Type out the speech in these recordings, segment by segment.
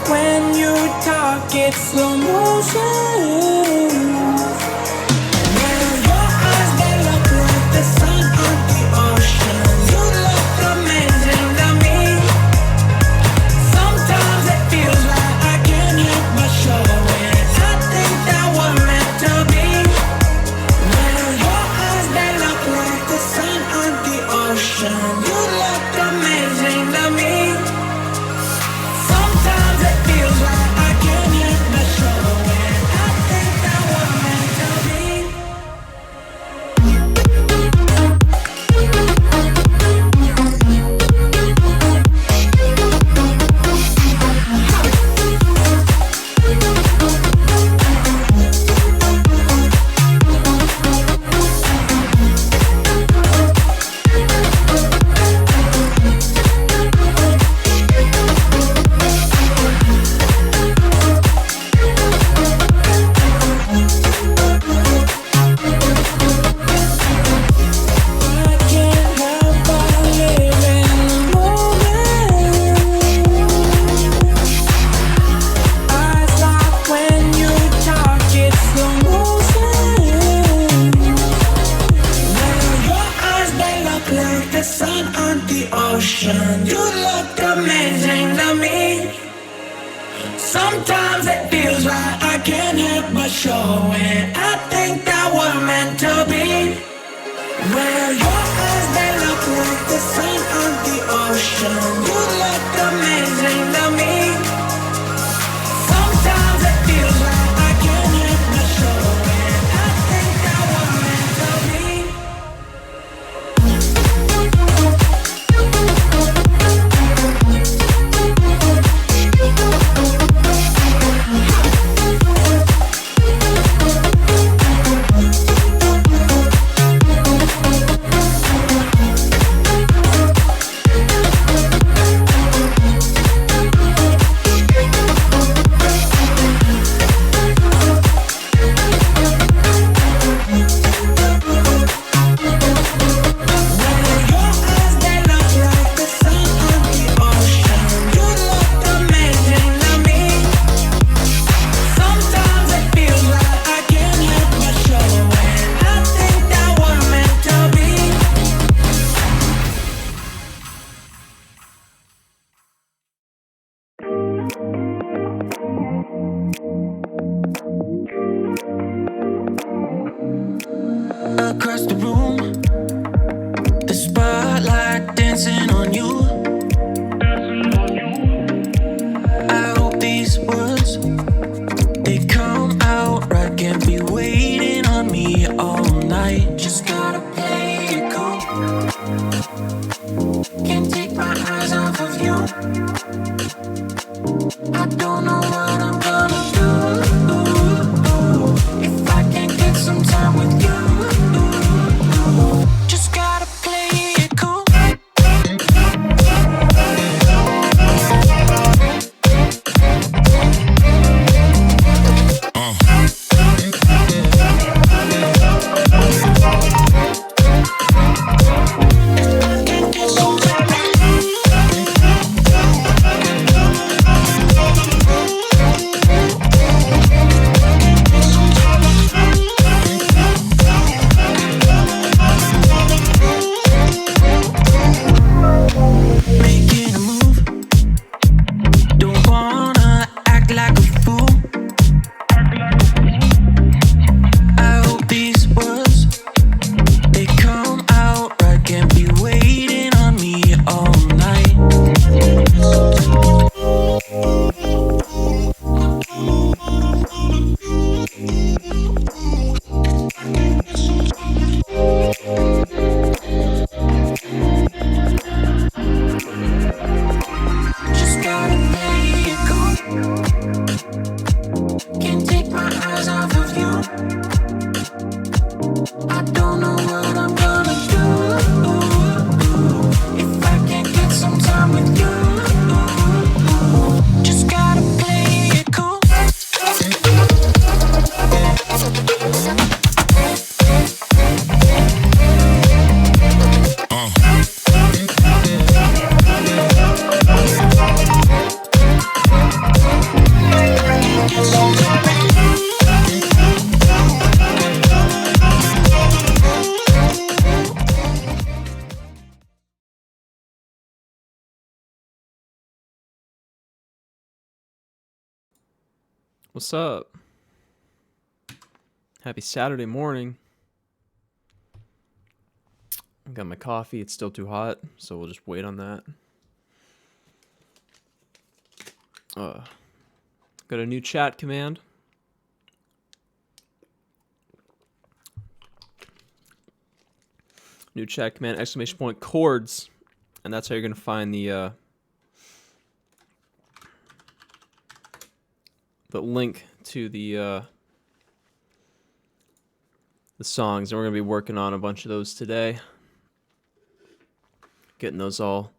when you talk, it's slow motion. Well, your eyes, they look like the sun on the ocean. You look amazing to me. Sometimes it feels like I can't help but show it. I think that we're meant to be. Well, your eyes, they look like the sun on the ocean. You look amazing to me. Sometimes it feels like I can't help but show it. I think that we're meant to be. You look amazing to me. Sometimes it feels like I can't help but show it. I think that we're meant to be. Well, your eyes, they look like the sun on the ocean. You look amazing to me. Sometimes it feels like I can't help but show it. I think that we're meant to be. Across the room, the spotlight dancing on you. I hope these words, they come out right. Can't be waiting on me all night. Just gotta play it cool. Can't take my eyes off of you. I don't know what I'm gonna do if I can't get some time with you. Just gotta play it cool. What's up? Happy Saturday morning. I got my coffee. It's still too hot, so we'll just wait on that. Got a new chat command. New chat command, exclamation point, chords. And that's how you're going to find the link to the songs. And we're going to be working on a bunch of those today. Getting those all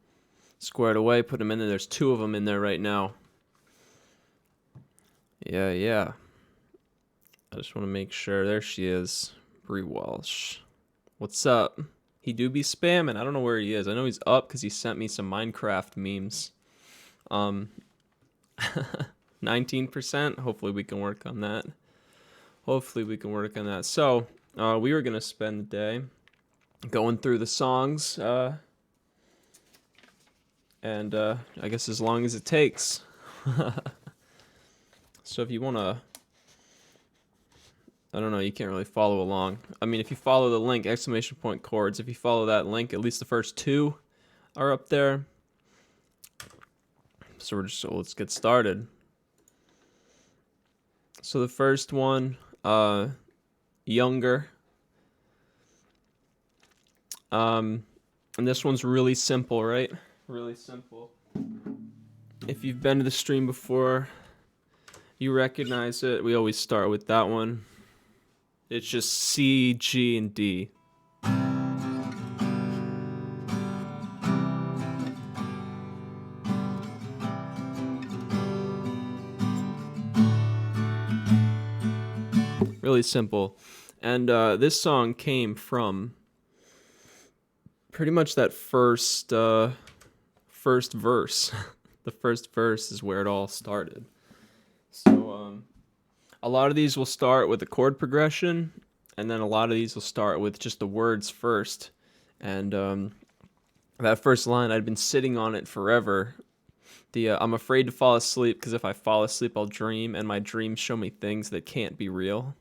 squared away, put them in there. There's 2 of them in there right now. Yeah. I just want to make sure. There she is. Bree Walsh. What's up? He do be spamming. I don't know where he is. I know he's up because he sent me some Minecraft memes. 19%. Hopefully we can work on that. So, we were going to spend the day going through the songs. And I guess as long as it takes. So if you want to, I don't know, you can't really follow along. I mean, if you follow the link, exclamation point chords, if you follow that link, at least the first 2 are up there. So let's get started. So the first one, Younger. And this one's really simple, right? Really simple. If you've been to the stream before, you recognize it. We always start with that one. It's just C, G, and D. Really simple. And this song came from pretty much that first verse. The first verse is where it all started. So a lot of these will start with a chord progression, and then a lot of these will start with just the words first. And that first line, I'd been sitting on it forever. I'm afraid to fall asleep because if I fall asleep, I'll dream, and my dreams show me things that can't be real.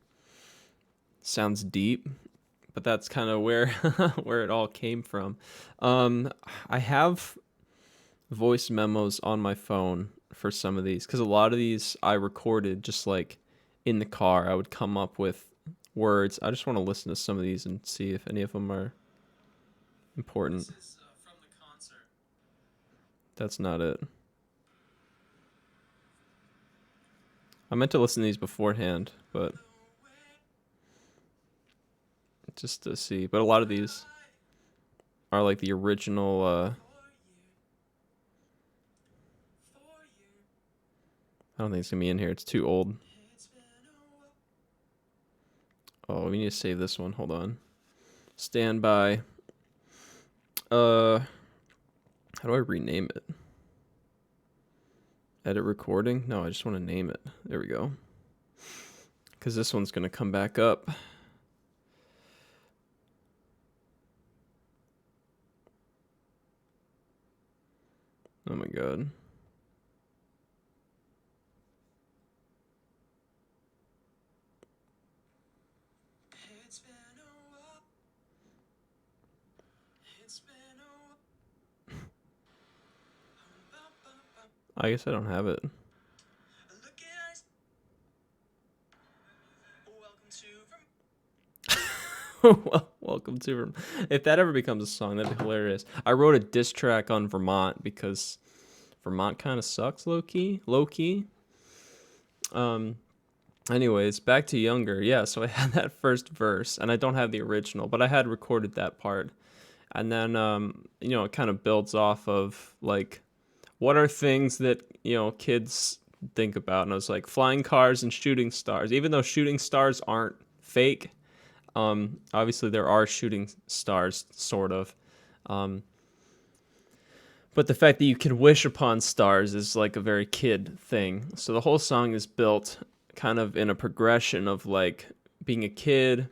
Sounds deep, but that's kind of where where it all came from. I have voice memos on my phone for some of these because a lot of these I recorded just like in the car. I would come up with words. I just want to listen to some of these and see if any of them are important. This is from the concert. That's not it. I meant to listen to these beforehand, but just to see. But a lot of these are like the original. I don't think it's gonna be in here. It's too old. Oh, we need to save this one. Hold on. Stand by. How do I rename it? Edit recording? No, I just want to name it. There we go. Because this one's gonna come back up. Oh my god. I guess I don't have it. Welcome to if that ever becomes a song, that'd be hilarious. I wrote a diss track on Vermont because Vermont kind of sucks low key. Anyways, back to Younger. Yeah, so I had that first verse, and I don't have the original, but I had recorded that part. And then it kind of builds off of like what are things that, kids think about. And I was like flying cars and shooting stars. Even though shooting stars aren't fake, obviously there are shooting stars, sort of. But the fact that you can wish upon stars is like a very kid thing. So the whole song is built kind of in a progression of like being a kid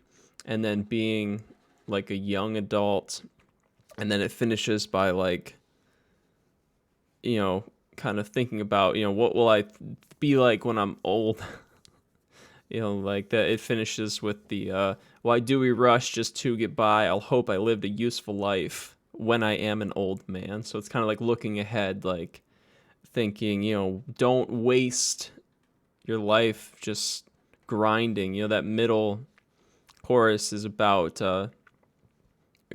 and then being like a young adult. And then it finishes by like, kind of thinking about, what will I be like when I'm old? You know, like that. It finishes with the why do we rush just to get by? I'll hope I lived a useful life when I am an old man. So it's kind of like looking ahead, like thinking, you know, don't waste your life just grinding. You know, that middle chorus is about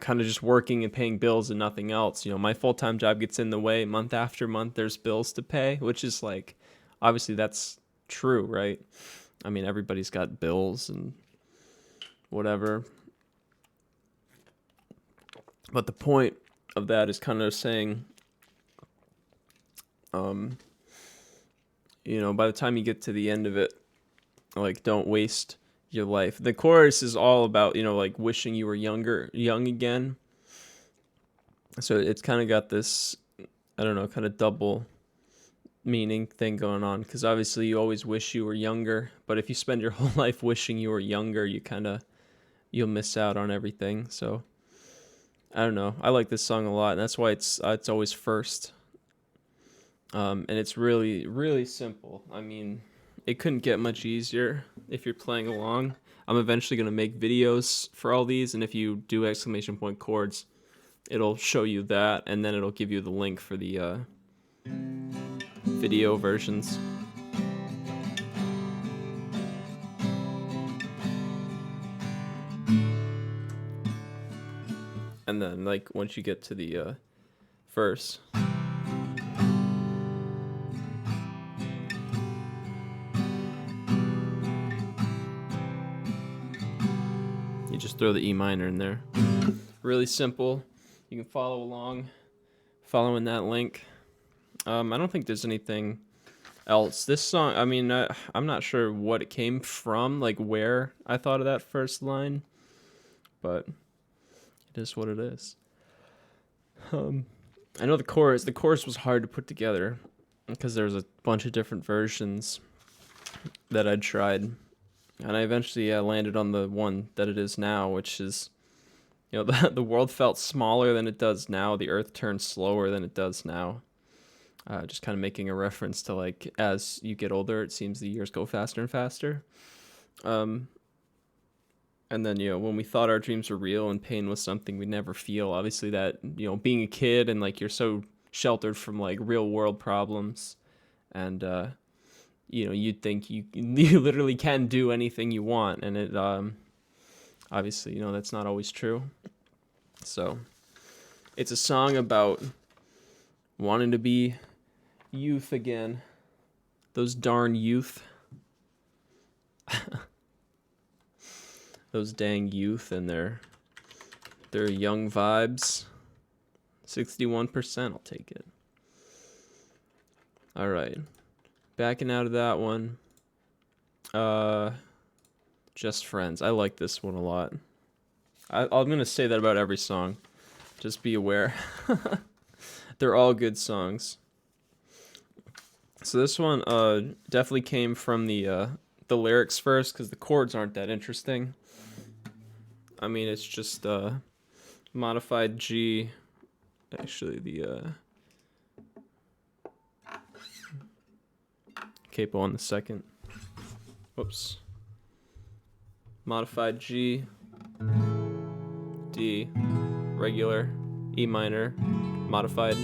kind of just working and paying bills and nothing else. You know, my full-time job gets in the way. Month after month, there's bills to pay, which is like, obviously that's true, right? I mean, everybody's got bills and whatever. But the point of that is kind of saying, you know, by the time you get to the end of it, like, don't waste your life. The chorus is all about, you know, like wishing you were young again. So it's kind of got this, I don't know, kind of double meaning thing going on, because obviously you always wish you were younger, but if you spend your whole life wishing you were younger, you'll miss out on everything. So I don't know, I like this song a lot, and that's why it's always first. And it's really, really simple. I mean, it couldn't get much easier if you're playing along. I'm eventually going to make videos for all these, and if you do exclamation point chords, it'll show you that, and then it'll give you the link for the video versions. And then, like, once you get to the verse, you just throw the E minor in there. Really simple. You can follow along, following that link. I don't think there's anything else. This song, I mean, I'm not sure what it came from, like where I thought of that first line, but it is what it is. I know the chorus was hard to put together because there's a bunch of different versions that I'd tried, and I eventually landed on the one that it is now, which is, you know, the world felt smaller than it does now. The earth turned slower than it does now. Just kind of making a reference to, like, as you get older, it seems the years go faster and faster. And then, you know, when we thought our dreams were real and pain was something we'd never feel, obviously that, you know, being a kid and, like, you're so sheltered from, like, real world problems, and, you know, you'd think you literally can do anything you want, and it, obviously, you know, that's not always true. So it's a song about wanting to be youth again. Those darn youth. Those dang youth and their young vibes. 61%, I'll take it. All right. Backing out of that one. Just Friends. I like this one a lot. I'm going to say that about every song. Just be aware. They're all good songs. So this one definitely came from the lyrics first, because the chords aren't that interesting. I mean, it's just modified G. Actually, the capo on the second. Whoops. Modified G, D, regular, E minor, modified,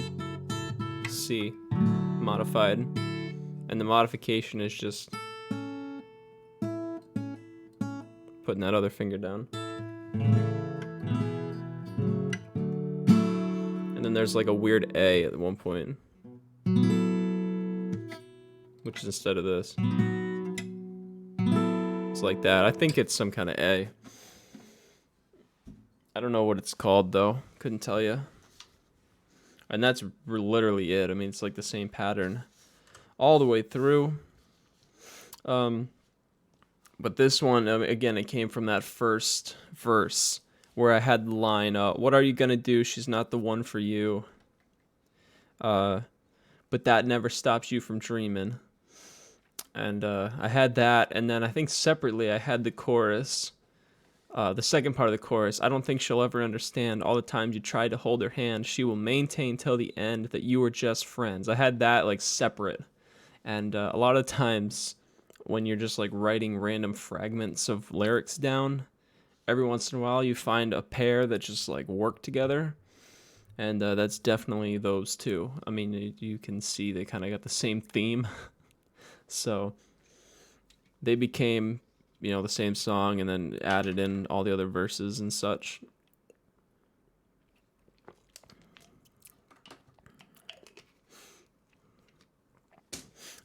C, modified, and the modification is just putting that other finger down. And then there's like a weird A at one point, which is instead of this. It's like that. I think it's some kind of A. I don't know what it's called though. Couldn't tell you. And that's literally it. I mean, it's like the same pattern all the way through. But this one, again, it came from that first verse where I had the line, what are you gonna do? She's not the one for you. But that never stops you from dreaming. And I had that, and then I think separately I had the chorus, the second part of the chorus. I don't think she'll ever understand all the times you tried to hold her hand. She will maintain till the end that you were just friends. I had that like separate, and a lot of times when you're just like writing random fragments of lyrics down, every once in a while you find a pair that just like work together. And that's definitely those two. I mean, you can see they kind of got the same theme. So they became, the same song and then added in all the other verses and such.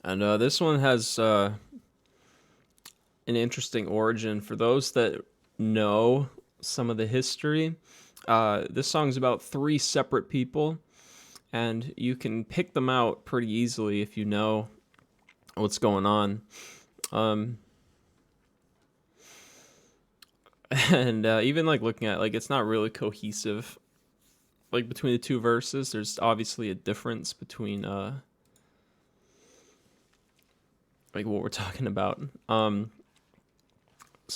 And this one has an interesting origin. For those that know some of the history, this song's about 3 separate people, and you can pick them out pretty easily if you know what's going on. And even like looking at it's not really cohesive. Like between the 2 verses, there's obviously a difference between like what we're talking about. So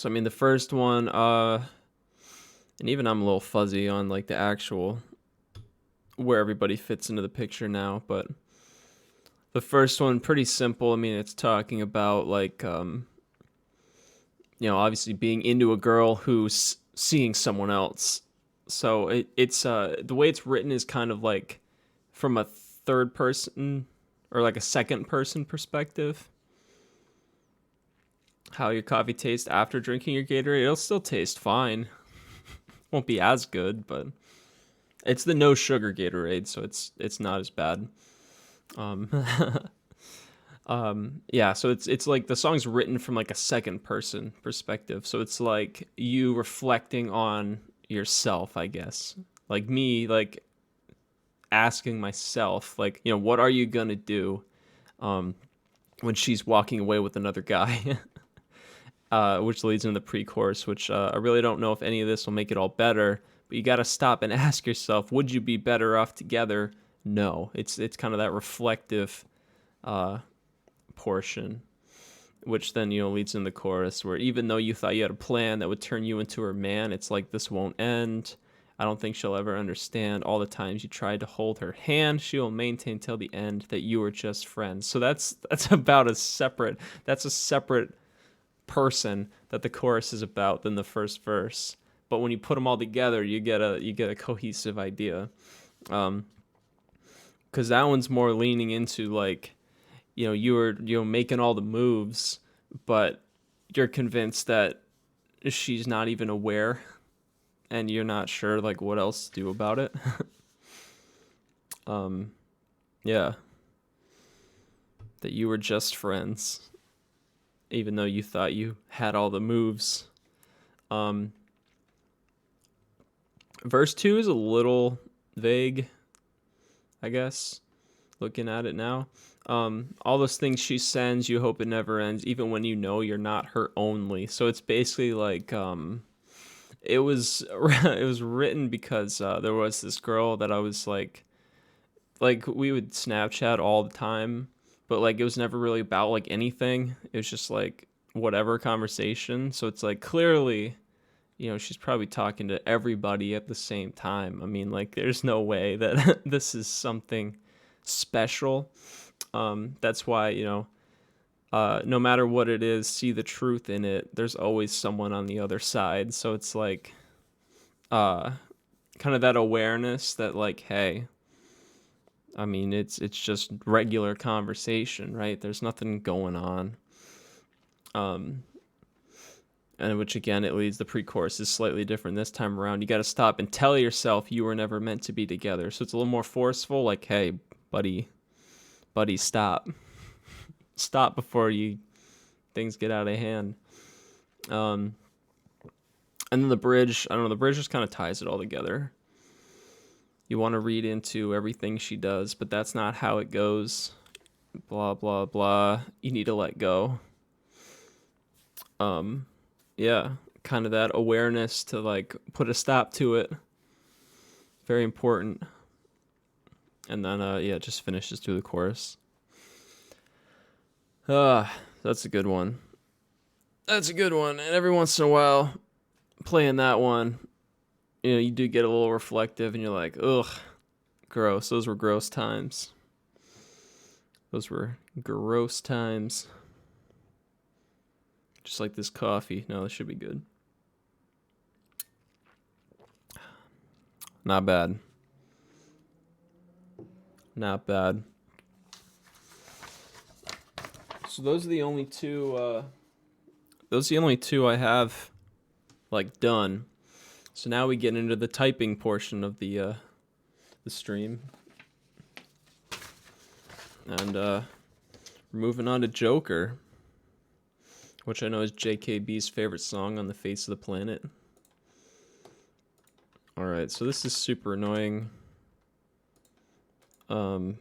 I mean the first one, and even I'm a little fuzzy on like the actual where everybody fits into the picture now, but the first one pretty simple. I mean, it's talking about like obviously being into a girl who's seeing someone else. So it's the way it's written is kind of like from a third person or like a second person perspective. How your coffee tastes after drinking your Gatorade, it'll still taste fine. Won't be as good, but it's the no sugar Gatorade, so it's not as bad. Yeah, so it's like the song's written from like a second person perspective. So it's like you reflecting on yourself, I guess. Like me, like asking myself, like, what are you gonna do when she's walking away with another guy? Which leads into the pre-chorus, which I really don't know if any of this will make it all better, but you got to stop and ask yourself, would you be better off together? No. It's kind of that reflective portion, which then, leads in the chorus, where even though you thought you had a plan that would turn you into her man, it's like, this won't end. I don't think she'll ever understand all the times you tried to hold her hand. She will maintain till the end that you were just friends. So that's about a separate person that the chorus is about than the first verse. But when you put them all together, you get a cohesive idea. Because that one's more leaning into like, you were making all the moves, but you're convinced that she's not even aware, and you're not sure like what else to do about it. Yeah, that you were just friends, even though you thought you had all the moves. Verse 2 is a little vague, I guess, looking at it now. All those things she sends, you hope it never ends, even when you know you're not her only. So it's basically like, it was written because there was this girl that I was like we would Snapchat all the time, but like it was never really about like anything. It was just like whatever conversation. So it's like clearly, she's probably talking to everybody at the same time. I mean, like there's no way that this is something special. That's why, no matter what it is, see the truth in it. There's always someone on the other side. So it's like, kind of that awareness that like, hey, I mean, it's just regular conversation, right? There's nothing going on. And which again, it leads, the pre-chorus is slightly different this time around. You got to stop and tell yourself you were never meant to be together. So it's a little more forceful, like, hey, buddy, stop. Stop before things get out of hand. And then the bridge, I don't know, the bridge just kind of ties it all together. You want to read into everything she does, but that's not how it goes. Blah, blah, blah. You need to let go. Yeah, kind of that awareness to like put a stop to it. Very important. And then, it just finishes through the chorus. That's a good one. That's a good one. And every once in a while, playing that one, you do get a little reflective and you're like, ugh, gross. Those were gross times. Those were gross times. Just like this coffee. No, this should be good. Not bad. Not bad. So those are the only two. Those are the only two I have, like, done. So now we get into the typing portion of the stream, and we're moving on to Joker, which I know is JKB's favorite song on the face of the planet. All right, so this is super annoying. How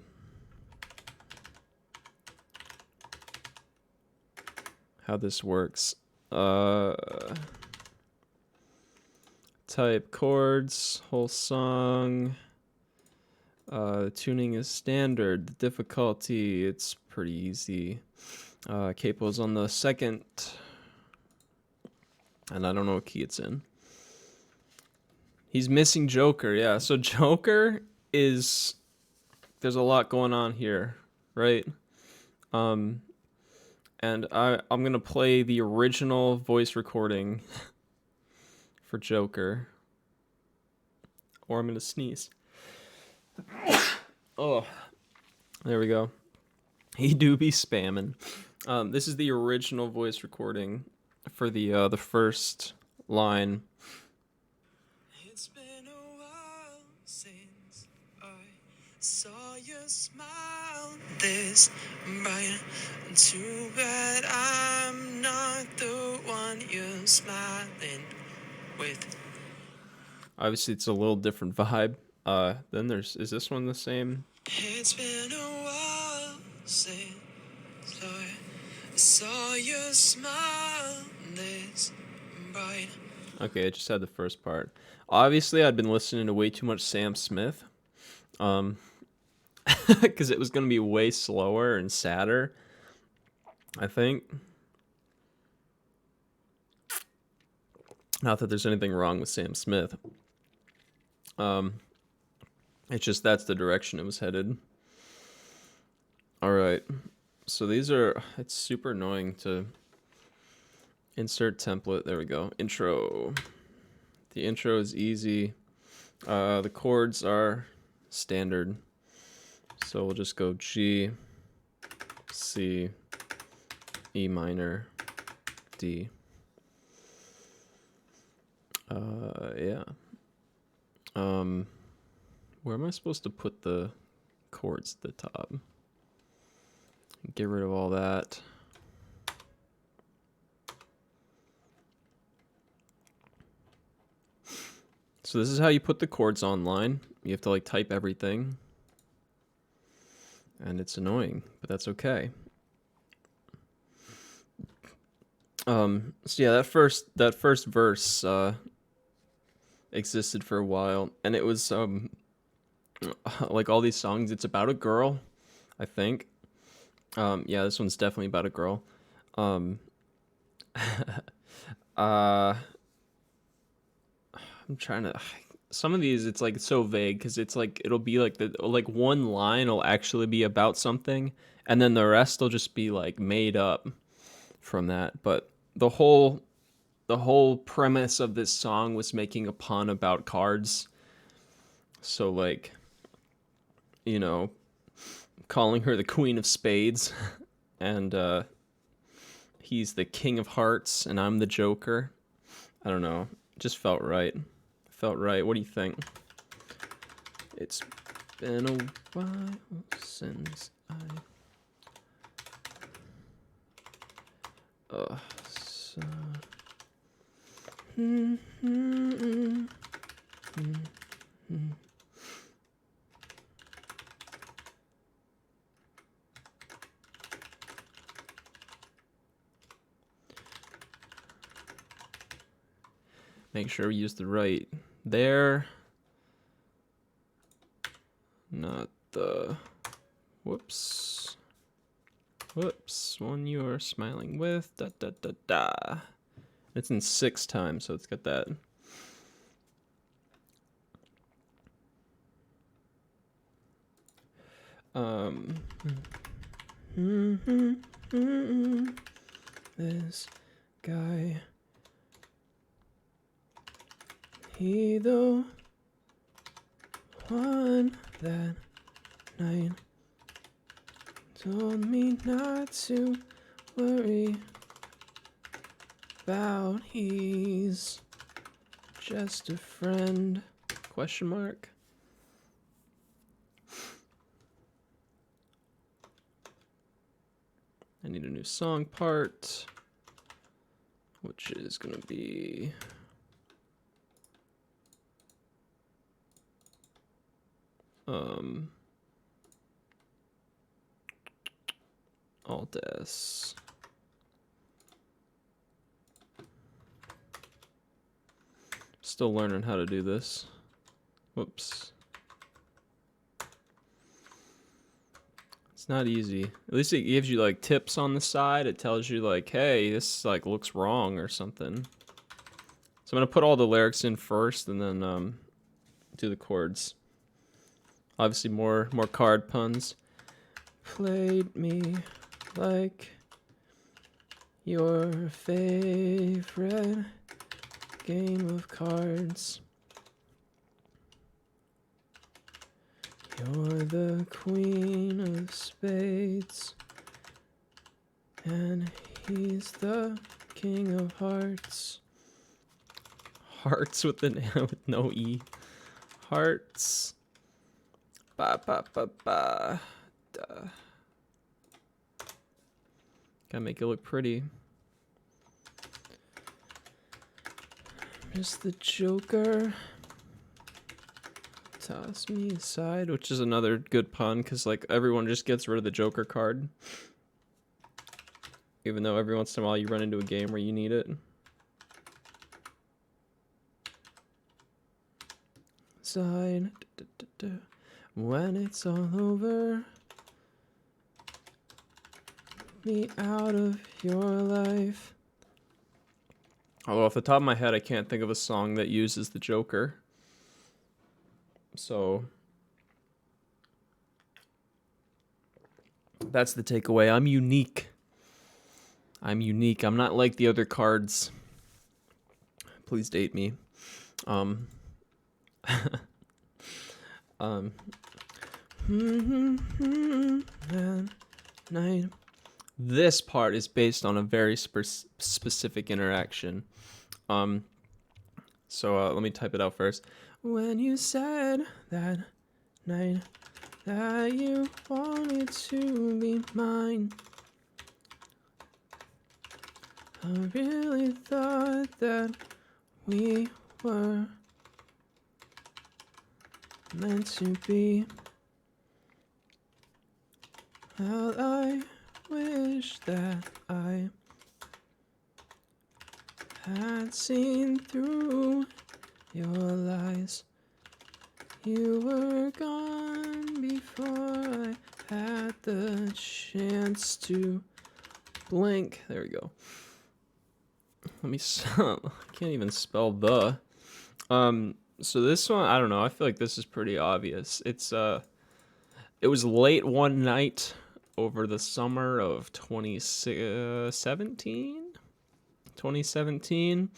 this works. Type chords, whole song. The tuning is standard. The difficulty, it's pretty easy. Capo's on the second. And I don't know what key it's in. He's missing Joker, yeah. So Joker is... There's a lot going on here, right? And I'm going to play the original voice recording for Joker. Or I'm going to sneeze. Oh, there we go. He do be spamming. This is the original voice recording for the first line. It's been a while since I saw you smile this bright. Too bad I'm not the one you're smiling with. Obviously, it's a little different vibe. Then is this one the same? It's been a while since I saw you smile this bright. Okay, I just had the first part. Obviously, I'd been listening to way too much Sam Smith. Because it was going to be way slower and sadder, I think. Not that there's anything wrong with Sam Smith. It's just that's the direction it was headed. Alright. So these are... It's super annoying to... Insert template. There we go. Intro. The intro is easy. The chords are standard. So we'll just go G, C, E minor, D. Yeah. Where am I supposed to put the chords at the top? Get rid of all that. So this is how you put the chords online. You have to like type everything. And it's annoying, but that's okay. So yeah, that first verse existed for a while, and it was like all these songs, it's about a girl, I think. Yeah, this one's definitely about a girl. I'm trying to... Some of these, it's like so vague because it's like it'll be like one line will actually be about something, and then the rest will just be like made up from that. But the whole premise of this song was making a pun about cards. So like, you know, calling her the Queen of Spades, and he's the King of Hearts, and I'm the Joker. I don't know. It just felt right. Felt right. What do you think? It's been a while since I... saw... Make sure we use the right there. Not the... Whoops. Whoops. One you are smiling with. Da da da da. It's in 6 times, so it's got that. This guy. He the one that night told me not to worry about he's just a friend, question mark. I need a new song part, which is gonna be Alt S. Still learning how to do this. Whoops. It's not easy. At least it gives you like tips on the side. It tells you like, hey, this like looks wrong or something. So I'm gonna put all the lyrics in first and then do the chords. Obviously more card puns. Played me like your favorite game of cards. You're the queen of spades, and he's the king of hearts. Hearts with with no E. Hearts. Ba ba ba ba. Duh. Gotta make it look pretty. Just the Joker. Toss me aside, which is another good pun because like everyone just gets rid of the Joker card, even though every once in a while you run into a game where you need it. Side, when it's all over, me out of your life. Although off the top of my head, I can't think of a song that uses the Joker. So that's the takeaway. I'm unique. I'm unique. I'm not like the other cards. Please date me. Night. This part is based on a very specific interaction. So let me type it out first. When you said that night that you wanted to be mine, I really thought that we were meant to be. Well, I wish that I had seen through your lies. You were gone before I had the chance to blink. There we go. Let me I can't even spell the. So this one, I don't know. I feel like this is pretty obvious. It was late one night over the summer of 2017. 2017.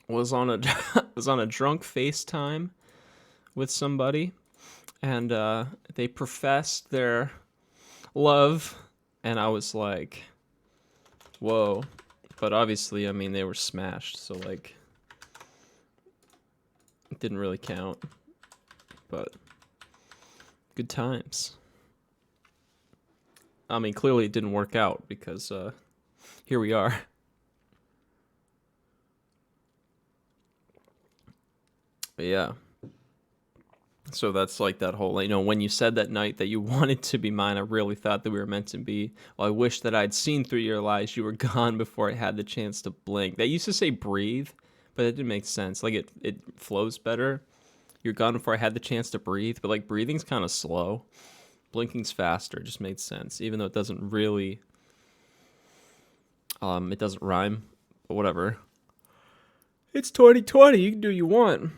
Was on a drunk FaceTime with somebody, and they professed their love, and I was like, whoa. But obviously, I mean, they were smashed, so like it didn't really count. But good times. I mean, clearly it didn't work out because here we are. But yeah. So that's like that whole, you know, when you said that night that you wanted to be mine, I really thought that we were meant to be. Well, I wish that I'd seen through your lies. You were gone before I had the chance to blink. They used to say breathe, but it didn't make sense. Like it flows better. You're gone before I had the chance to breathe, but like breathing's kind of slow. Blinking's faster. It just made sense, even though it doesn't really, it doesn't rhyme, but whatever. It's 2020. You can do what you want.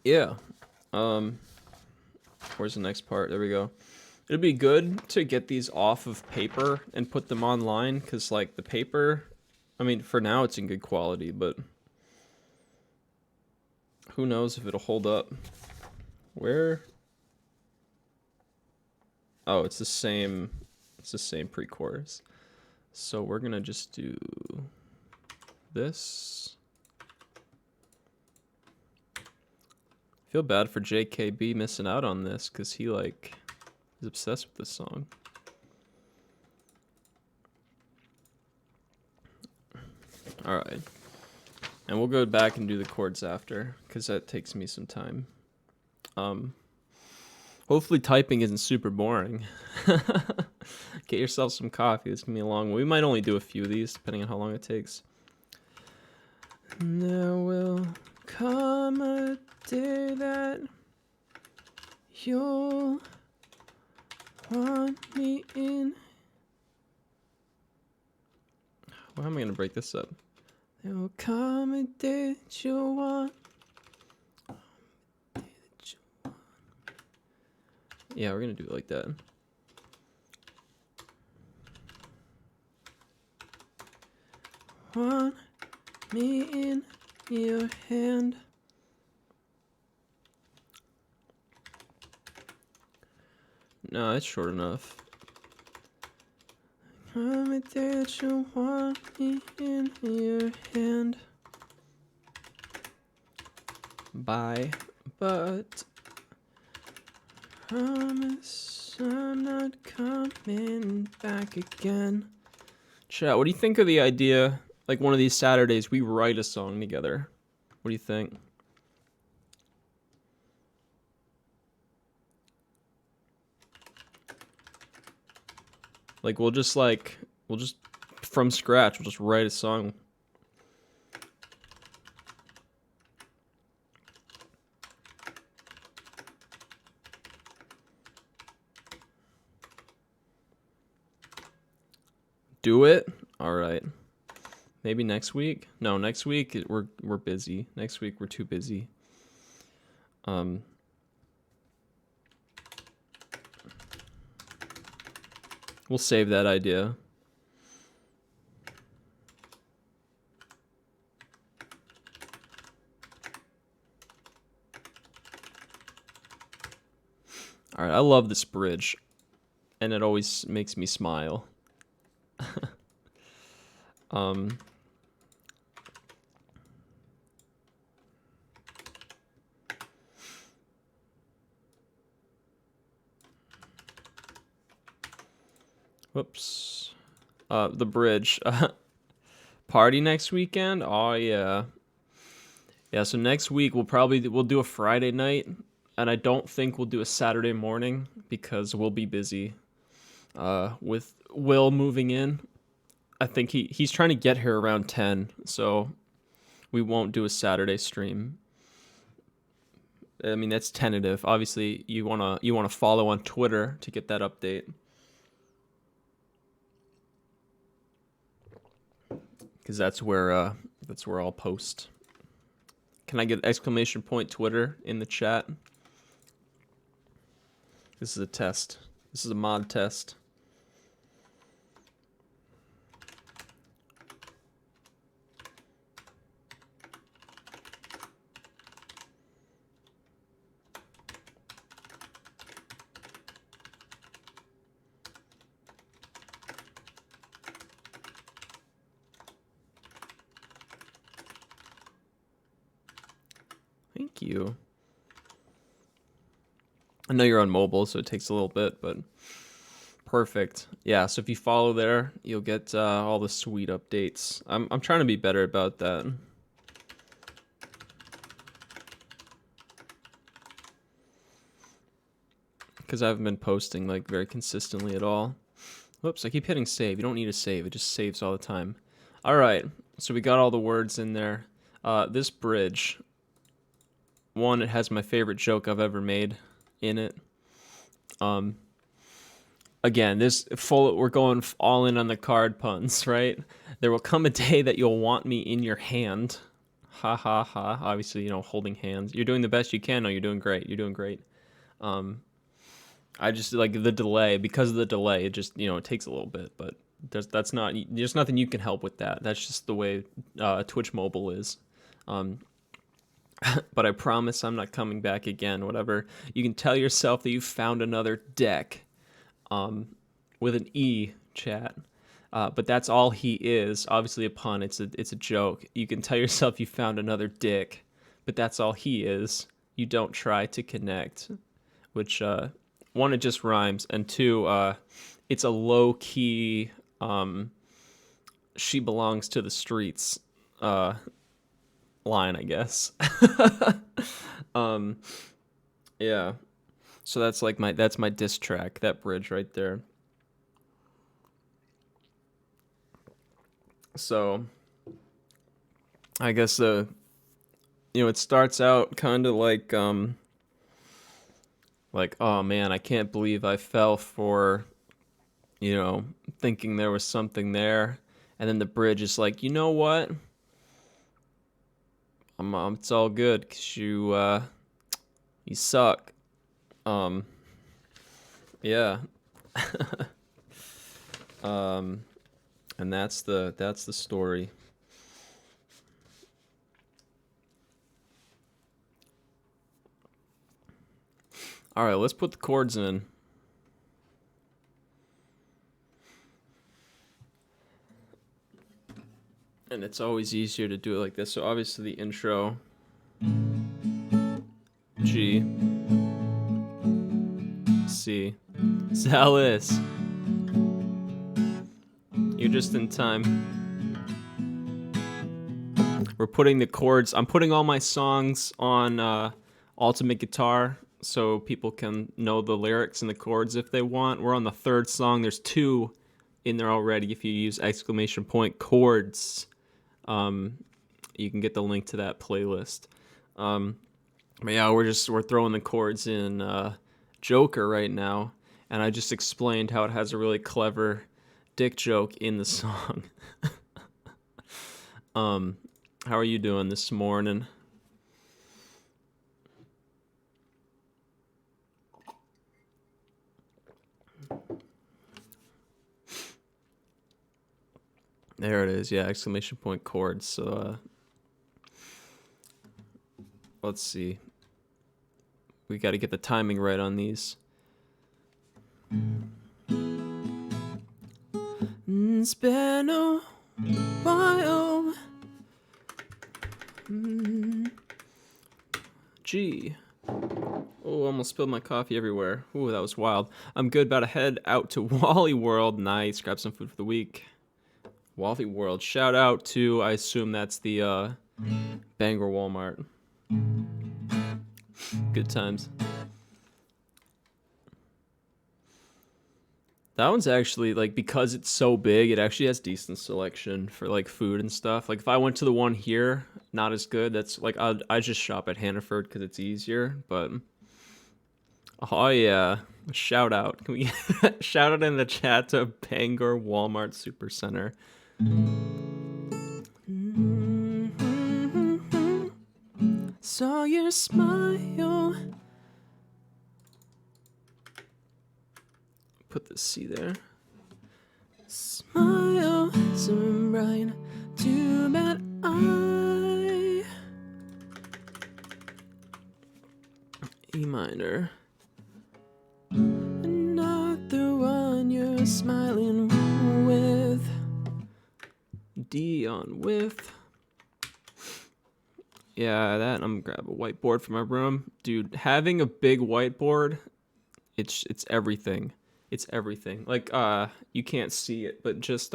Yeah. Where's the next part? There we go. It'd be good to get these off of paper and put them online, because, like, the paper, I mean, for now it's in good quality, but who knows if it'll hold up. Where? Oh, it's the same pre-chorus. So we're gonna just do this. Feel bad for JKB missing out on this, because he, like, is obsessed with this song. Alright. And we'll go back and do the chords after, because that takes me some time. Hopefully typing isn't super boring. Get yourself some coffee. It's gonna be a long one. We might only do a few of these, depending on how long it takes. There will come a day that you'll want me in. Why am I gonna break this up? There will come a day that you'll want. Yeah, we're gonna do it like that. Want me in your hand. No, it's short enough. Come a day that you want me in your hand. Bye, but promise I'm not coming back again. Chat, what do you think of the idea, like, one of these Saturdays we write a song together? What do you think? Like, we'll just from scratch, we'll just write a song. Do it? All right. Maybe next week? No, next week we're busy. Next week we're too busy. We'll save that idea. All right, I love this bridge, and it always makes me smile. Whoops. The bridge. Party next weekend? Oh yeah. Yeah, so next week we'll do a Friday night, and I don't think we'll do a Saturday morning because we'll be busy. With Will moving in. I think he's trying to get here around 10, so we won't do a Saturday stream. I mean, that's tentative. Obviously, you wanna follow on Twitter to get that update. Because that's where I'll post. Can I get exclamation point Twitter in the chat? This is a test. This is a mod test. Thank you. I know you're on mobile, so it takes a little bit, but perfect. Yeah, so if you follow there, you'll get all the sweet updates. I'm trying to be better about that. Because I haven't been posting, like, very consistently at all. Whoops, I keep hitting save. You don't need to save. It just saves all the time. All right, so we got all the words in there. This bridge. One, it has my favorite joke I've ever made in it. Again, we're going all in on the card puns, right? There will come a day that you'll want me in your hand. Ha ha ha. Obviously, holding hands. You're doing the best you can. No, you're doing great. You're doing great. I just like the delay. Because of the delay, it just, it takes a little bit, but there's nothing you can help with that. That's just the way Twitch mobile is. Um, but I promise I'm not coming back again. Whatever. You can tell yourself that you found another deck, with an E, chat. But that's all he is. Obviously a pun. It's a joke. You can tell yourself you found another dick, but that's all he is. You don't try to connect. Which one, it just rhymes, and two, it's a low key she belongs to the streets line, I guess. Yeah. So that's like that's my diss track, that bridge right there. So I guess it starts out kind of like oh man, I can't believe I fell for thinking there was something there, and then the bridge is like, you know what? It's all good, 'cause you suck. Yeah. And that's the story. All right, let's put the chords in. And it's always easier to do it like this. So obviously the intro, G, C, Salis. You're just in time. We're putting the chords. I'm putting all my songs on Ultimate Guitar so people can know the lyrics and the chords if they want. We're on the third song. There's 2 in there already. If you use !chords, you can get the link to that playlist. But yeah, we're throwing the chords in Joker right now, and I just explained how it has a really clever dick joke in the song. How are you doing this morning? There it is. Yeah, !chords. So let's see. We got to get the timing right on these. It's been a while. G. Oh, almost spilled my coffee everywhere. Ooh, that was wild. I'm good. About to head out to Wally World. Nice. Grab some food for the week. Wally World. Shout out to, I assume that's the Bangor Walmart. Good times. That one's actually, like, because it's so big, it actually has decent selection for, like, food and stuff. Like, if I went to the one here, not as good. That's, like, I just shop at Hannaford because it's easier, but... Oh, yeah. Shout out. Can we shout out in the chat to Bangor Walmart Supercenter. Saw your smile. Put the C there. Smile, so bright, too bad I. E minor. Not the one you're smiling with. D on with. Yeah, that. I'm gonna grab a whiteboard from my room, dude. Having a big whiteboard, it's everything. It's everything. Like, you can't see it, but just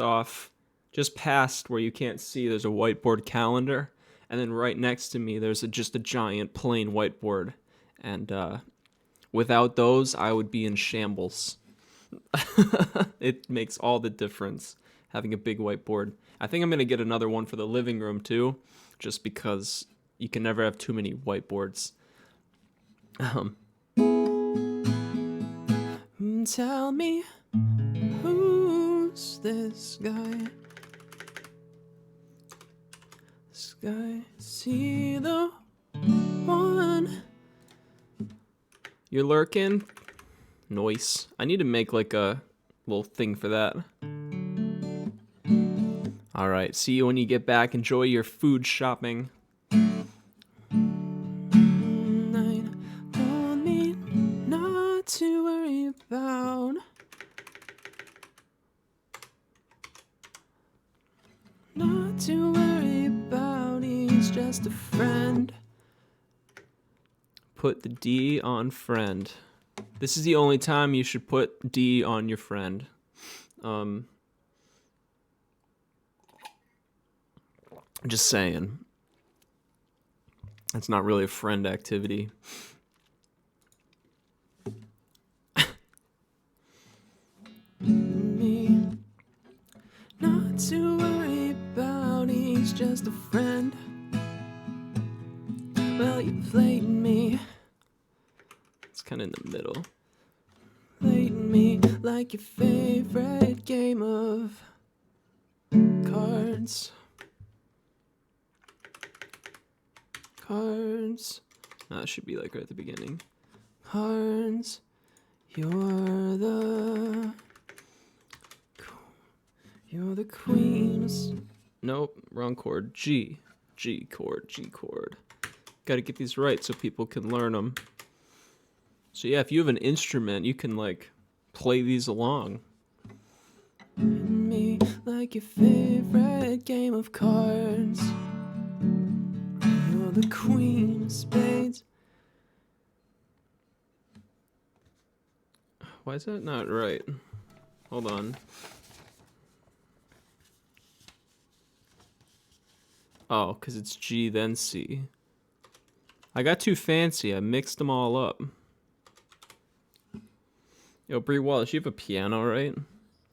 past where you can't see, there's a whiteboard calendar, and then right next to me, there's just a giant plain whiteboard, and without those, I would be in shambles. It makes all the difference having a big whiteboard. I think I'm gonna get another one for the living room too, just because you can never have too many whiteboards. Tell me, who's this guy? This guy, see the one. You're lurking? Noise. I need to make like a little thing for that. All right, see you when you get back. Enjoy your food shopping. Told me not to worry about. Not to worry about. He's just a friend. Put the D on friend. This is the only time you should put D on your friend. Just saying. It's not really a friend activity. Me. Not to worry about, he's just a friend. Well, you played me. It's kind of in the middle. Played me like your favorite game of cards. Cards. That should be like right at the beginning. Cards. You're the queen. Nope, wrong chord. G chord, G chord. Got to get these right so people can learn them. So yeah, if you have an instrument, you can like play these along. Me like your favorite game of cards. You're the queen of spades. Why is that not right? Hold on. Oh, because it's G then C. I got too fancy. I mixed them all up. Yo, Bree Wallace, you have a piano, right?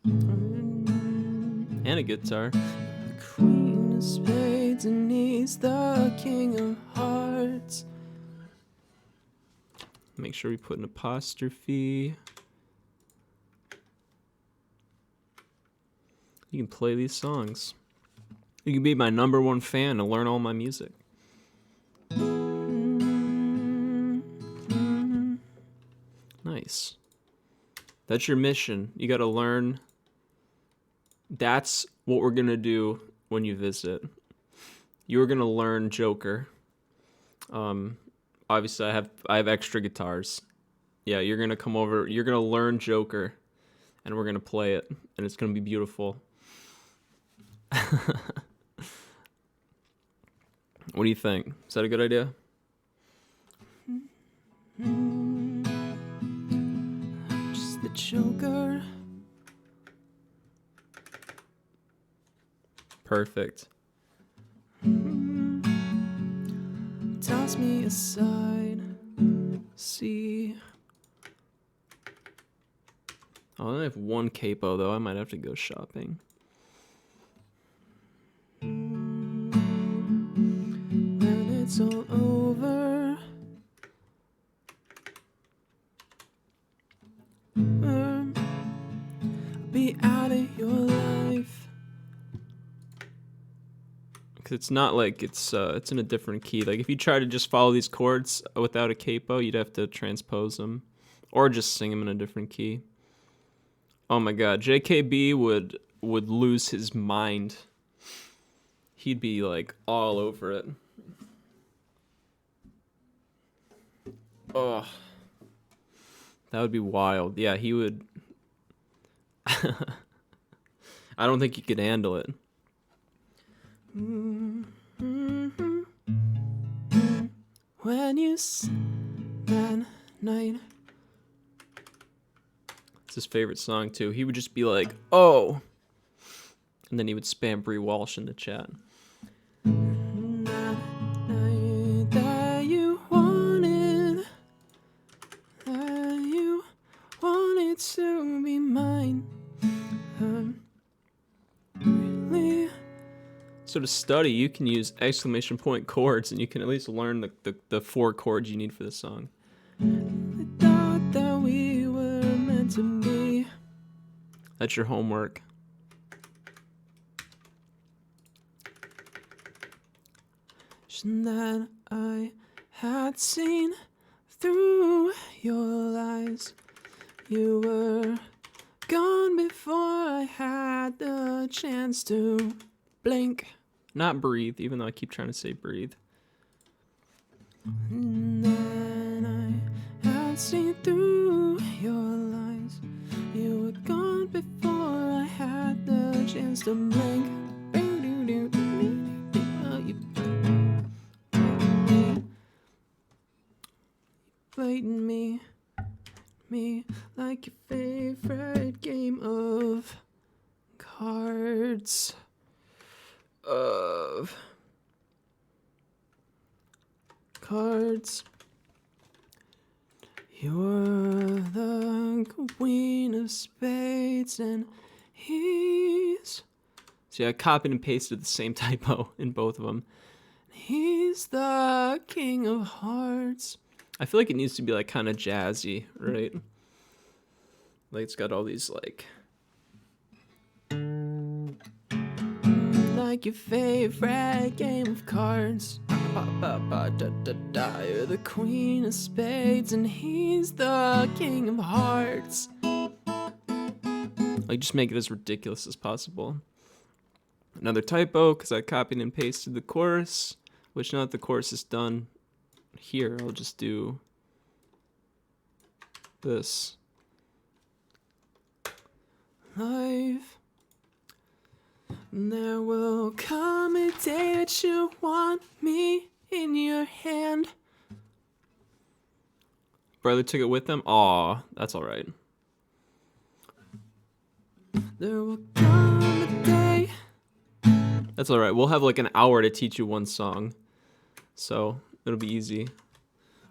And a guitar. The queen of spades and he's the king of hearts. Make sure we put an apostrophe. You can play these songs. You can be my #1 fan and learn all my music. Nice. That's your mission. You gotta learn. That's what we're gonna do when you visit. You're gonna learn Joker. Obviously I have extra guitars. Yeah, you're gonna come over. You're gonna learn Joker, and we're gonna play it, and it's gonna be beautiful. What do you think? Is that a good idea? Just the Joker. Perfect. Toss me aside. See. Oh, I only have one capo though. I might have to go shopping. When it's all over, I'll be out of your life. Cause it's not like it's in a different key. Like if you try to just follow these chords without a capo, you'd have to transpose them, or just sing them in a different key. Oh my God, JKB would lose his mind. He'd be like all over it. Oh, that would be wild. Yeah, he would. I don't think he could handle it. When you that night. It's his favorite song too. He would just be like, "Oh," and then he would spam Bree Walsh in the chat. That night that you wanted to be mine. Really. So to study, you can use exclamation point chords, and you can at least learn the 4 chords you need for the song. I thought that we were meant to be. That's your homework. Just that I had seen through your lies. You were gone before I had the chance to blink. Not breathe, even though I keep trying to say breathe. And then I had seen through your lies. You were gone before I had the chance to blink. Playing me like your favorite game of cards. You're the queen of spades and he's... See, I copied and pasted the same typo in both of them. He's the king of hearts. I feel like it needs to be like kind of jazzy, right? Like it's got all these like your favorite game of cards. You're the queen of spades and he's the king of hearts. Like just make it as ridiculous as possible. Another typo because I copied and pasted the chorus, which now that the chorus is done here, I'll just do this. Life. There will come a day that you want me in your hand. Brother took it with them? Aw, that's alright. There will come a day. That's alright. We'll have like an hour to teach you one song. So it'll be easy.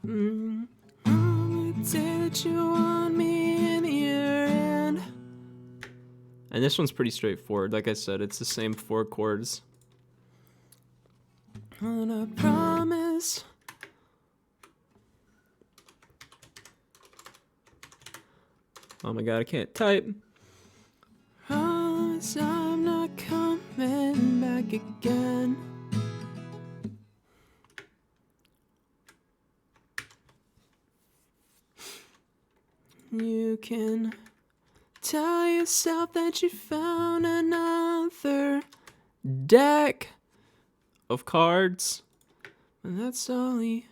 A day that you want me in your hand. And this one's pretty straightforward. Like I said, it's the same 4 chords. And I promise oh my god, I can't type. Promise I'm not coming back again. You can tell yourself that you found another deck of cards, and that's all he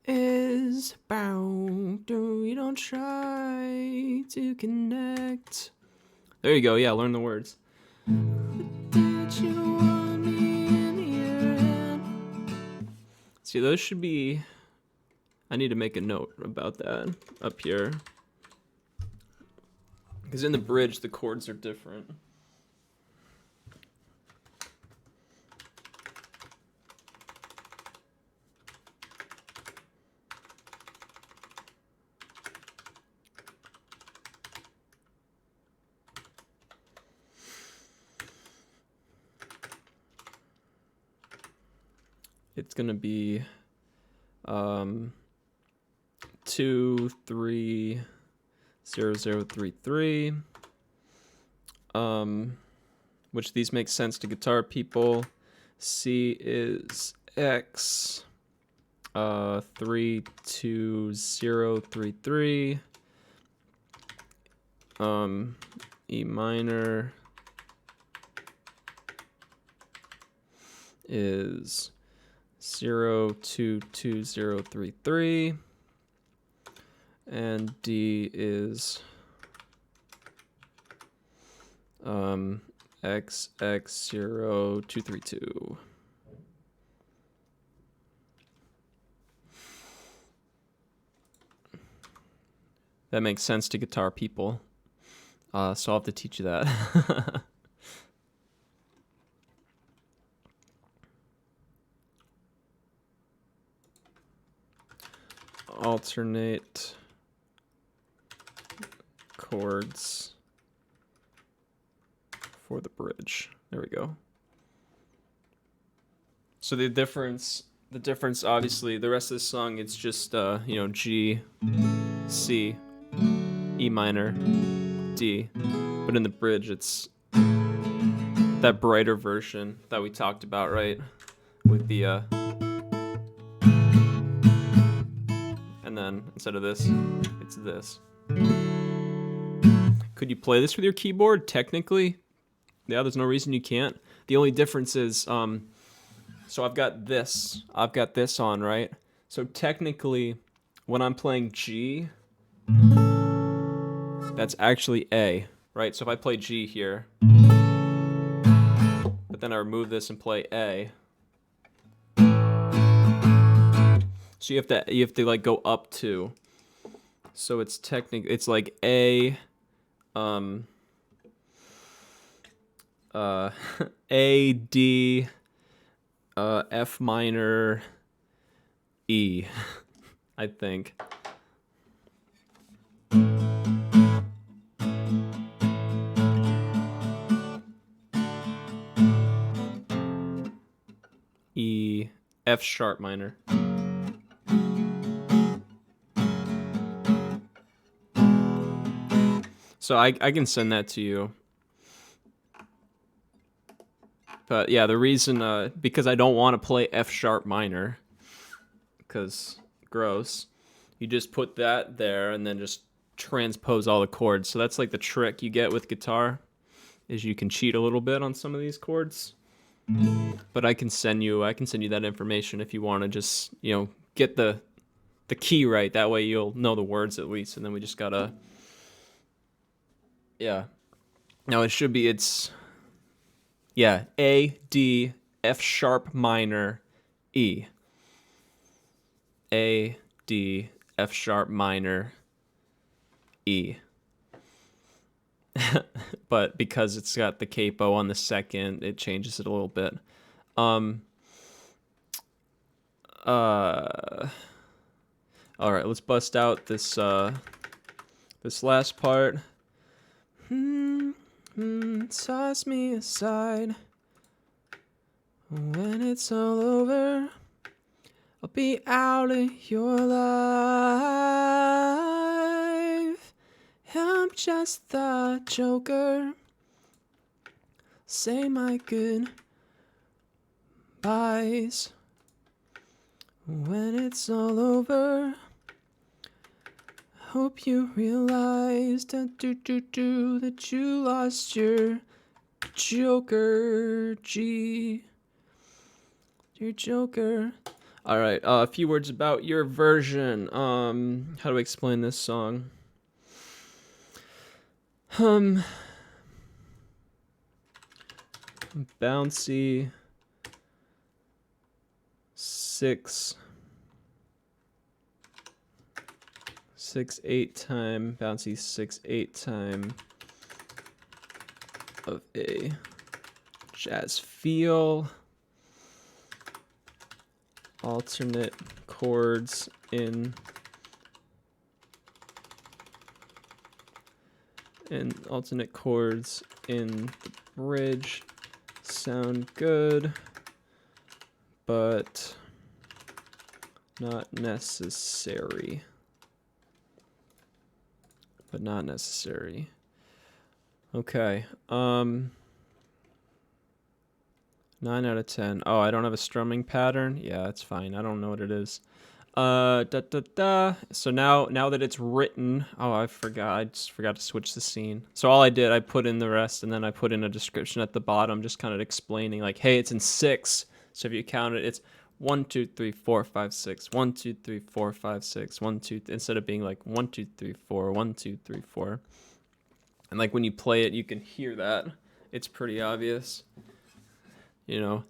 is about. We don't try to connect. There you go. Yeah, learn the words. Did you want me in your hand? See, those should be... I need to make a note about that up here. Because in the bridge, the chords are different. It's going to be 2 3 0 0 3 3, which these make sense to guitar people. C is X, 3 2 0 3 3, E minor is 0 2 2 0 3 3. And D is X X 0 2 3 2. That makes sense to guitar people. So I'll have to teach you that. Alternate chords for the bridge. There we go. So the difference obviously, the rest of the song, it's just G, C, E minor, D. But in the bridge it's that brighter version that we talked about, right? With the and then instead of this, it's this. Could you play this with your keyboard? Technically, yeah, there's no reason you can't. The only difference is, so I've got this on, right? So technically, when I'm playing G, that's actually A, right? So if I play G here, but then I remove this and play A, so you have to like go up 2. So it's it's like A, A, D, F minor, E, I think. E, F sharp minor. So I can send that to you. But yeah, the reason, because I don't want to play F sharp minor, because gross, you just put that there and then just transpose all the chords. So that's like the trick you get with guitar, is you can cheat a little bit on some of these chords. But I can send you that information if you want to just, get the key right. That way you'll know the words at least, and then we just gotta, yeah. Now it's A, D, F sharp minor, E. A, D, F sharp minor, E. But because it's got the capo on the second, it changes it a little bit. All right, let's bust out this last part. Toss me aside. When it's all over, I'll be out of your life. I'm just the joker. Say my goodbyes. When it's all over, hope you realize that you lost your joker, G. Your joker. All right, a few words about your version. How do I explain this song? Bouncy 6/8 time, bouncy 6/8 time of a jazz feel. Alternate chords in the bridge sound good, but not necessary. Okay. 9 out of 10. Oh, I don't have a strumming pattern? Yeah, it's fine. I don't know what it is. So now that it's written, I just forgot to switch the scene. So all I did, I put in the rest, and then I put in a description at the bottom, just kind of explaining, like, hey, it's in 6. So if you count it, it's 1, 2, 3, 4, 5, 6. 1, 2, 3, 4, 5, 6. 1, 2, instead of being like 1, 2, 3, 4, 1, 2, 3, 4. And like when you play it, you can hear that. It's pretty obvious. 1,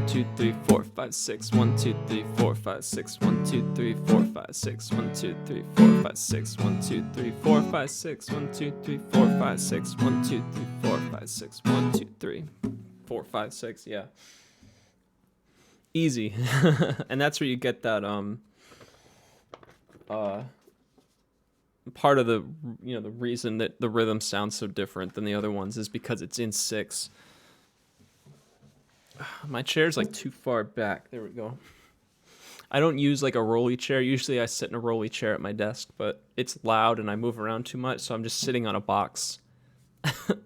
2, 3, 4, 5, 6. 1, 2, 3, 4, 5, 6. 1, 2, 3, 4, 5, 6. 1, 2, 3, 4, 5, 6. 1, 2, 3, 4, 5, 6. 1, 2, 3, 4, 5, 6. 1, 2, 3, 4, 5, 6. 1, 2, 3, 4, 5, 6. Yeah. Easy. And that's where you get that part of the the reason that the rhythm sounds so different than the other ones is because it's in 6. My chair's like too far back. There we go. I don't use like a rolly chair. Usually I sit in a rolly chair at my desk, but it's loud and I move around too much, so I'm just sitting on a box.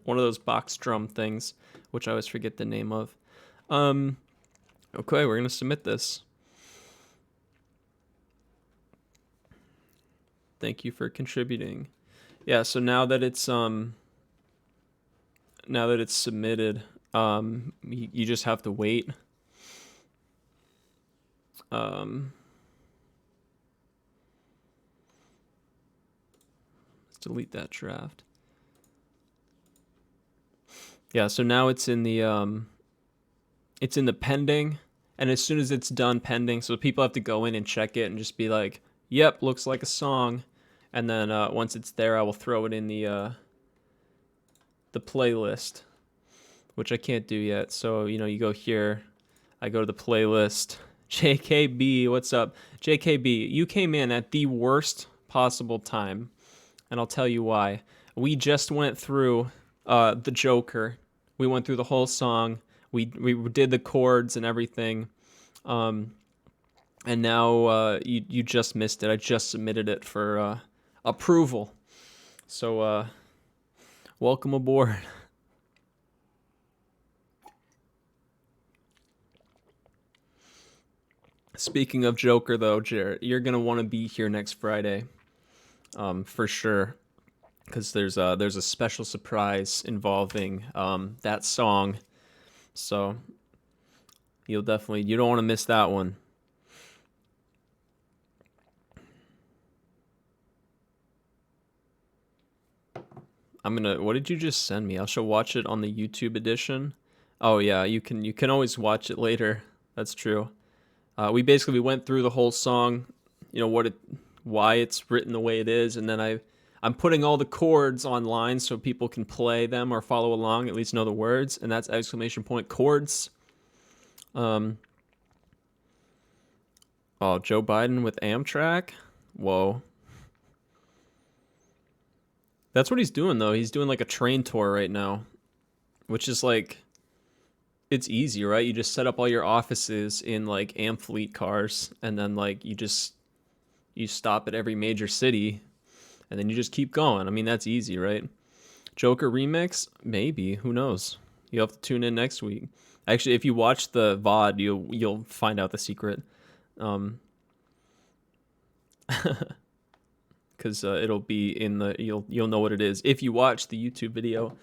One of those box drum things, which I always forget the name of. Okay, we're going to submit this. Thank you for contributing. Yeah, so now that it's submitted, you just have to wait. Um, let's delete that draft. Yeah, so now it's in the pending, and as soon as it's done pending, so people have to go in and check it and just be like, "Yep, looks like a song," and then once it's there, I will throw it in the playlist, which I can't do yet. So you go here, I go to the playlist. JKB, what's up? JKB, you came in at the worst possible time, and I'll tell you why. We just went through the Joker. We went through the whole song. We did the chords and everything, and now you just missed it. I just submitted it for approval. So welcome aboard. Speaking of Joker, though, Jarrett, you're gonna want to be here next Friday, for sure, because there's a special surprise involving that song. So you don't want to miss that one. What did you just send me? I shall watch it on the YouTube edition. Oh yeah, you can always watch it later. That's true. We went through the whole song, why it's written the way it is, and then I'm putting all the chords online so people can play them or follow along, at least know the words, and that's !chords. Oh, Joe Biden with Amtrak? Whoa. That's what he's doing, though. He's doing like a train tour right now, which is like, it's easy, right? You just set up all your offices in like Amfleet cars, and then like you stop at every major city, and then you just keep going. I mean, that's easy, right? Joker remix? Maybe. Who knows? You'll have to tune in next week. Actually, if you watch the VOD, you'll find out the secret. Because it'll be in you'll know what it is if you watch the YouTube video.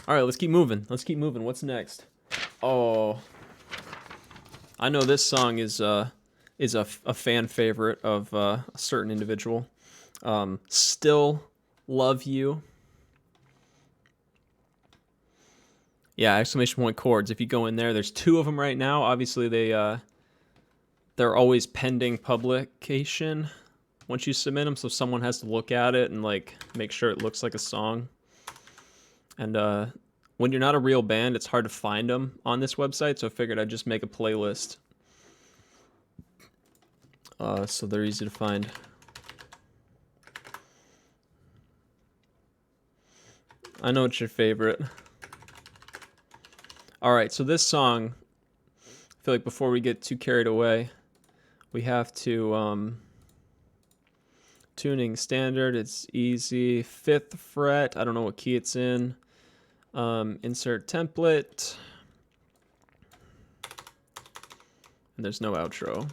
All right, let's keep moving. What's next? Oh, I know this song is a fan favorite of a certain individual. Still Love You. Yeah, !point chords. If you go in there, there's 2 of them right now. Obviously, they're always pending publication once you submit them, so someone has to look at it and like make sure it looks like a song. And when you're not a real band, it's hard to find them on this website, so I figured I'd just make a playlist. So they're easy to find. I know it's your favorite. Alright, so this song, I feel like before we get too carried away, we have to, tuning standard, it's easy, 5th fret, I don't know what key it's in. Insert template. And there's no outro.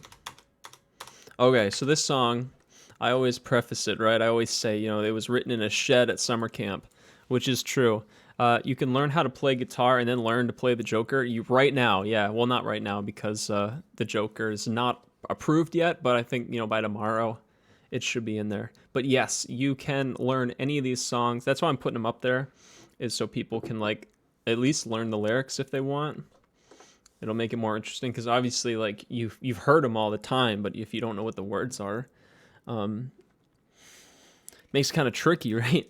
Okay, so this song, I always preface it, right? I always say, it was written in a shed at summer camp, which is true. You can learn how to play guitar and then learn to play the Joker. Right now, yeah. Well, not right now because the Joker is not approved yet, but I think, by tomorrow it should be in there. But yes, you can learn any of these songs. That's why I'm putting them up there, is so people can like at least learn the lyrics if they want. It'll make it more interesting because obviously like you've heard them all the time, but if you don't know what the words are, makes it kind of tricky, right?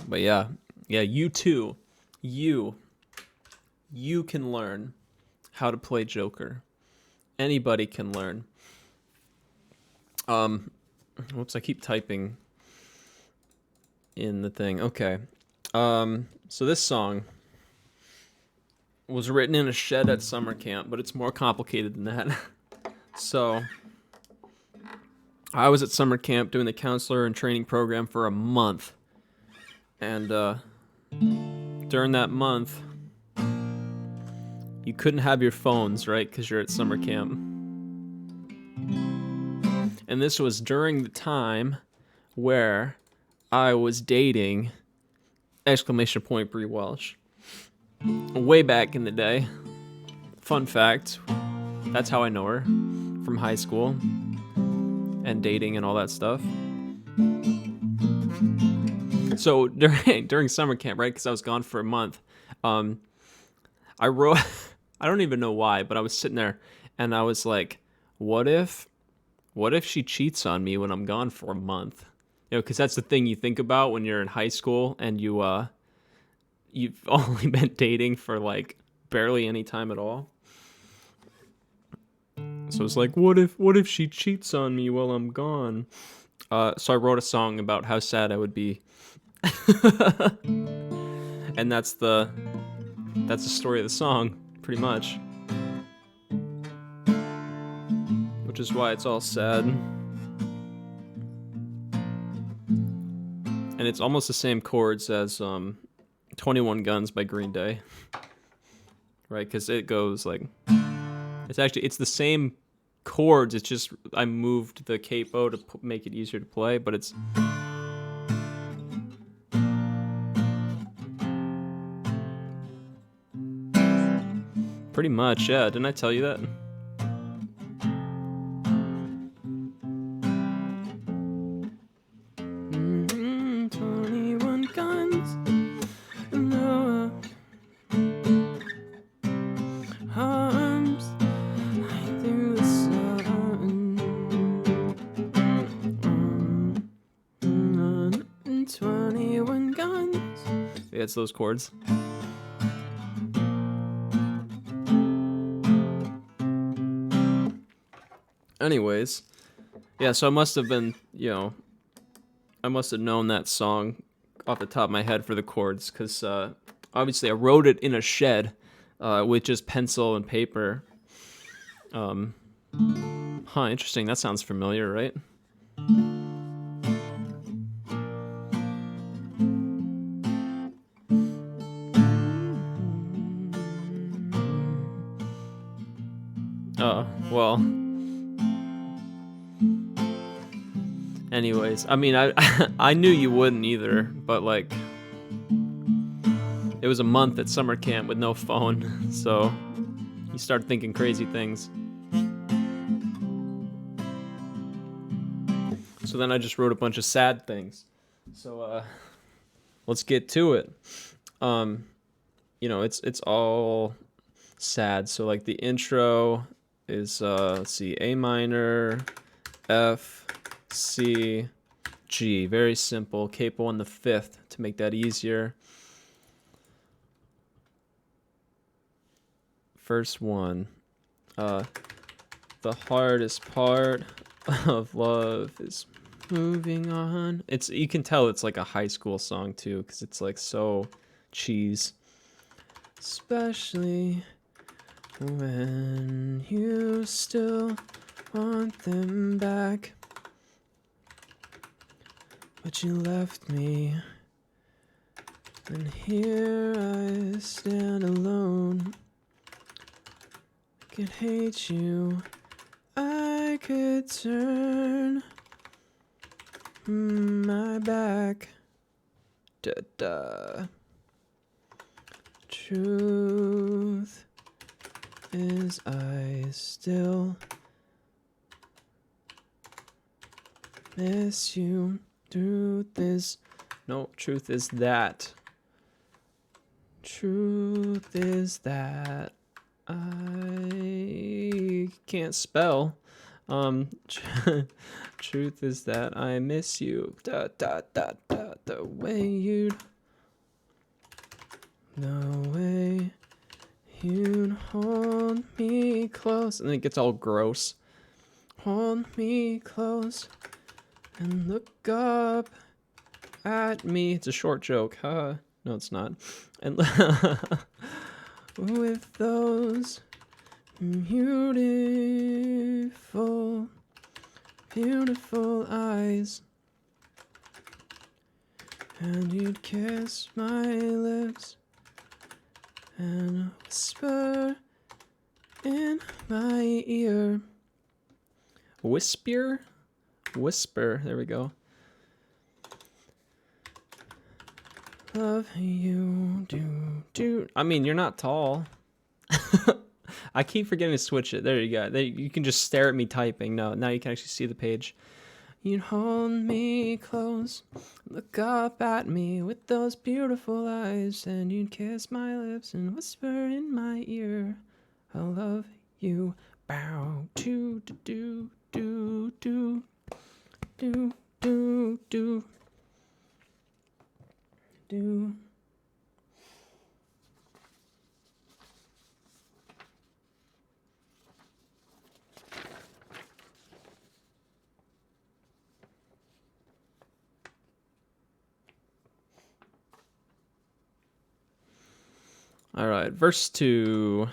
But yeah, you too, you can learn how to play Joker. Anybody can learn. Whoops, I keep typing in the thing. Okay. So this song was written in a shed at summer camp, but it's more complicated than that. So I was at summer camp doing the counselor and training program for a month. And during that month, you couldn't have your phones, right? Because you're at summer camp. And this was during the time where I was dating exclamation point Brie Welsh. Way back in the day. Fun fact, that's how I know her, from high school and dating and all that stuff. So during summer camp, right, because I was gone for a month, I wrote, I don't even know why, but I was sitting there and I was like, what if she cheats on me when I'm gone for a month? You know, because that's the thing you think about when you're in high school and you've only been dating for like barely any time at all. So it's like, what if she cheats on me while I'm gone? So I wrote a song about how sad I would be. And that's the story of the song, pretty much. Which is why it's all sad. And it's almost the same chords as 21 Guns by Green Day. Right? Because it goes like... It's the same chords, it's just I moved the capo to make it easier to play, but it's... Pretty much, yeah. Didn't I tell you that? Mm-hmm, 21 guns and the arms like through the sun. 21 guns. Yeah, it's those chords. Anyways, yeah, so I must have been, I must have known that song off the top of my head for the chords, because obviously I wrote it in a shed with just pencil and paper. Interesting. That sounds familiar, right? Well... Anyways, I mean, I knew you wouldn't either, but like, it was a month at summer camp with no phone, so you start thinking crazy things. So then I just wrote a bunch of sad things. So let's get to it. It's all sad. So like the intro is let's see, A minor, F, C, G. Very simple. Capo on the 5th to make that easier. First one. The hardest part of love is moving on. You can tell it's like a high school song too, because it's like so cheese. Especially when you still want them back. But you left me, and here I stand alone. I could hate you, I could turn my back. Da-da. Truth is I still miss you. Truth is that. Truth is that I can't spell. Truth is that I miss you. Da da da da. The way you'd hold me close, and then it gets all gross. Hold me close and look up at me. It's a short joke, huh? No, it's not. And with those beautiful, beautiful eyes, and you'd kiss my lips and whisper in my ear. Whisper? Whisper. There we go. Love you, do. I mean, you're not tall. I keep forgetting to switch it. There you go. There, you can just stare at me typing. No, now you can actually see the page. You'd hold me close, look up at me with those beautiful eyes, and you'd kiss my lips and whisper in my ear, I love you. Bow, do, do, do, do, do, do, do, do. All right, verse 2.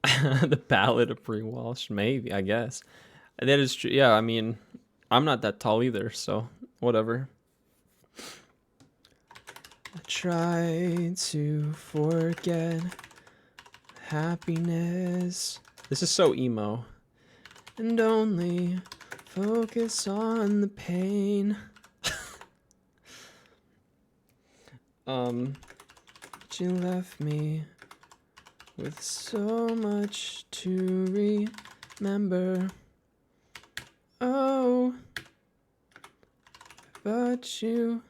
The Ballad of Brie Walsh, maybe, I guess. That is true. Yeah, I mean, I'm not that tall either, so whatever. I try to forget happiness. This is so emo. And only focus on the pain. But you left me with so much to remember. Oh, but you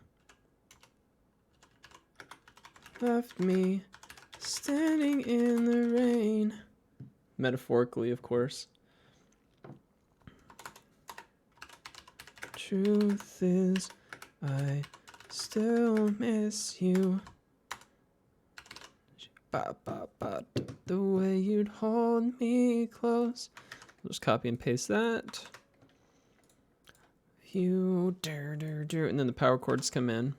left me standing in the rain. Metaphorically, of course. Truth is, I still miss you. The way you'd hold me close. I'll just copy and paste that. You and then the power chords come in.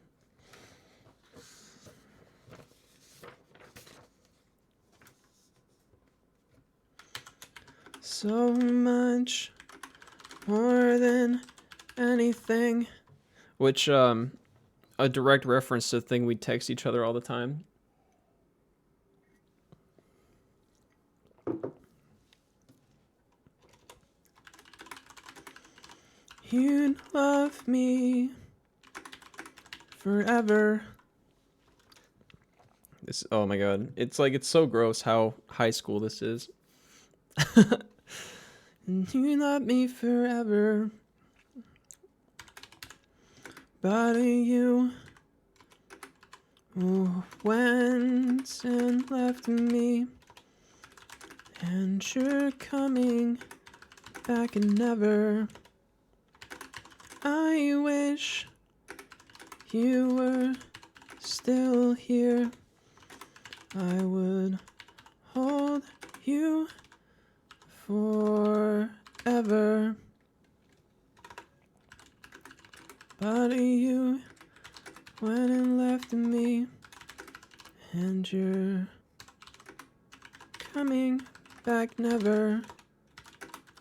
So much more than anything, which a direct reference to the thing we text each other all the time. You'd love me forever. This, oh my god, it's like, it's so gross how high school this is. And you love me forever. But you went and left me, and you're coming back and never. I wish you were still here. I would hold you forever. But you went and left me, and you're coming back never.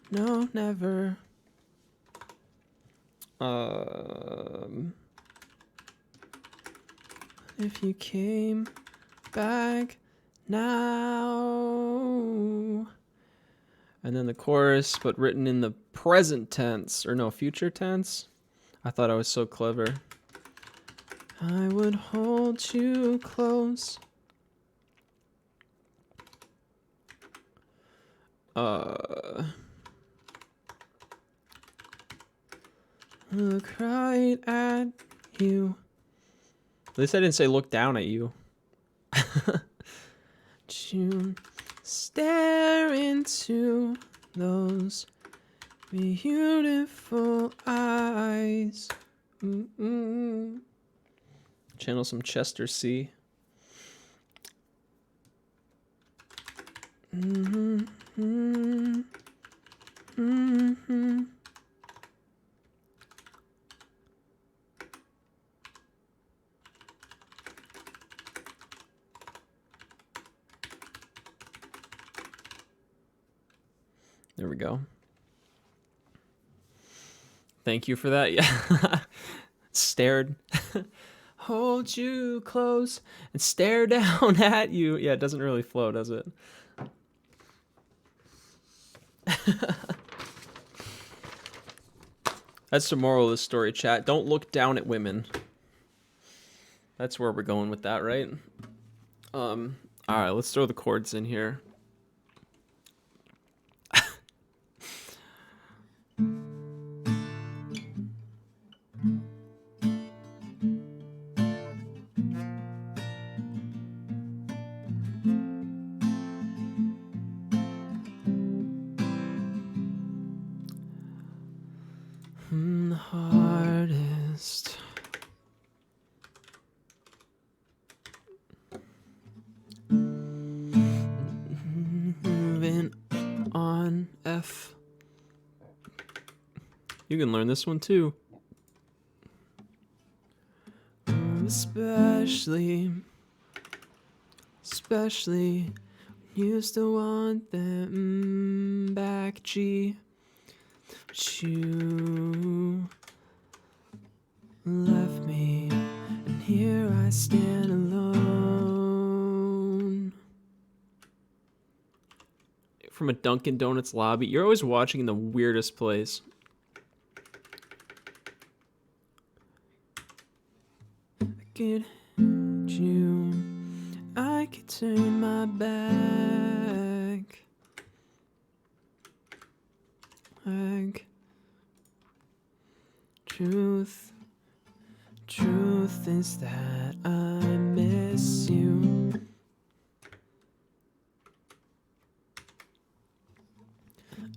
No, never. If you came back now. And then the chorus, but written in the present tense, or no, future tense. I thought I was so clever. I would hold you close. Look right at you. At least I didn't say look down at you. To stare into those beautiful eyes. Channel some Chester C. There we go. Thank you for that. Yeah. Stared. Hold you close and stare down at you. Yeah, it doesn't really flow, does it? That's the moral of the story, chat. Don't look down at women. That's where we're going with that, right? All right, let's throw the chords in here. The hardest. Moving on F. You can learn this one too. Especially you still want them back, G. But you left me, and here I stand alone. From a Dunkin' Donuts lobby. You're always watching in the weirdest place. I could hurt you. I could turn my back. Truth is that I miss you.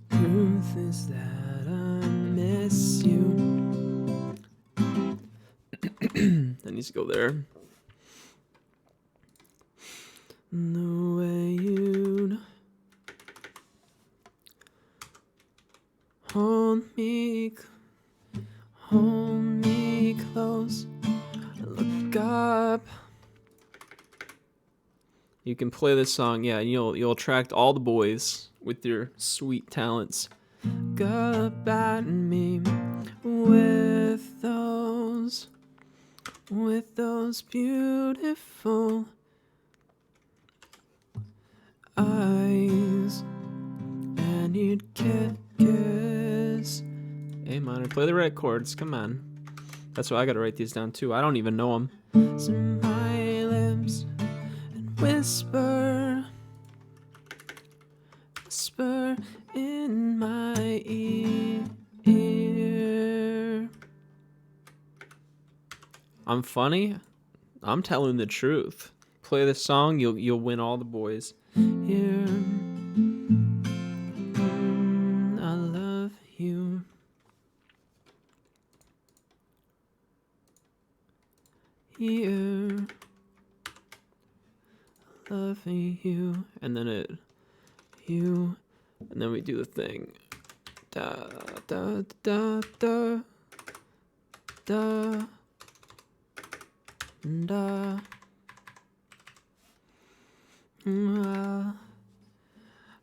Truth is that I miss you. That needs to go there. The way you'd hold me close, look up. You can play this song, yeah, and you'll attract all the boys with your sweet talents. Look up at me with those beautiful eyes, and you'd kiss. A minor. Play the right chords. Come on. That's why I gotta write these down too. I don't even know them. So my lips and whisper in my ear. I'm funny. I'm telling the truth. Play this song, you'll win all the boys. Here, I love you. Here, loving you, and then and then we do the thing. Da da da da da da.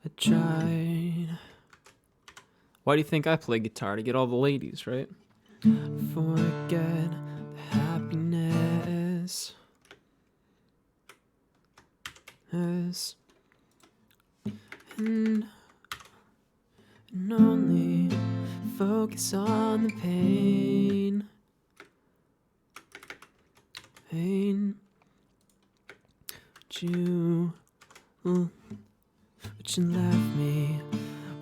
I tried. Why do you think I play guitar? To get all the ladies, right? Forget the happiness. And only focus on the pain. But you left me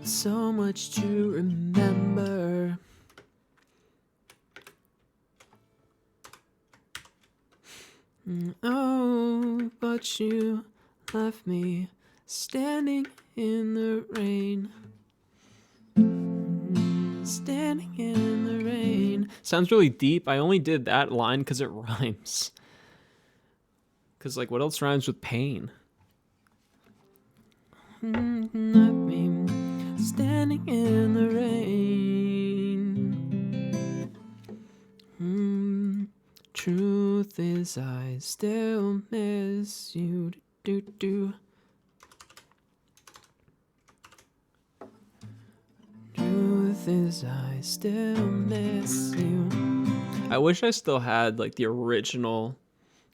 with so much to remember. Oh, but you left me standing in the rain. Standing in the rain. Sounds really deep. I only did that line because it rhymes. Because, like, what else rhymes with pain? Left me standing in the rain. Truth is, I still miss you. Do. Truth is, I still miss you. I wish I still had, like, the original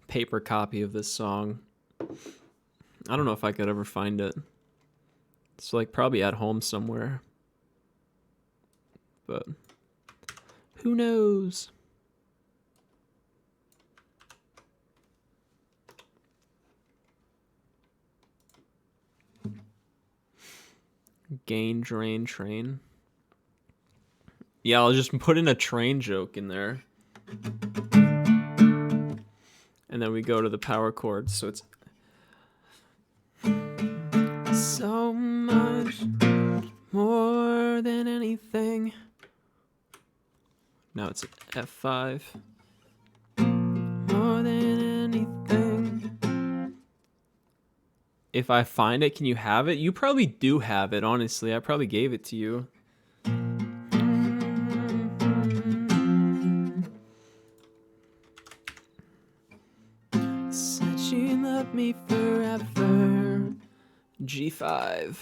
paper copy of this song. I don't know if I could ever find it. It's like probably at home somewhere. But Who knows? Gain, drain, train. Yeah, I'll just put in a train joke in there. And then we go to the power chords. So it's so much more than anything. Now it's F5. More than anything. If I find it, can you have it? You probably do have it, honestly. I probably gave it to you. Said she loved me forever. G5.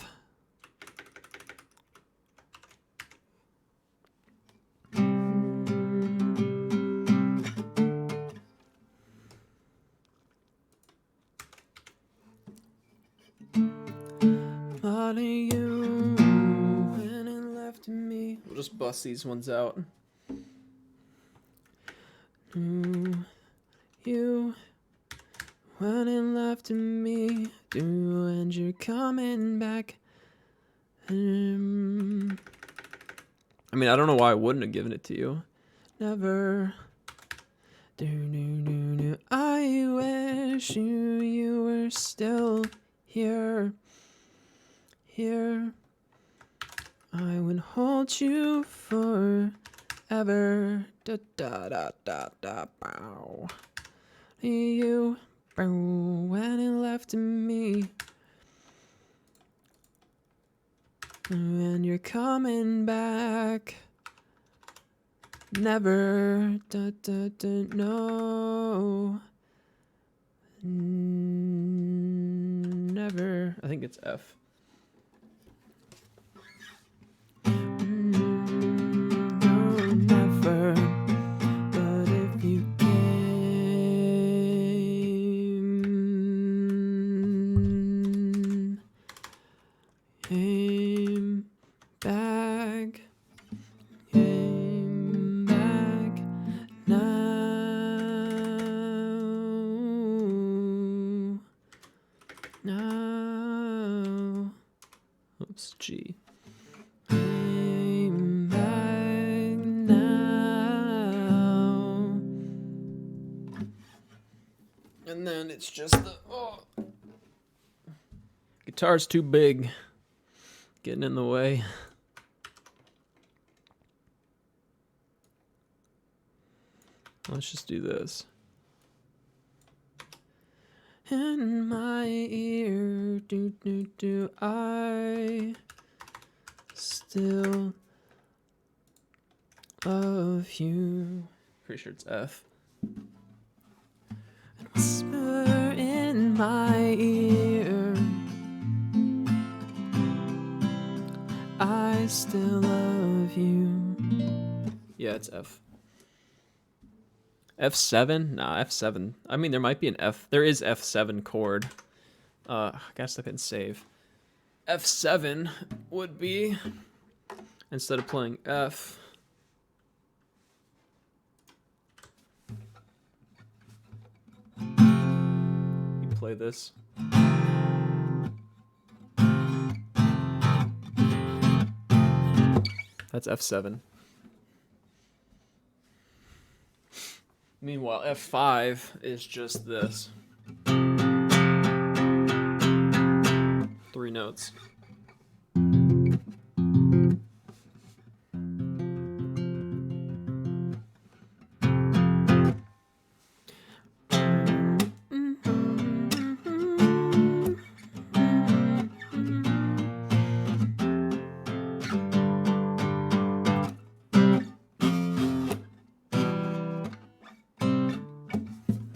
What are you when it left me? We'll just bust these ones out. You when it left me, and you're coming back. I mean, I don't know why I wouldn't have given it to you. Never. I wish you were still here. Here, I would hold you forever. Da da da da da bow. You when it left me, and you're coming back. Never, da da da, no. Never. I think it's F. No, never. But if you came back. No. Oops, G. I'm back now. And then it's just the guitar's too big, getting in the way. Let's just do this. In my ear, do I still love you? Pretty sure it's F. And whisper in my ear, I still love you. Yeah, it's F. F7? Nah, F7. I mean, there might be an F. There is F7 chord. I guess I can save. F7 would be, instead of playing F, you play this. That's F7. Meanwhile, F5 is just this. 3 notes.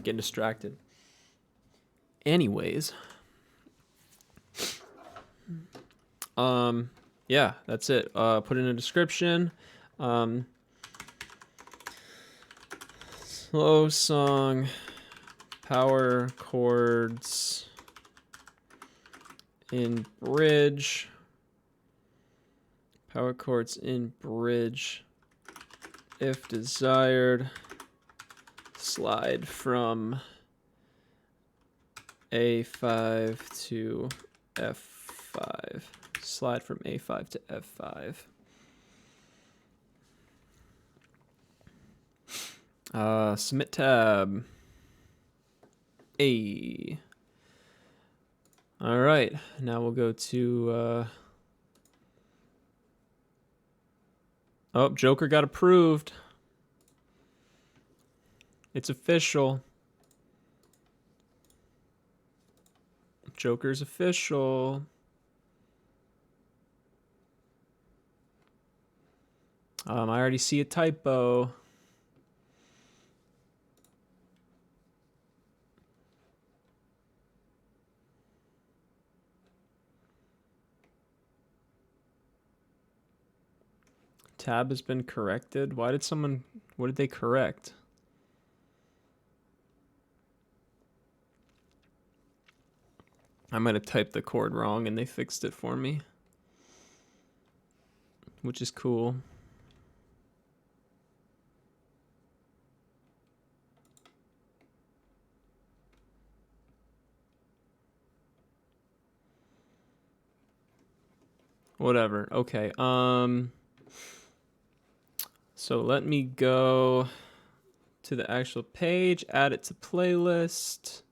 Getting distracted. Anyways. Yeah, that's it. Put in a description. Slow song, power chords in bridge, power chords in bridge, If desired, slide from A5 to F5. Slide from A5 to F5. Submit tab. A. All right, now we'll go to. Oh, Joker got approved. It's official. Joker's official. I already see a typo. Tab has been corrected. Why did someone, what did they correct? I might have typed the chord wrong and they fixed it for me, which is cool. Whatever. Okay. So let me go to the actual page, add it to playlist.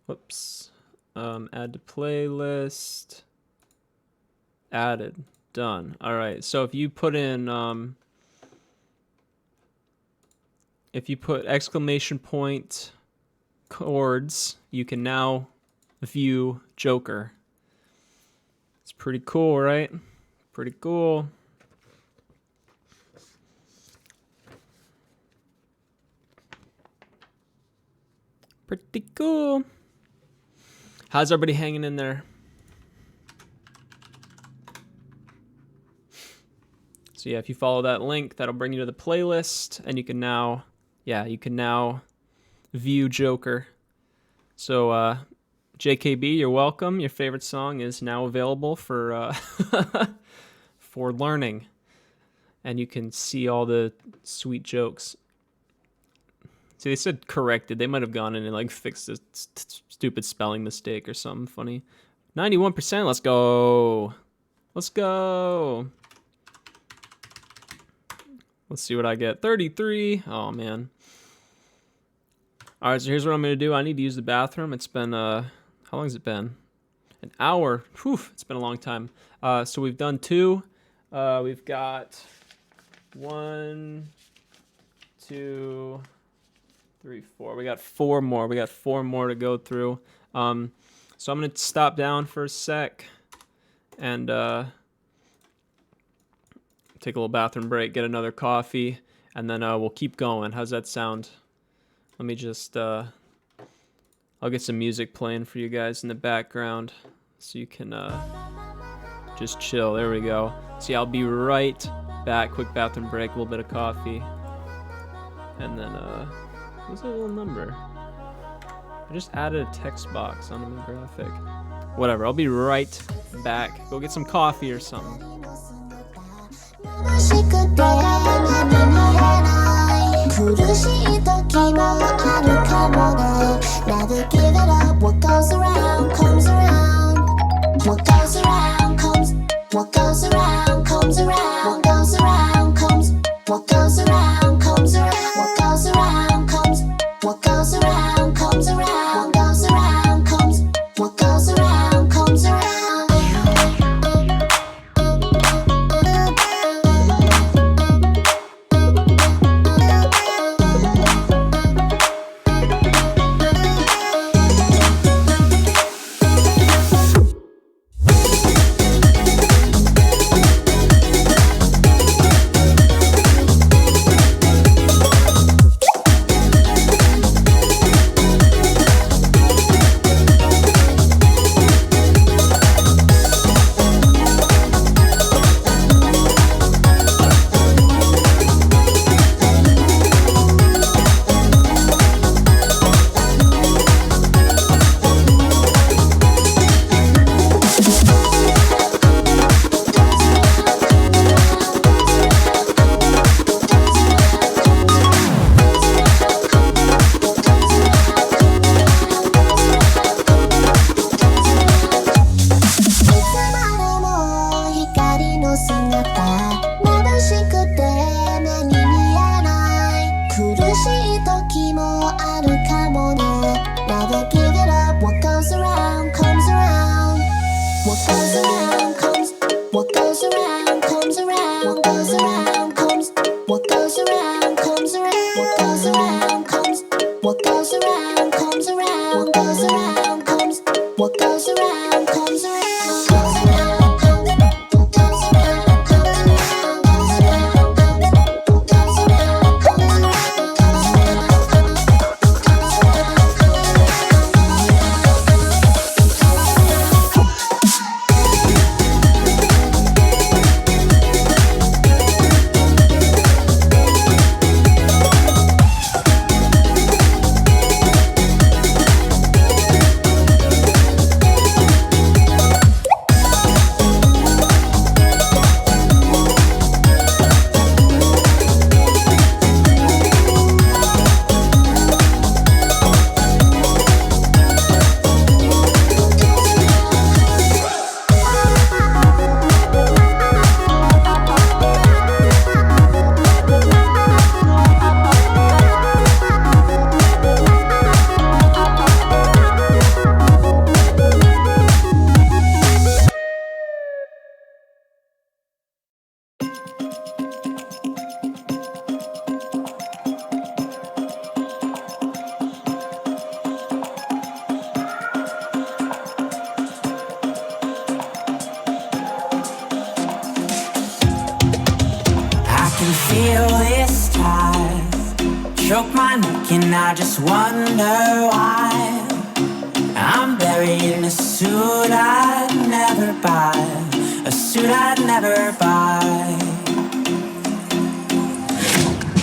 Whoops. Add to playlist. Added. Done. All right. So if you put in, if you put exclamation point chords, you can now view Joker. It's pretty cool, right? Pretty cool. Pretty cool. How's everybody hanging in there? So yeah, if you follow that link, that'll bring you to the playlist, and you can now, you can now view Joker. So JKB, you're welcome. Your favorite song is now available for for learning, and you can see all the sweet jokes. See, they said corrected. They might have gone in and like fixed a stupid spelling mistake or something funny. 91%. Let's go. Let's go. Let's see what I get. 33. Oh man. All right, so here's what I'm gonna do. I need to use the bathroom. It's been how long has it been? An hour. Whew, it's been a long time. So we've done 2. We've got 1, 2, 3, 4. We got 4 more. We got 4 more to go through. So I'm gonna stop down for a sec and take a little bathroom break, get another coffee, and then we'll keep going. How's that sound? Let me just I'll get some music playing for you guys in the background so you can just chill. There we go. See, I'll be right back. Quick bathroom break, a little bit of coffee, and then what's that little number? I just added a text box on my graphic. Whatever, I'll be right back. Go get some coffee or something. Never give it up. What goes around comes around. What goes around comes. What goes around comes around. What goes around comes. What goes around comes around. What goes around comes. What goes around comes around. What goes around comes. What goes around comes around. goes around comes. What goes around comes around. What goes around comes. What goes around comes around. What goes around comes. What goes around comes around. Feel this time choke my neck and I just wonder why I'm buried in a suit I'd never buy, a suit I'd never buy.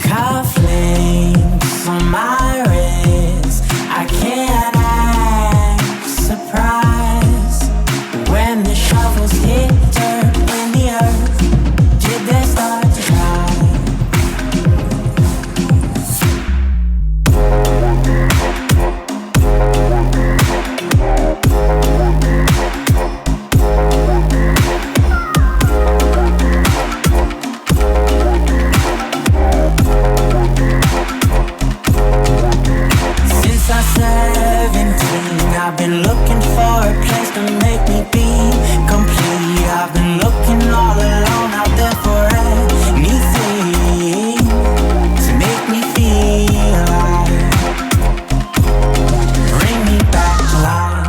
Cufflinks on my wrist, I can't act surprised when the shovels hit dirt in the earth. Did they start to cry? I've been looking for a place to make me be complete. I've been looking all alone out there for anything to make me feel alive. Bring me back to life.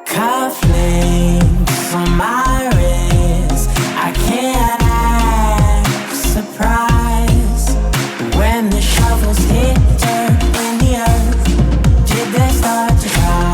Cufflinks on my wrist, I can't act surprised when the shovels hit dirt in the earth. Did they start to cry?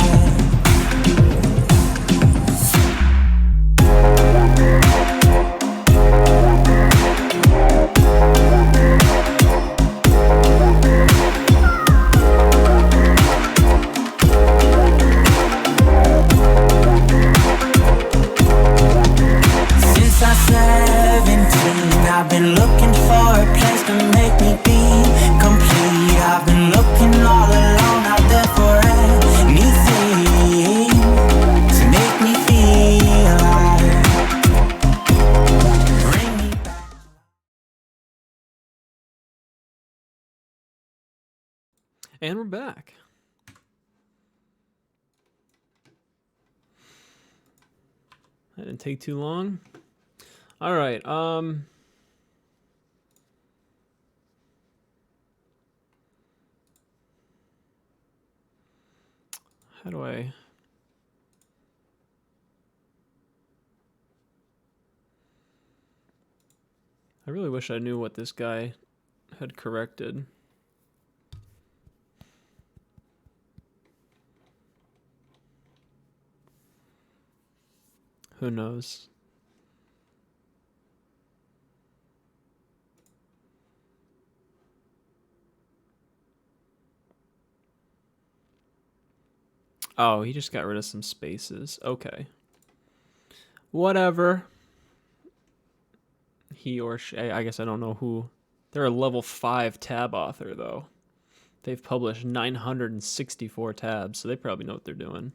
I've been looking for a place to make me be complete. I've been looking all alone out there for anything to make me feel alive. Bring me back. And we're back. That didn't take too long. All right. How do I... I really wish I knew what this guy had corrected. Who knows? Oh, he just got rid of some spaces. Okay. Whatever. He or she, I guess I don't know who. They're a level 5 tab author, though. They've published 964 tabs, so they probably know what they're doing.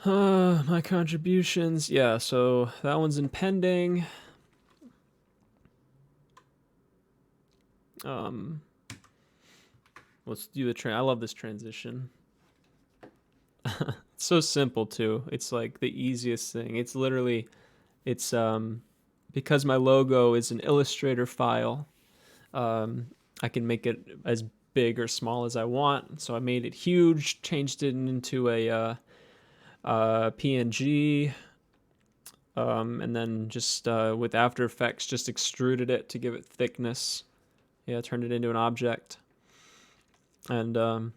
My contributions. Yeah, so that one's in pending. Let's do the I love this transition. It's so simple too. It's like the easiest thing. It's literally, it's because my logo is an Illustrator file. I can make it as big or small as I want. So I made it huge, changed it into a PNG, and then just with After Effects, just extruded it to give it thickness. Yeah, turned it into an object. And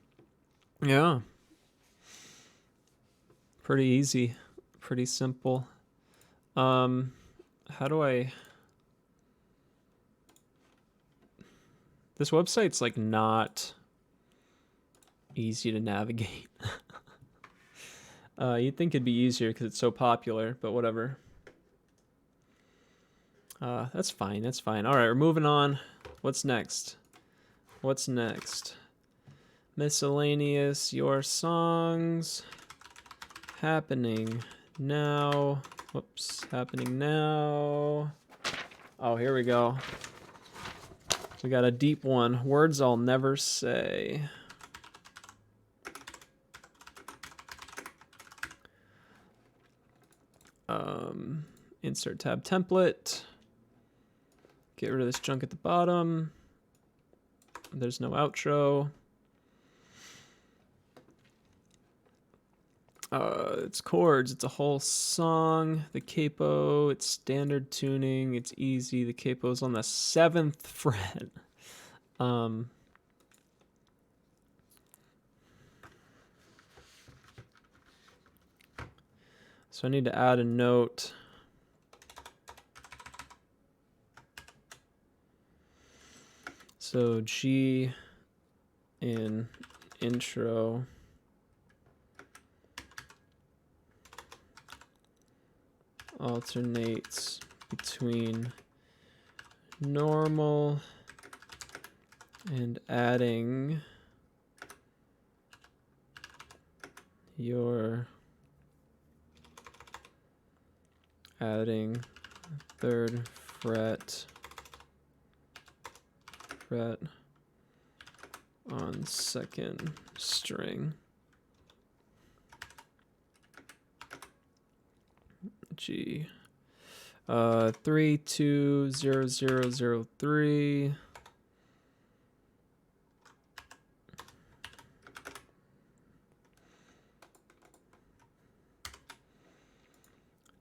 yeah, pretty easy, pretty simple. How do I... This website's like not easy to navigate. You'd think it'd be easier because it's so popular, but whatever. That's fine, that's fine. All right, we're moving on. What's next? What's next? Miscellaneous, your songs. Happening now. Whoops, happening now. Oh, here we go. We got a deep one. Words I'll never say. Insert tab template. Get rid of this junk at the bottom. There's no outro. It's chords. It's a whole song. The capo. It's standard tuning. It's easy. The capo's on the 7th fret. So I need to add a note. So G in intro. Alternates between normal and adding third fret on second string. G 320003.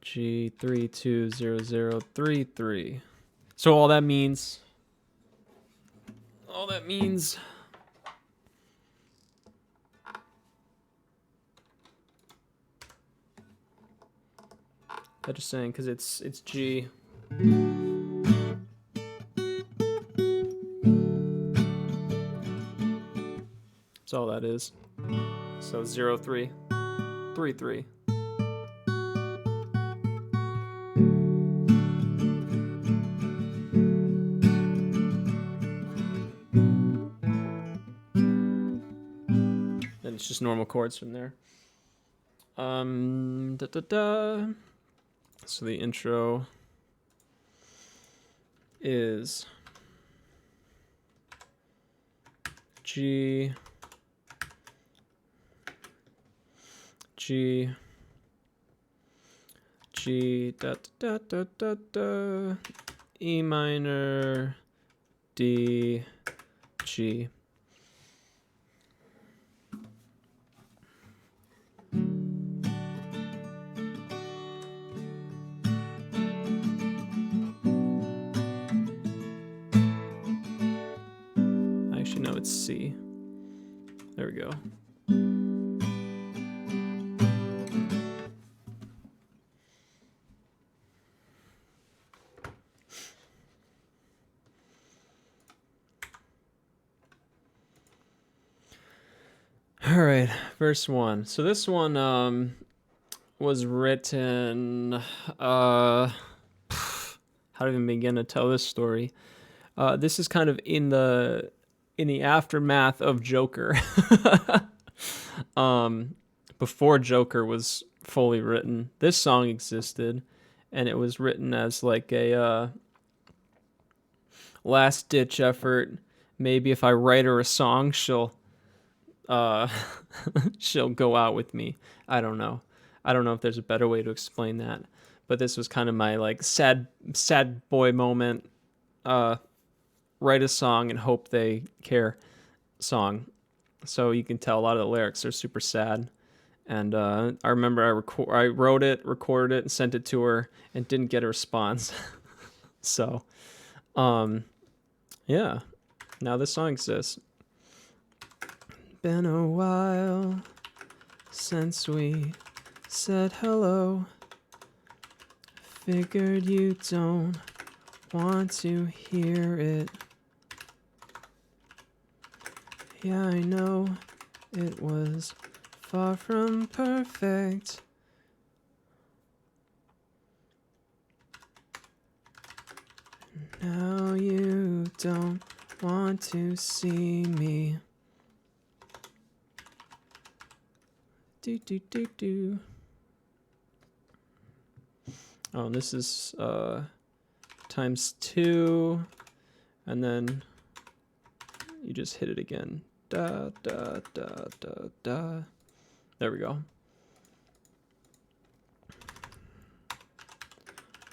G 320033. So all that means I'm just saying because it's G. That's all that is. So 0333. And it's just normal chords from there. So the intro is G, da da da da da, E minor, D, G. Actually, no, it's C. There we go. All right, verse 1. So this one was written. How do I even begin to tell this story? This is kind of in the aftermath of Joker. Before Joker was fully written, this song existed, and it was written as like a last ditch effort maybe if I write her a song, uh she'll go out with me. I don't know. I don't know if there's a better way to explain that. But this was kind of my like sad boy moment. Write a song and hope they care song. So you can tell a lot of the lyrics are super sad. And I remember I wrote it, recorded it, and sent it to her, and didn't get a response. So, yeah. Now this song exists. Been a while since we said hello. Figured you don't want to hear it. Yeah, I know it was far from perfect. Now you don't want to see me. Do do do do. Oh, and this is ×2, and then you just hit it again. Da da da da da. There we go.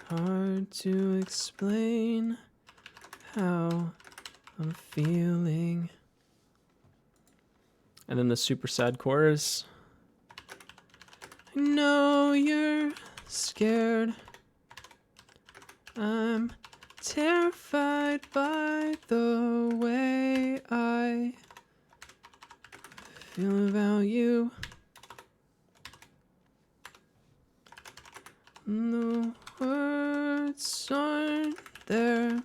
Hard to explain how I'm feeling. And then the super sad chorus. I know you're scared. I'm terrified by the way I feel about you. The words aren't there.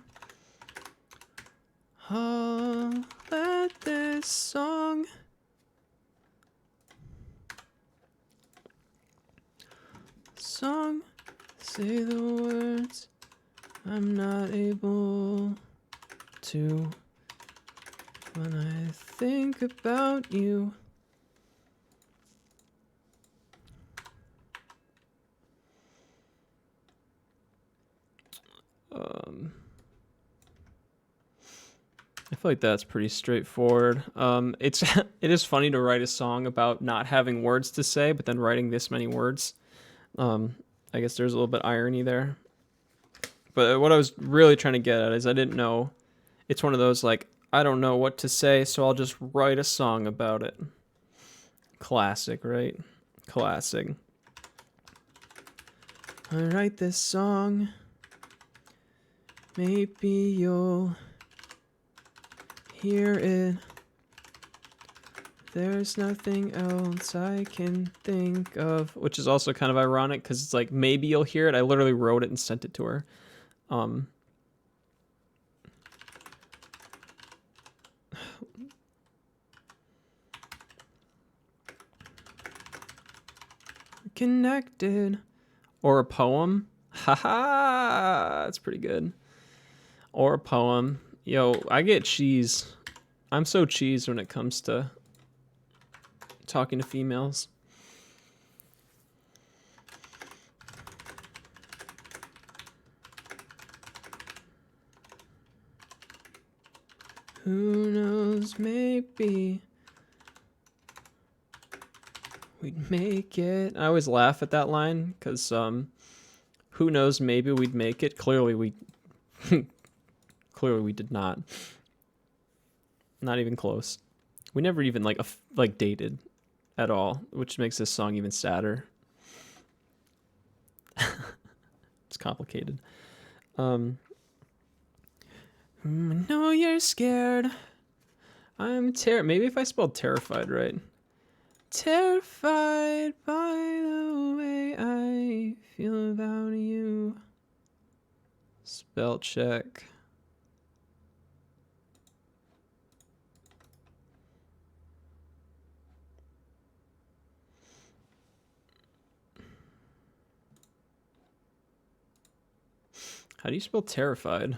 I'll let this song say the words. I'm not able to when I think about you. I feel like that's pretty straightforward. It is funny to write a song about not having words to say, but then writing this many words. I guess there's a little bit irony there. But what I was really trying to get at is I didn't know. It's one of those like, I don't know what to say, so I'll just write a song about it. Classic, right? Classic. I write this song. Maybe you'll hear it. There's nothing else I can think of, which is also kind of ironic because it's like maybe you'll hear it. I literally wrote it and sent it to her. Connected. Or a poem. Haha, that's pretty good. Or a poem. Yo, I get cheese. I'm so cheese when it comes to talking to females. Who knows, maybe we'd make it. I always laugh at that line because who knows, maybe we'd make it. Clearly we clearly we did not. Not even close. We never even like dated at all, which makes this song even sadder. It's complicated. I know you're scared. I'm maybe if I spelled terrified right. Terrified by the way I feel about you. Spell check. How do you spell terrified?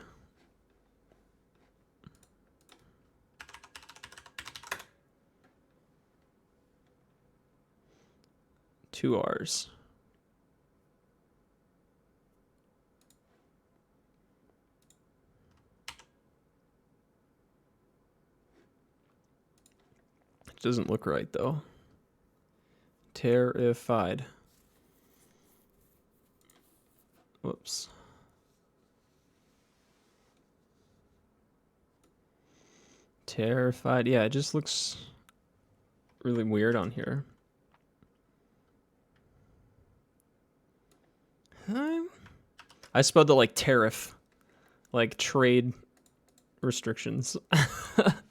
Two R's. Doesn't look right though. Terrified. Whoops. Terrified. Yeah, it just looks really weird on here. I spelled it like tariff, like trade restrictions.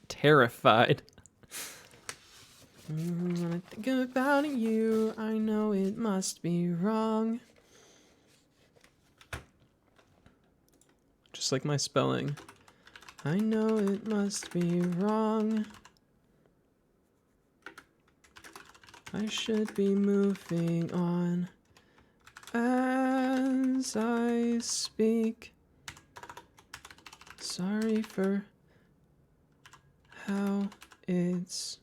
Terrified. When I think about you, I know it must be wrong. Just like my spelling. I know it must be wrong. I should be moving on as I speak. Sorry for how it's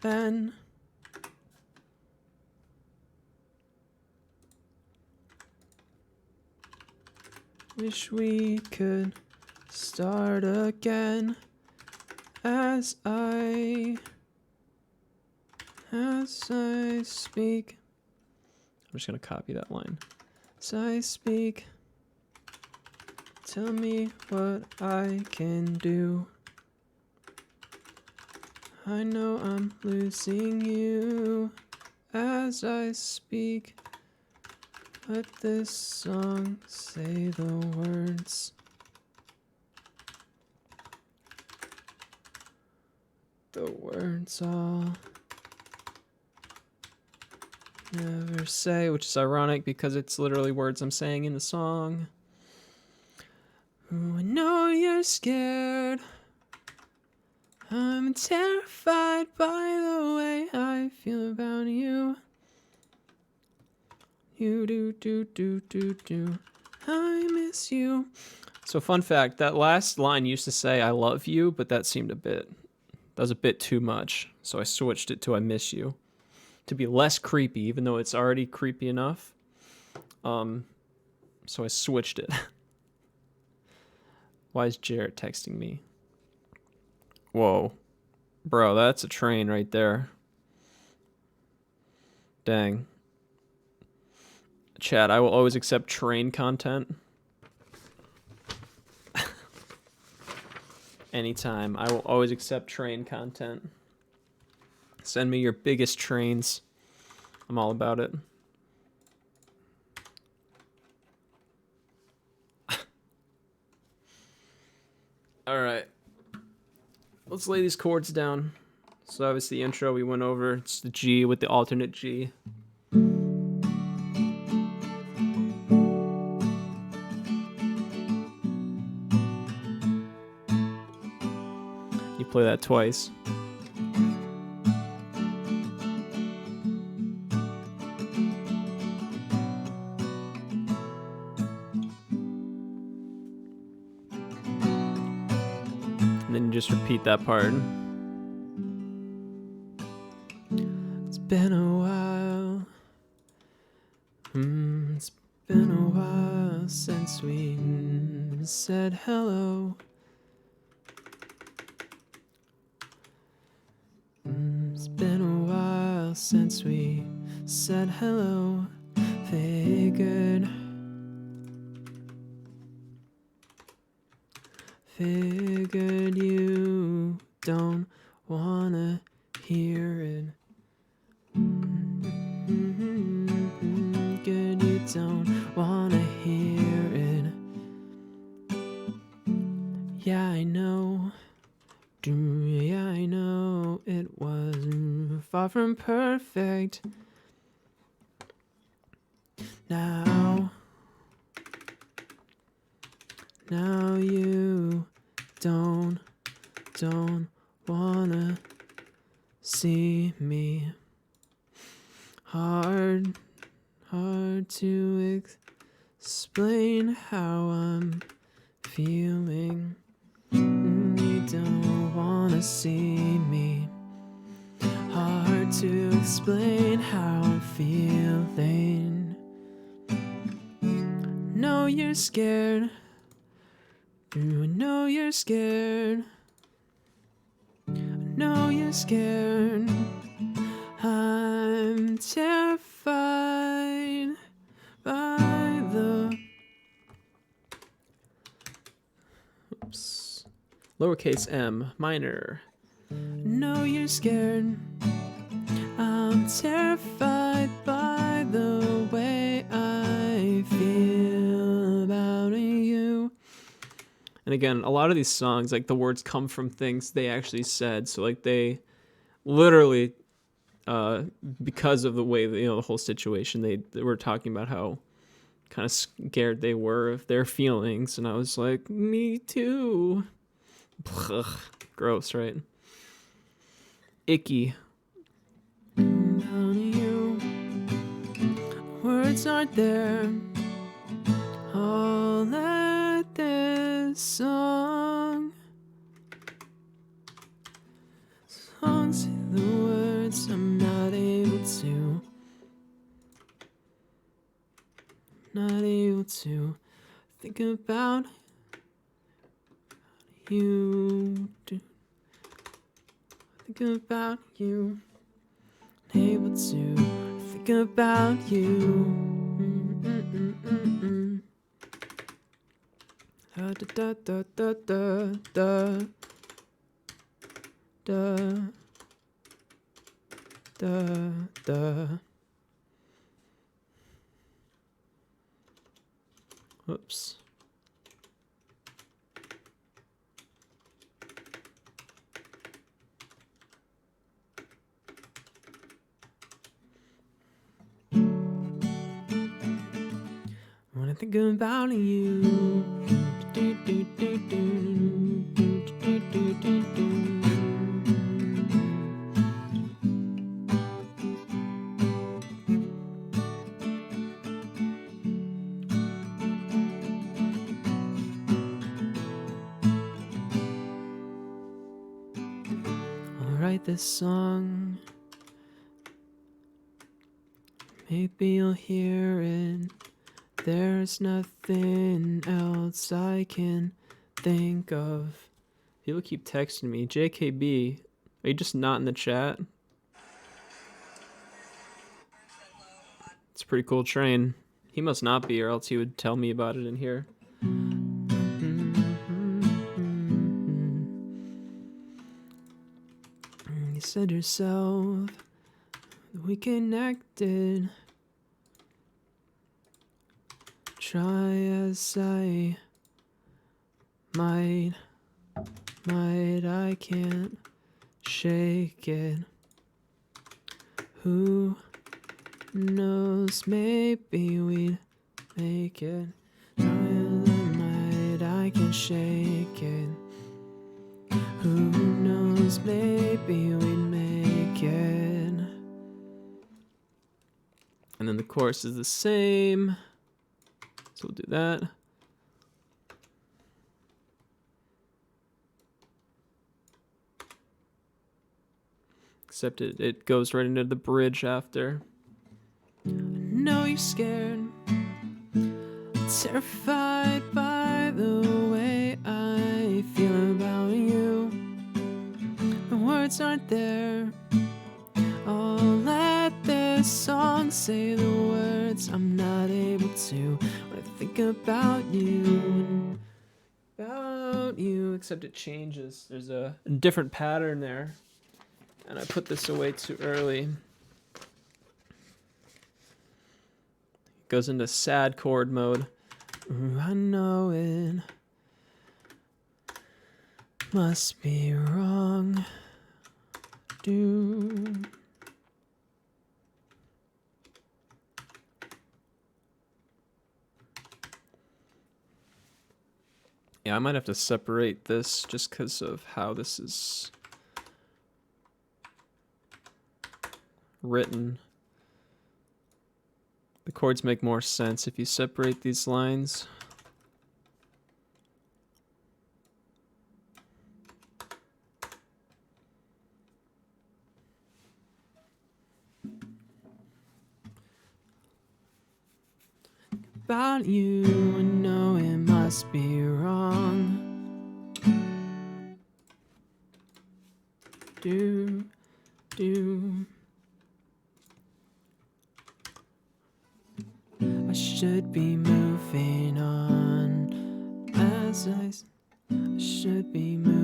been. Wish we could start again as I speak. I'm just gonna copy that line. As I speak, tell me what I can do. I know I'm losing you as I speak. Let this song say the words. The words I'll never say, which is ironic because it's literally words I'm saying in the song. Ooh, I know you're scared. I'm terrified by the way I feel about you. You do. I miss you. So fun fact, that last line used to say I love you, but that was a bit too much. So I switched it to I miss you to be less creepy, even though it's already creepy enough. So I switched it. Why is Jarrett texting me? Whoa. Bro, that's a train right there. Dang. Chat, I will always accept train content. Anytime. I will always accept train content. Send me your biggest trains. I'm all about it. Alright. Let's lay these chords down. So obviously the intro we went over. It's the G with the alternate G. You play that twice. And then you just repeat that part. It's been a while. It's been a while since we said hello. It's been a while since we said hello. Figured you don't wanna hear it. Good, you don't wanna hear it. Yeah, I know. Yeah, I know it was far from perfect. Now you don't wanna see me. Hard to explain how I'm feeling. You don't wanna see me. Hard to explain how I'm feeling. Know you're scared. I know you're scared. I know you're scared. I'm terrified by the lowercase m minor. Know you're scared. I'm terrified by the way I feel about you. And again, a lot of these songs, like the words come from things they actually said. So like they literally, because of the way that, the whole situation, they were talking about how kind of scared they were of their feelings. And I was like, me too. Ugh, gross, right? Icky. About you. Words aren't there. I'll let this songs say the words I'm not able to think about you. Think about you. Able to think about you. Da da da da da da da da. Whoops. When I think about you. I'll write this song. Maybe you'll hear it. There's nothing else I can think of. People keep texting me. JKB, are you just not in the chat? It's a pretty cool train. He must not be, or else he would tell me about it in here. You said yourself that we connected. Try as I might, I can't shake it. Who knows, maybe we'd make it. Try as I can't shake it. Who knows, maybe we'd make it. And then the chorus is the same. So we'll do that. Except it goes right into the bridge after. I know you're scared, terrified by the way I feel about you. The words aren't there. I'll let this song say the words I'm not able to. When I think about you, except it changes. There's a different pattern there. And I put this away too early. It goes into sad chord mode. Ooh, I know it must be wrong. Yeah, I might have to separate this just because of how this is written. The chords make more sense if you separate these lines. About you, I know it must be wrong. do, do. I should be moving on as I should be moving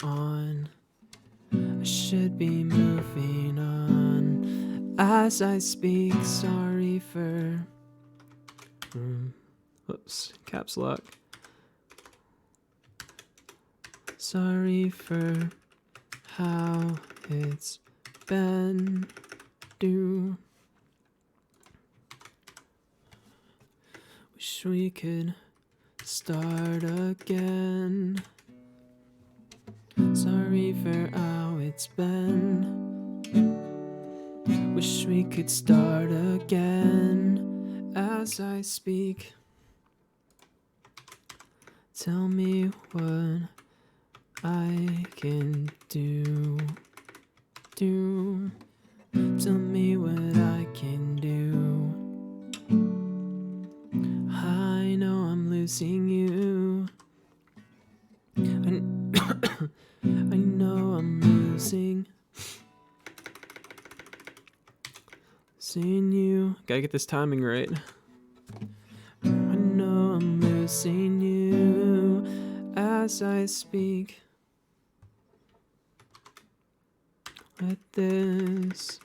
on. I should be moving on as I speak. Sorry for oops, caps lock. Sorry for how it's been. Do wish we could start again. Sorry for how it's been. Wish we could start again as I speak. Tell me what I can do. Tell me what I can do. I know I'm losing you. I know I'm losing. Seeing you. Gotta get this timing right. I know I'm losing you as I speak. Let this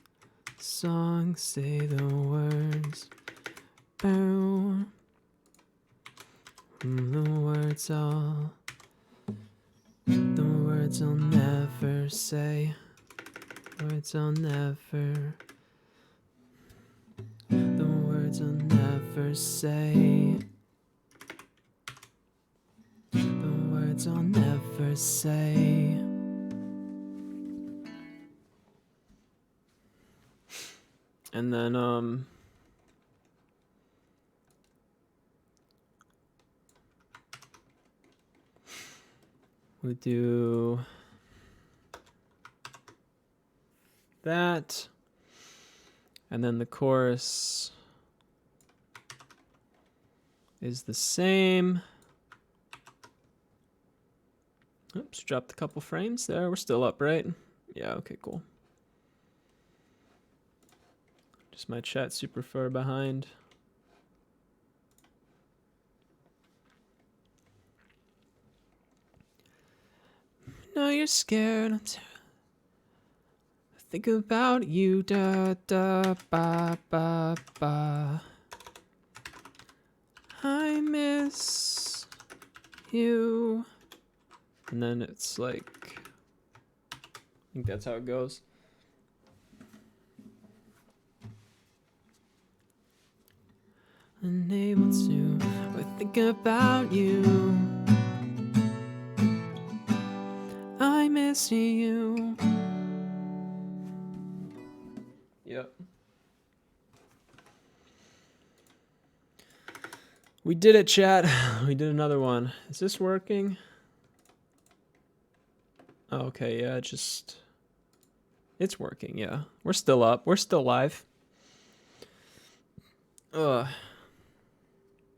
song say the words. Bow. The words I'll never say. Words I'll never. The words I'll never say. The words I'll never say. And then we do that, and then the chorus is the same. Oops, dropped a couple frames there. We're still up, right? Yeah, okay, cool. Just my chat super far behind. No, you're scared. Think about you, da da ba ba ba. I miss you. And then it's like, I think that's how it goes. Unable to think about you. I miss you. Yep. We did it, chat. We did another one. Is this working? Oh, okay, yeah, it's working, yeah. We're still up. We're still live. Ugh.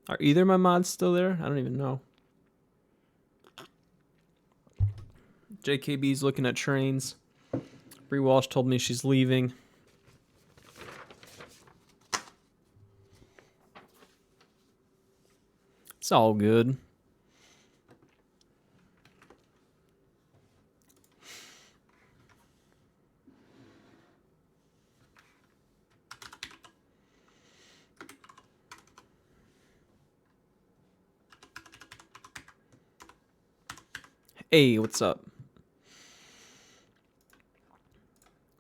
Are either of my mods still there? I don't even know. JKB's looking at trains. Bree Walsh told me she's leaving. It's all good. Hey, what's up?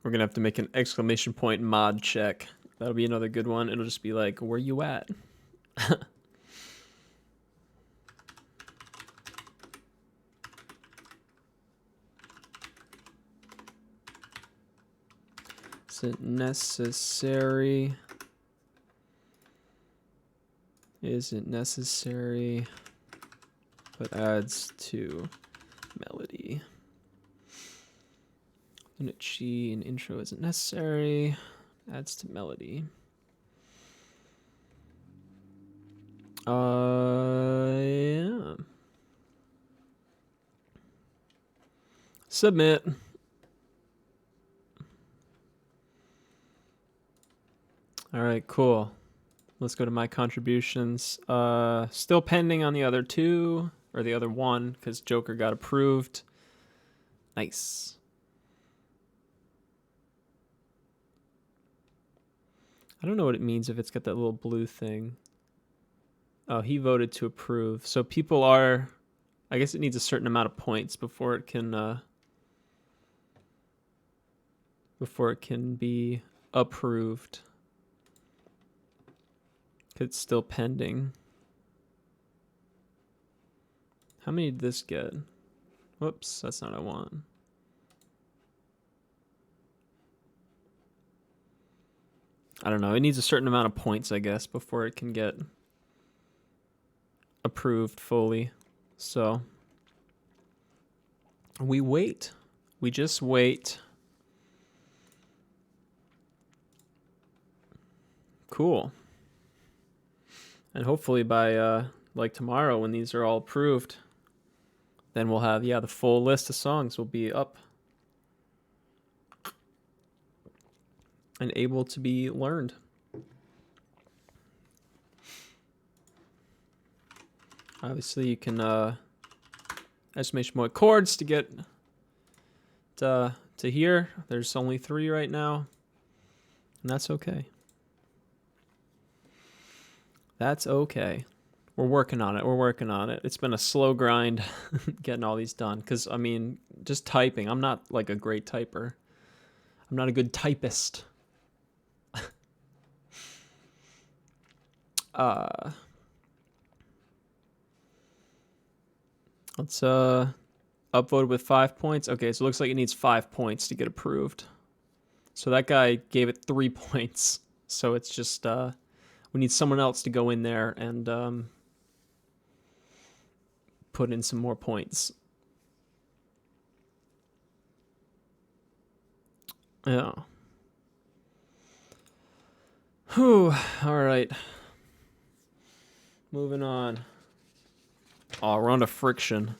We're gonna have to make an exclamation point mod check. That'll be another good one. It'll just be like, where you at? Is it necessary? Is it necessary? But adds to melody. Unit Chi and intro isn't necessary. Adds to melody. Yeah. Submit. All right, cool. Let's go to my contributions. Still pending on the other two, or the other one, because Joker got approved. Nice. I don't know what it means if it's got that little blue thing. Oh, he voted to approve. So people are... I guess it needs a certain amount of points before it can be approved. It's still pending. How many did this get? Whoops, that's not what I want. I don't know. It needs a certain amount of points, I guess, before it can get approved fully. So we wait. We just wait. Cool. And hopefully by like tomorrow, when these are all approved, then we'll have, the full list of songs will be up and able to be learned. Obviously, you can estimation more chords to get to here. There's only 3 right now, and that's okay. That's okay. We're working on it. We're working on it. It's been a slow grind getting all these done. Because, I mean, just typing. I'm not like a great typer. I'm not a good typist. Let's upvote with 5 points. Okay, so it looks like it needs 5 points to get approved. So that guy gave it 3 points. So it's just we need someone else to go in there and put in some more points. Yeah. Whew. All right. Moving on. Oh, we're on to Friction.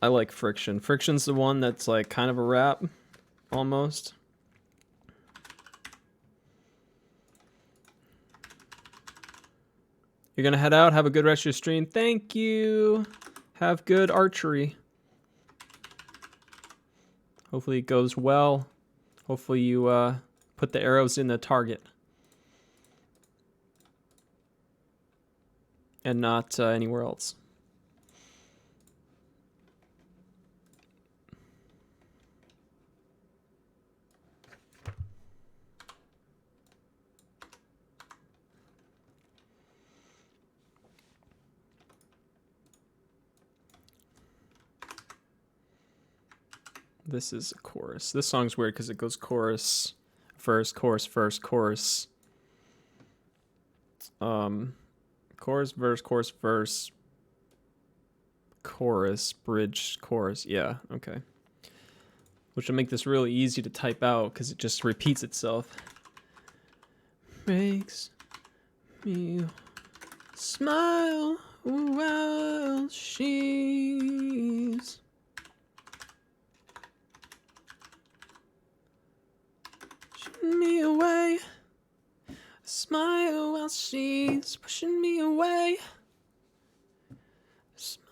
I like Friction. Friction's the one that's like kind of a rap, almost. You're gonna head out. Have a good rest of your stream. Thank you. Have good archery. Hopefully it goes well. Hopefully you put the arrows in the target. And not anywhere else. This is a chorus. This song's weird because it goes chorus, verse, chorus, verse, chorus. Chorus, verse, chorus, verse, chorus, bridge, chorus. Yeah, okay. Which will make this really easy to type out because it just repeats itself. Makes me smile while she's pushing me away. Smile while she's pushing me away. Smile.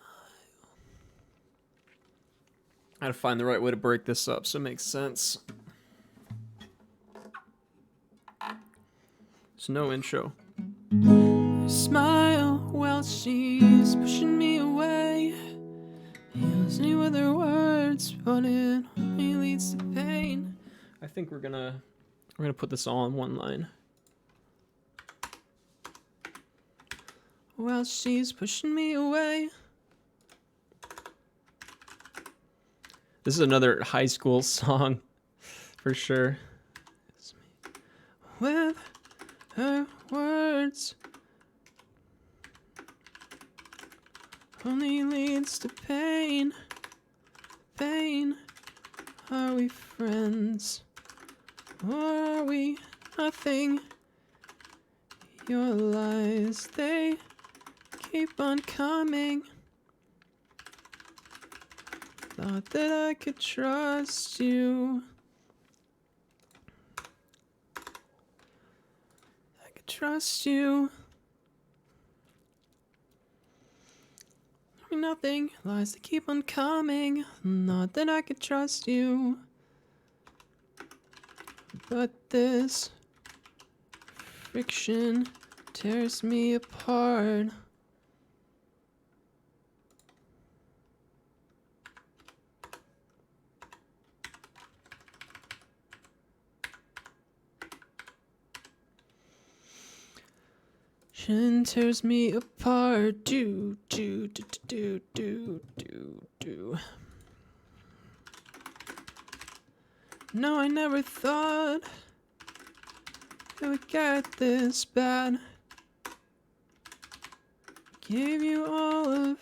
I gotta find the right way to break this up so it makes sense. There's no intro. Smile while she's pushing me away. Use any other words, but it only leads to pain. I think we're gonna put this all in one line. While she's pushing me away. This is another high school song, for sure. With her words only leads to pain. Pain. Are we friends? Or are we nothing? Your lies, they keep on coming. Thought that I could trust you. I could trust you. Nothing, lies that keep on coming. Not that I could trust you. But this friction tears me apart. Friction tears me apart. Do, do, do, do, do, do, do. No, I never thought it would get this bad. Gave you all of...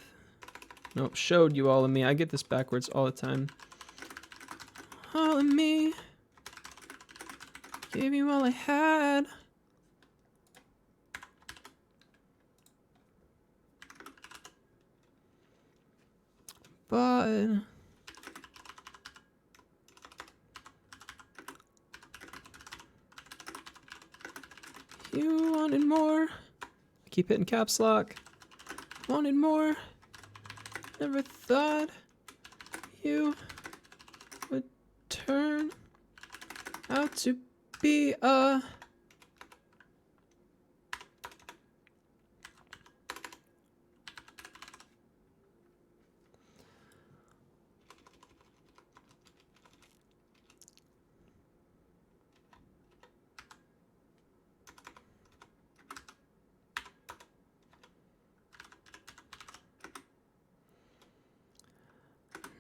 Nope, showed you all of me. I get this backwards all the time. All of me. Gave you all I had. But... you wanted more. I keep hitting caps lock. Wanted more. Never thought you would turn out to be a...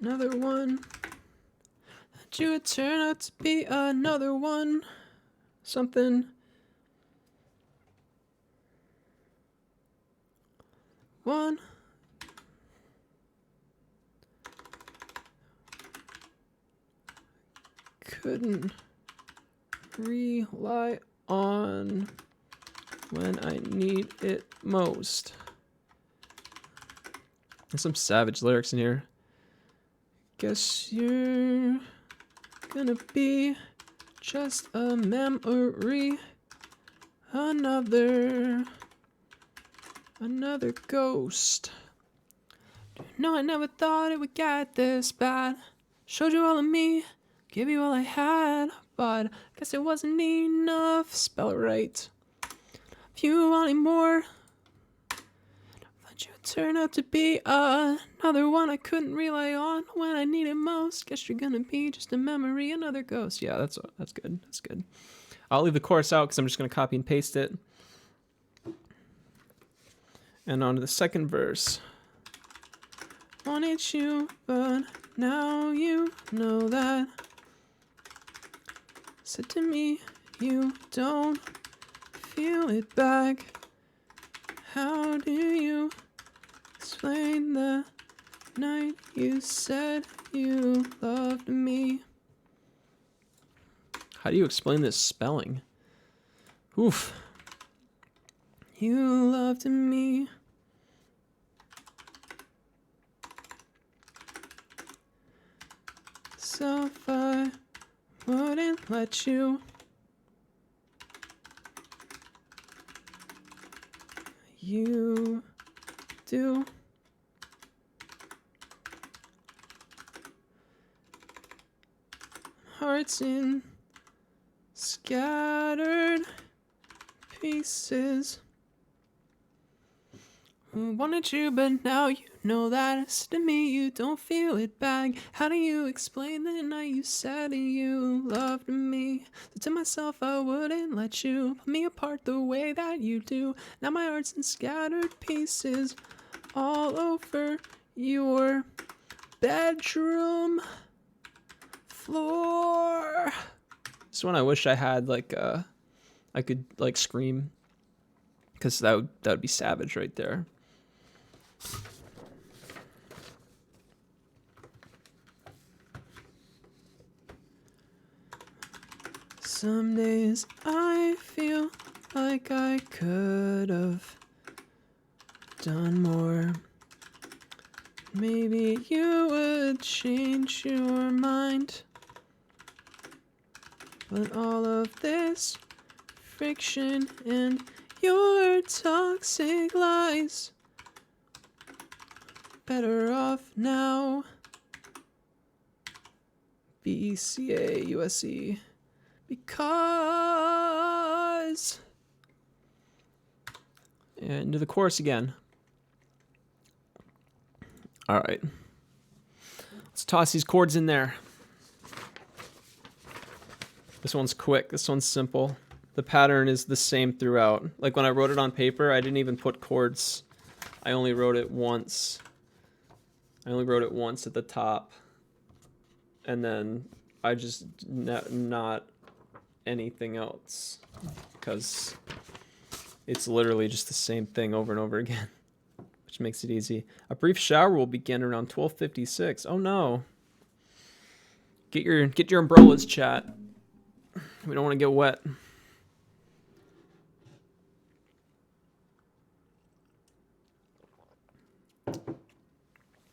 another one. That you would turn out to be another one. Something. One. Couldn't rely on when I need it most. There's some savage lyrics in here. Guess you're gonna be just a memory. Another ghost. No, I never thought it would get this bad. Showed you all of me, gave you all I had, but guess it wasn't enough. Spell it right. If you wanted more, thought you would turn out to be another one I couldn't rely on when I needed most. Guess you're gonna be just a memory, another ghost. Yeah, that's good. That's good. I'll leave the chorus out because I'm just gonna copy and paste it. And on to the second verse. Wanted you, but now you know that. Said to me, you don't feel it back. How do you explain the night you said you loved me? How do you explain this spelling? Oof. You loved me. So if I wouldn't let you, you do. Hearts in scattered pieces. Wanted you, but now you know that. It's to me, you don't feel it back. How do you explain the night you said you loved me? So to myself, I wouldn't let you put me apart the way that you do. Now my heart's in scattered pieces all over your bedroom floor. This one I wish I had like I could like scream, because that would be savage right there. Some days I feel like I could have done more. Maybe you would change your mind. But all of this friction and your toxic lies, better off now. BCA USC. Because. And into the chorus again. All right. Let's toss these chords in there. This one's quick. This one's simple. The pattern is the same throughout. Like when I wrote it on paper, I didn't even put chords. I only wrote it once. I only wrote it once at the top. And then I just not anything else. Because it's literally just the same thing over and over again. Which makes it easy. A brief shower will begin around 12:56. Oh no. Get your umbrellas, chat. We don't want to get wet.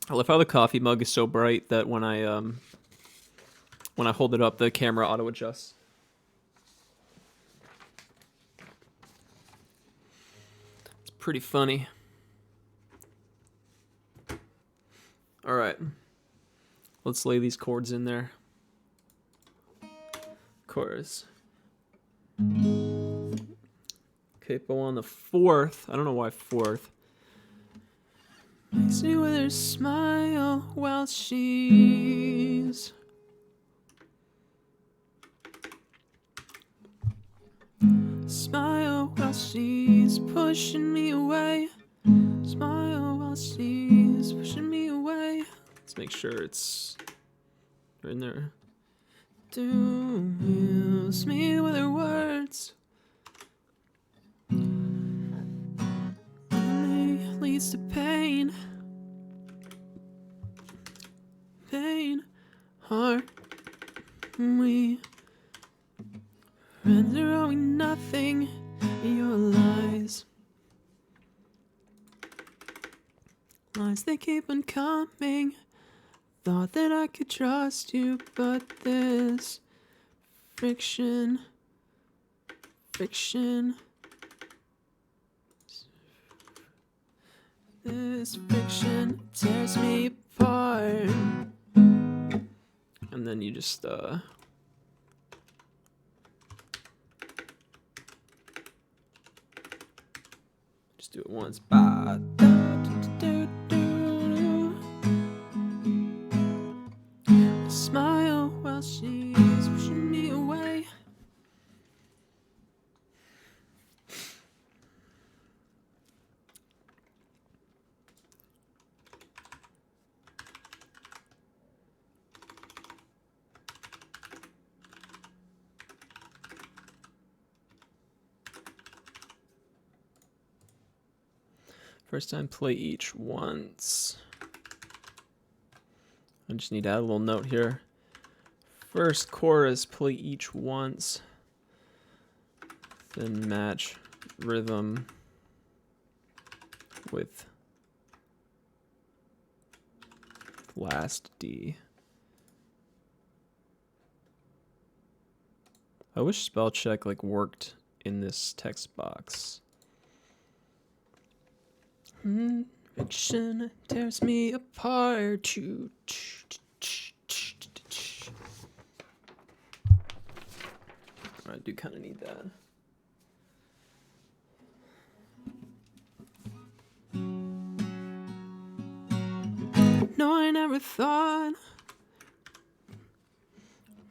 I love how the coffee mug is so bright that when I hold it up, the camera auto adjusts. It's pretty funny. All right, let's lay these chords in there. Chorus. Capo on the fourth. I don't know why fourth. Makes me with her smile while she's smile while she's pushing me away. Smile while she's pushing me away. Let's make sure it's right in there. To amuse me with her words. Only leads to pain. Pain. Heart. We render owing nothing in your lies. Lies they keep on coming. Thought that I could trust you, but this friction, this friction tears me apart. And then you just do it once. Ba, da, do, do, do. Smile while she's pushing me away. First time, play each once. I just need to add a little note here. First chorus, play each once. Then match rhythm with last D. I wish spell check like worked in this text box. Fiction tears me apart. I do kind of need that. No, I never thought.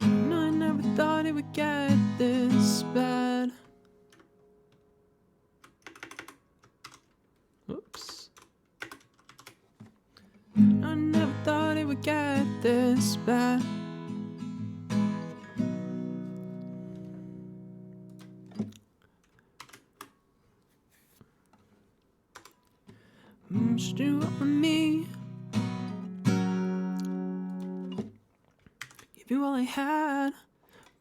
No, I never thought it would get this bad. Oops. I never thought it would get this bad. Just do it on me. Give you all I had,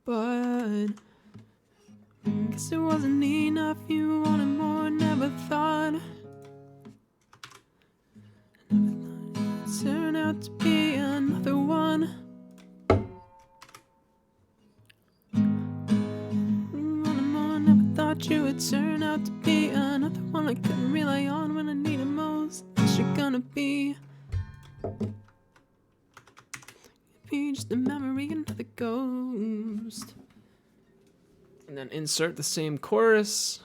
but Guess it wasn't enough, you wanted more, never thought. It'd turn out to be another one. You wanted more, never thought you would turn out to be another one I couldn't rely on when I needed most. Guess you're gonna be just a memory, another ghost. And then insert the same chorus.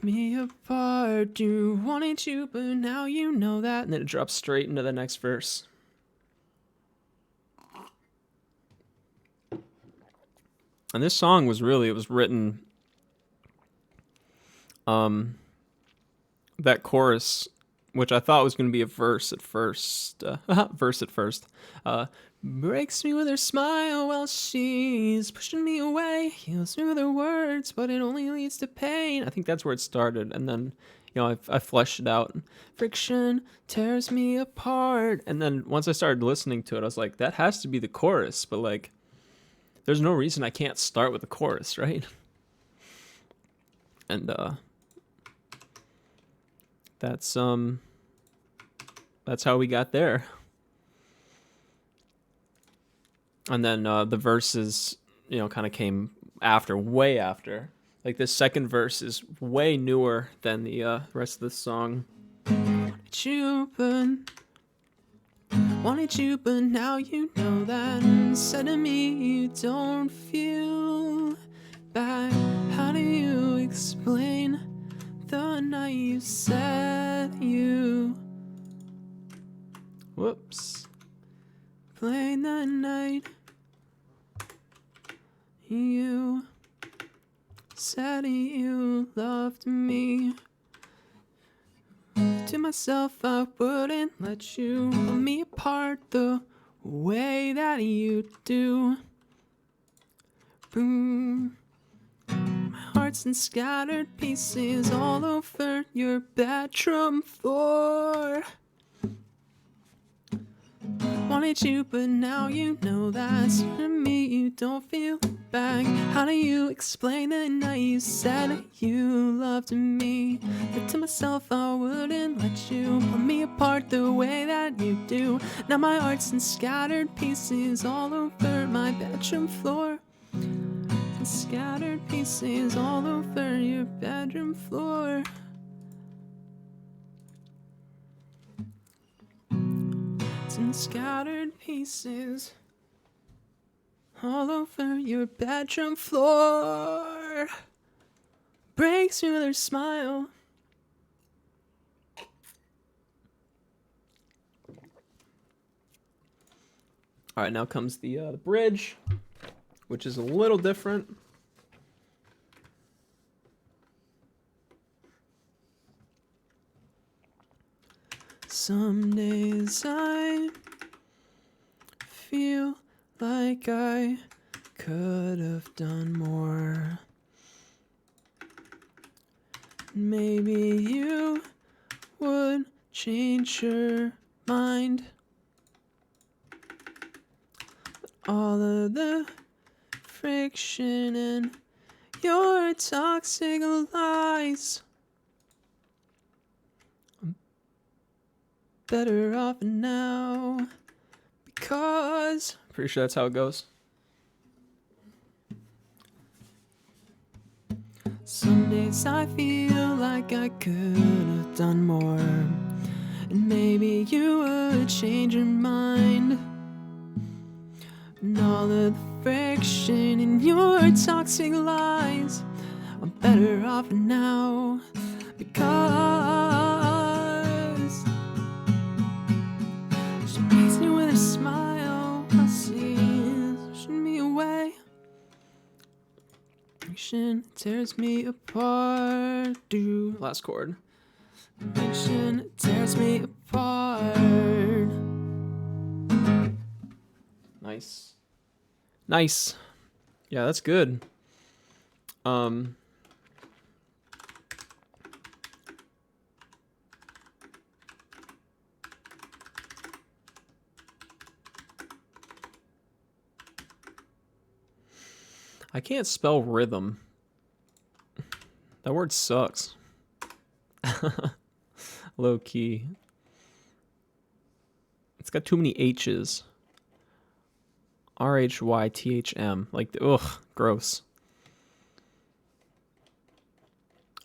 Me apart, you wanted you, but now you know that. And then it drops straight into the next verse. And this song was written, that chorus, which I thought was going to be a verse at first, breaks me with her smile while she's pushing me away, heals me with her words, but it only leads to pain. I think that's where it started, and then, I fleshed it out. Friction tears me apart, and then once I started listening to it, I was like, that has to be the chorus, but like, there's no reason I can't start with the chorus, right? And that's how we got there. And then the verses, kind of came way after. Like this second verse is way newer than the rest of the song. Wanted you, but now you know that. Said to me you don't feel back. How do you explain the night you said you? Whoops. Playing the night you said you loved me. To myself I wouldn't let you pull me apart the way that you do. Boom. My heart's in scattered pieces all over your bedroom floor. Wanted you, but now you know that. To me you don't feel back. How do you explain the night you said you loved me? But to myself I wouldn't let you pull me apart the way that you do. Now my heart's in scattered pieces all over my bedroom floor. And scattered pieces all over your bedroom floor. And scattered pieces all over your bedroom floor. Breaks me with her smile. All right, now comes the bridge, which is a little different. Some days I feel like I could have done more. Maybe you would change your mind. All of the friction and your toxic lies. Better off now, because pretty sure that's how it goes. Some days I feel like I could have done more, and maybe you would change your mind. And all of the friction in your toxic lies, I'm better off now, because she beats me with a smile while she's pushing me away. Friction tears me apart. Do last chord. Friction tears me apart. Nice. Yeah, that's good. I can't spell rhythm. That word sucks. Low key. It's got too many H's. RHYTHM. Like, ugh, gross.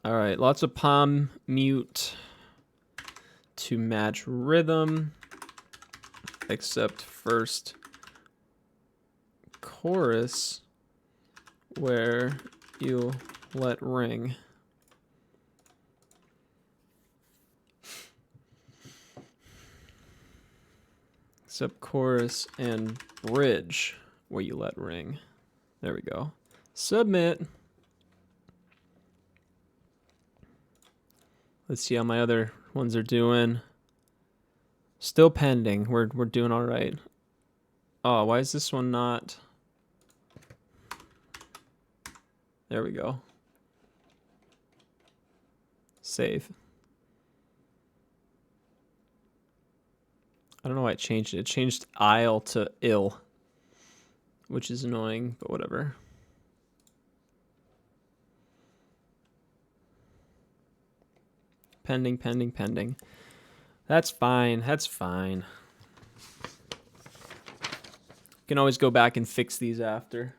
Alright, lots of palm mute to match rhythm. Except first chorus where you let ring. Except chorus and bridge where you let ring. There we go. Submit. Let's see how my other ones are doing. Still pending. We're doing all right. Oh, why is this one not? There we go. Save. I don't know why it changed it. It changed aisle to ill, which is annoying, but whatever. Pending, pending, pending. That's fine. That's fine. You can always go back and fix these after.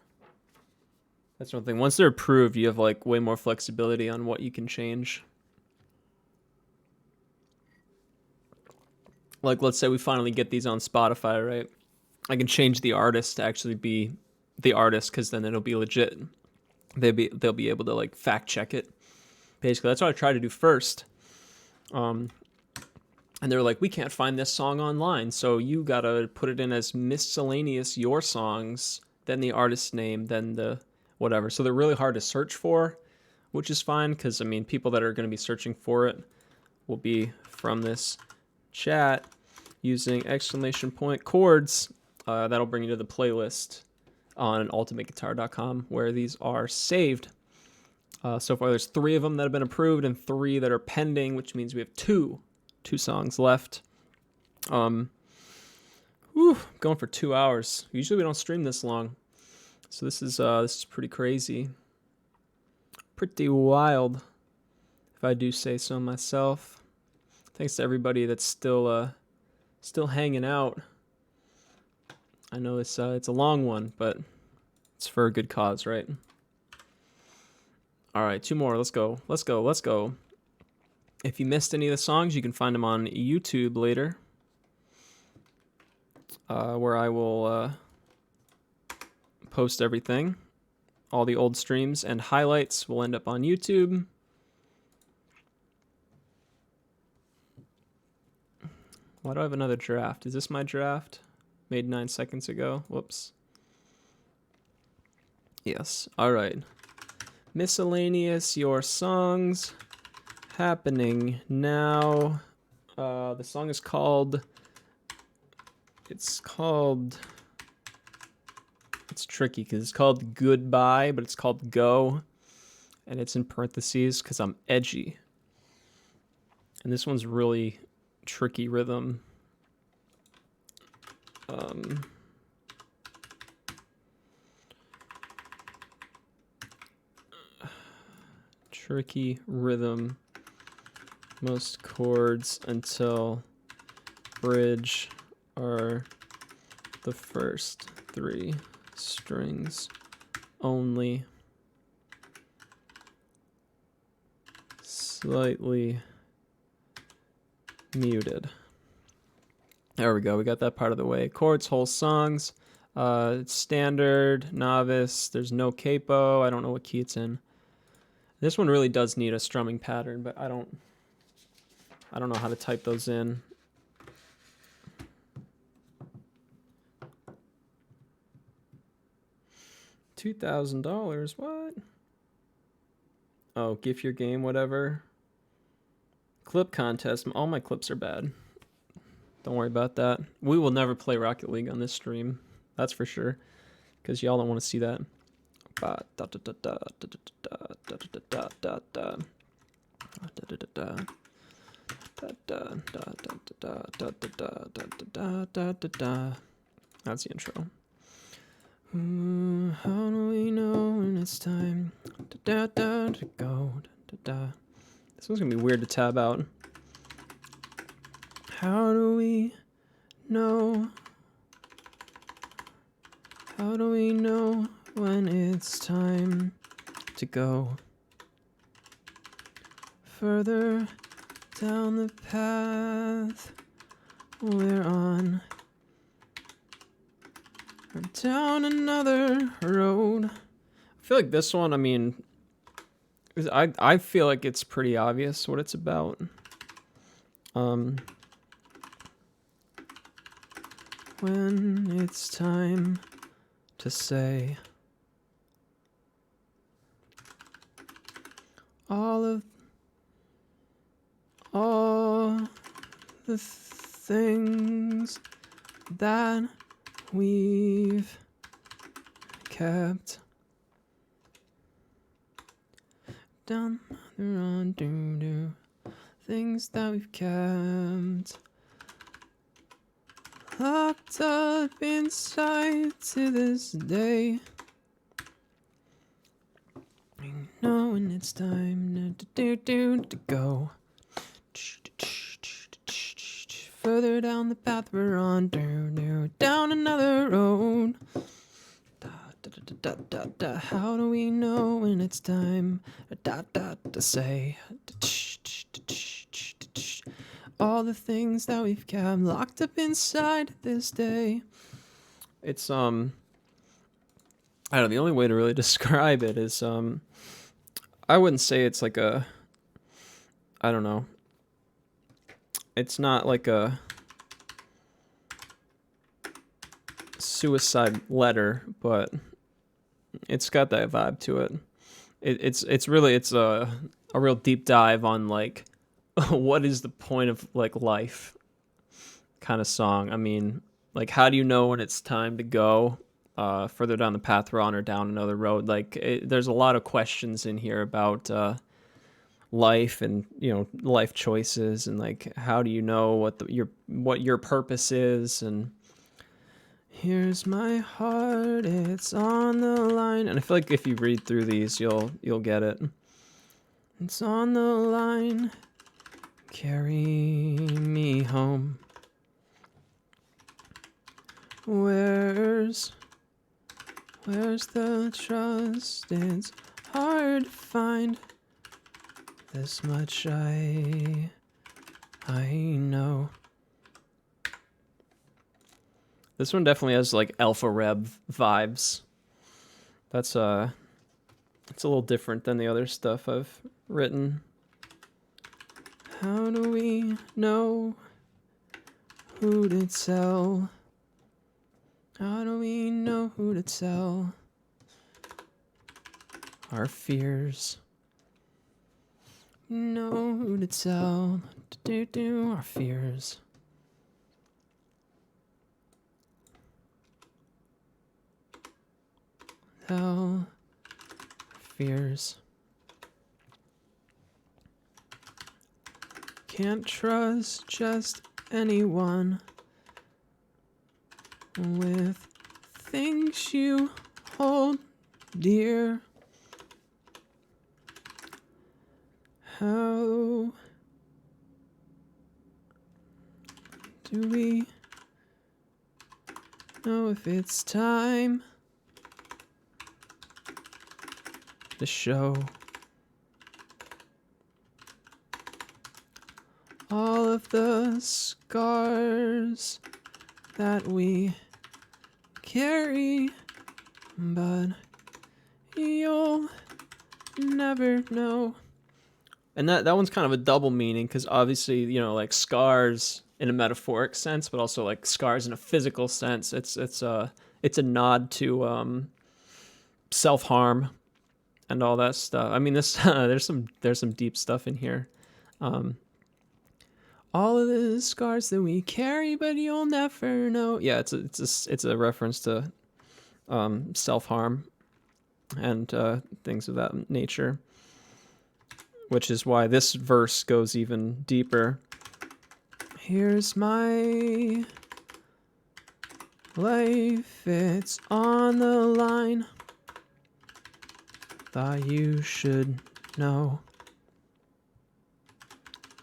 That's one thing. Once they're approved, you have like way more flexibility on what you can change. Like, let's say we finally get these on Spotify, right? I can change the artist to actually be the artist, because then it'll be legit. They'll be able to like fact check it. Basically, that's what I tried to do first. And they were like, we can't find this song online, so you gotta put it in as miscellaneous your songs, then the artist's name, then the whatever. So they're really hard to search for, which is fine, because I mean, people that are going to be searching for it will be from this chat using !chords. That'll bring you to the playlist on ultimateguitar.com where these are saved. So far, there's 3 of them that have been approved and 3 that are pending, which means we have two songs left. Going for 2 hours. Usually we don't stream this long, so this is pretty crazy, pretty wild, if I do say so myself. Thanks to everybody that's still hanging out. I know it's a long one, but it's for a good cause, right? All right, 2 more. Let's go. Let's go. Let's go. If you missed any of the songs, you can find them on YouTube later, where I will post everything. All the old streams and highlights will end up on YouTube. Why do I have another draft? Is this my draft? Made 9 seconds ago. Whoops. Yes. All right. Miscellaneous, your songs happening now. The song is called. It's tricky because it's called Goodbye, but it's called Go, and it's in parentheses because I'm edgy. And this one's really tricky rhythm. Tricky rhythm. Most chords until bridge are the first 3 strings only. Slightly muted. There we go. We got that part of the way. Chords, whole songs. It's standard, novice. There's no capo. I don't know what key it's in. This one really does need a strumming pattern, but I don't know how to type those in. $2,000. What? Oh, gift your game, whatever. Clip contest. All my clips are bad. Don't worry about that. We will never play Rocket League on this stream. That's for sure. Because y'all don't want to see that. That's the intro. How do we know when it's time to go? This one's gonna be weird to tab out. How do we know? How do we know when it's time to go further down the path we're on, or down another road? I feel like this one, I mean, I feel like it's pretty obvious what it's about. When it's time to say all the things that we've kept down the run, do things that we've kept locked up inside to this day. I know when it's time to go further down the path we're on, down another road. How do we know when it's time to say all the things that we've kept locked up inside this day? It's I don't know, the only way to really describe it is I wouldn't say it's like a, I don't know, it's not like a suicide letter, but it's got that vibe to it. It's really a real deep dive on like what is the point of like life kind of song. I mean, like, how do you know when it's time to go further down the path we're on or down another road? Like, there's a lot of questions in here about life and, you know, life choices, and like, how do you know what your purpose is? And here's my heart, it's on the line. And I feel like if you read through these, you'll get it. It's on the line, carry me home. Where's the trust? It's hard to find. This much I know. This one definitely has like Alpha Rev vibes. That's it's a little different than the other stuff I've written. How do we know who to tell? How do we know who to tell our fears? Know who to tell do our fears. Tell fears. Can't trust just anyone with things you hold dear. How do we know if it's time to show all of the scars that we carry, but you'll never know? And that one's kind of a double meaning, because obviously, you know, like scars in a metaphoric sense, but also like scars in a physical sense. It's a nod to self-harm and all that stuff. I mean, this there's some deep stuff in here. All of the scars that we carry, but you'll never know. Yeah, it's a reference to self-harm and things of that nature, which is why this verse goes even deeper. Here's my Life, it's on the line. Thought you should know.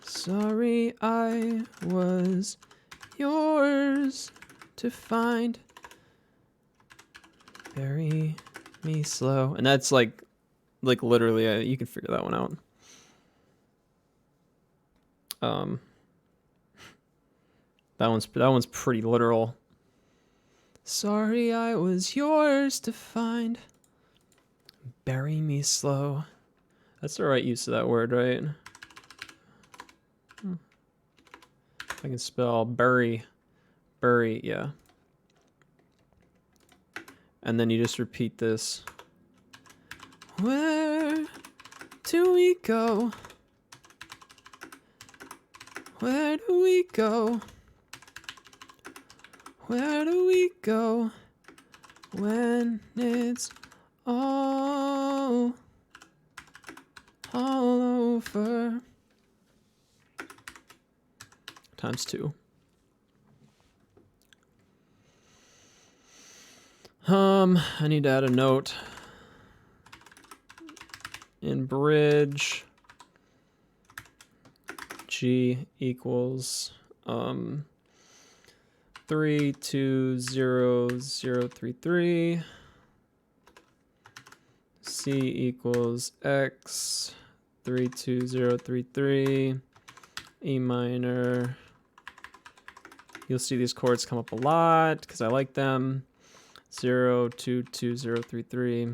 Sorry, I was yours to find. Bury me slow. And that's like literally, you can figure that one out. That one's pretty literal. Sorry, I was yours to find. Bury me slow. That's the right use of that word, right? I can spell bury, yeah. And then you just repeat this. Where do we go? Where do we go? Where do we go when it's all over? Times 2. I need to add a note. In bridge, G equals 320033. C equals X 32033. E minor. You'll see these chords come up a lot because I like them. 022033.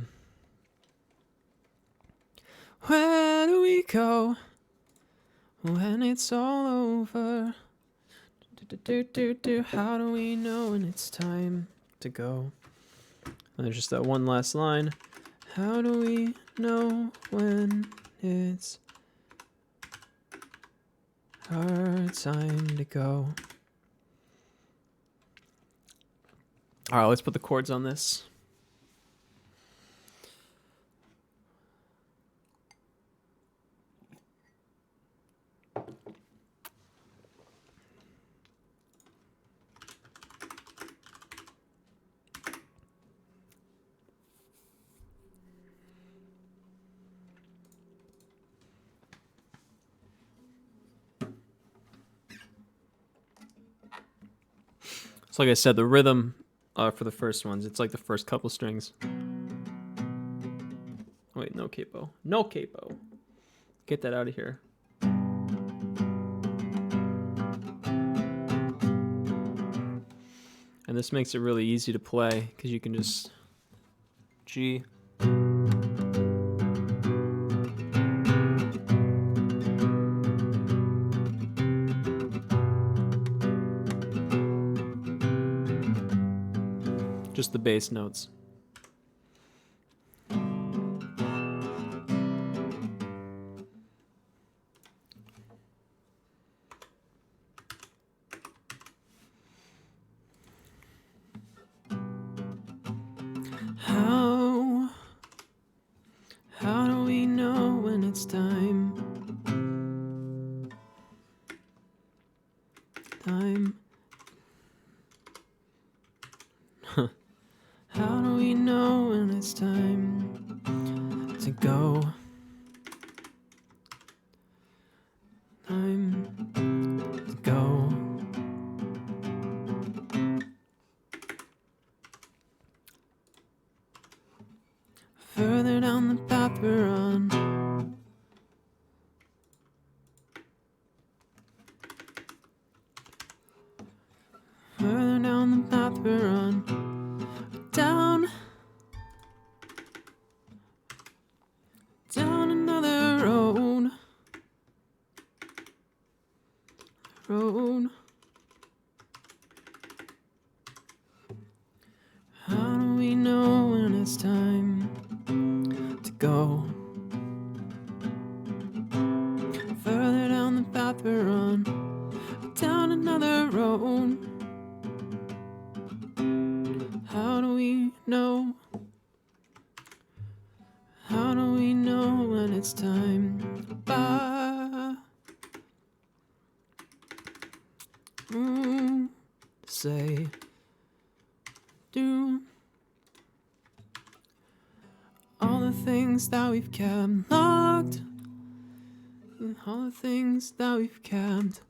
Where do we go when it's all over? How do we know when it's time to go? And there's just that one last line. How do we know when it's our time to go? All right, let's put the chords on this. So like I said, the rhythm for the first ones, it's like the first couple strings. Wait, no capo. No capo. Get that out of here. And this makes it really easy to play because you can just G. Just the bass notes. How do we know when it's time? How do we know when it's time to go? Time to go. Further down the path we're on. Further down the path we're on. Down another road. How do we know when it's time to go? Further down the path we're on. Down another road. How do we know? How do we know when it's time to say do all the things that we've kept locked, all the things that we've kept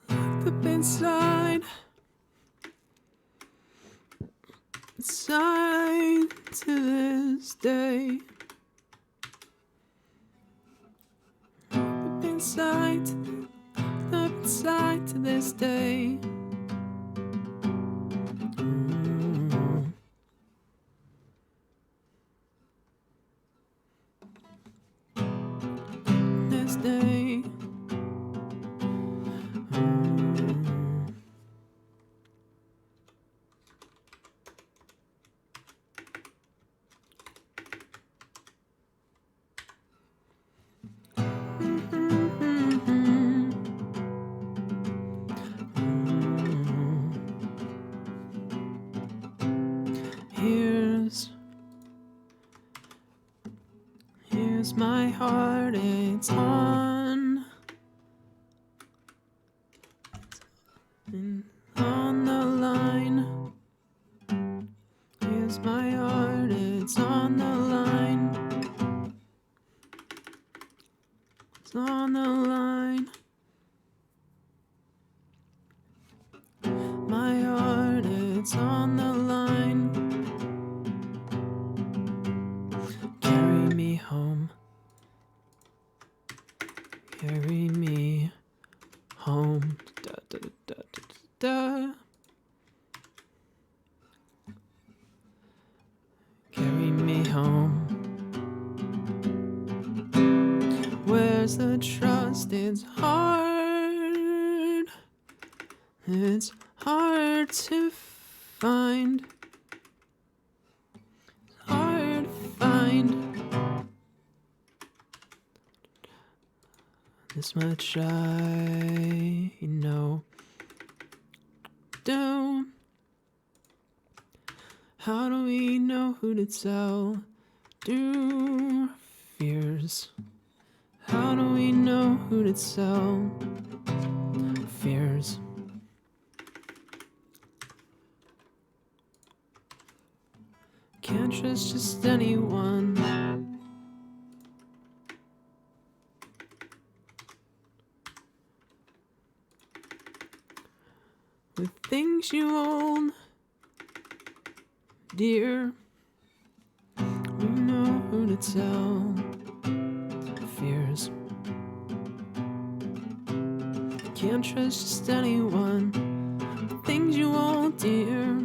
locked up inside to this day. Up inside to this day. This day. Here's my heart, it's on the line. Here's my heart, it's on the line. It's on the line. My heart, it's on the line. Carry me home. Carry me home. Da, da, da, da, da, da. Carry me home. Where's the trust? It's hard. It's hard to find. It's hard to find. This much I know. Down. How do we know who to tell? Do fears. How do we know who to tell? Fears. Can't trust just anyone. With things you own, dear, we know who to tell. Fears. Can't trust just anyone. With things you own, dear.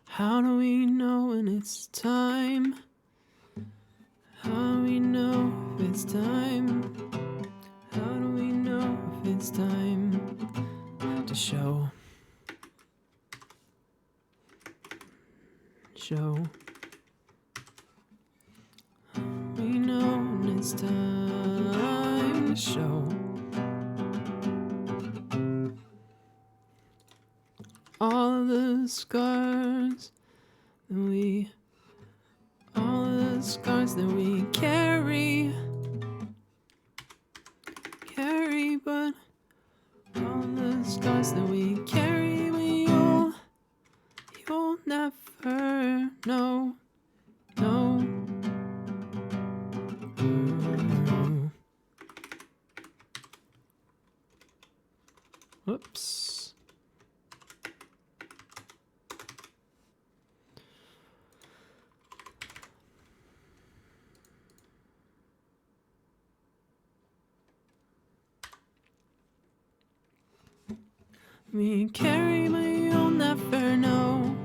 How do we know when it's time? How do we know if it's time? How do we know if it's time to show? We know when it's time to show. All of the scars that we carry, but all the scars that we carry, you'll never know. Ooh. Whoops. We carry, but you'll never know.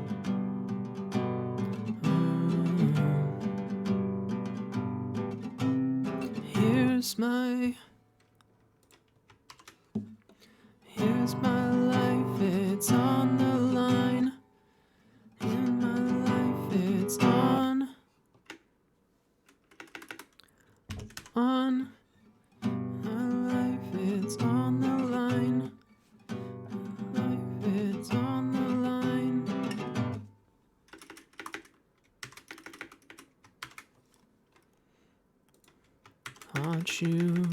Here's my life, it's on the line. In my life, it's on. My life, it's on the line. It's on the line. Aren't you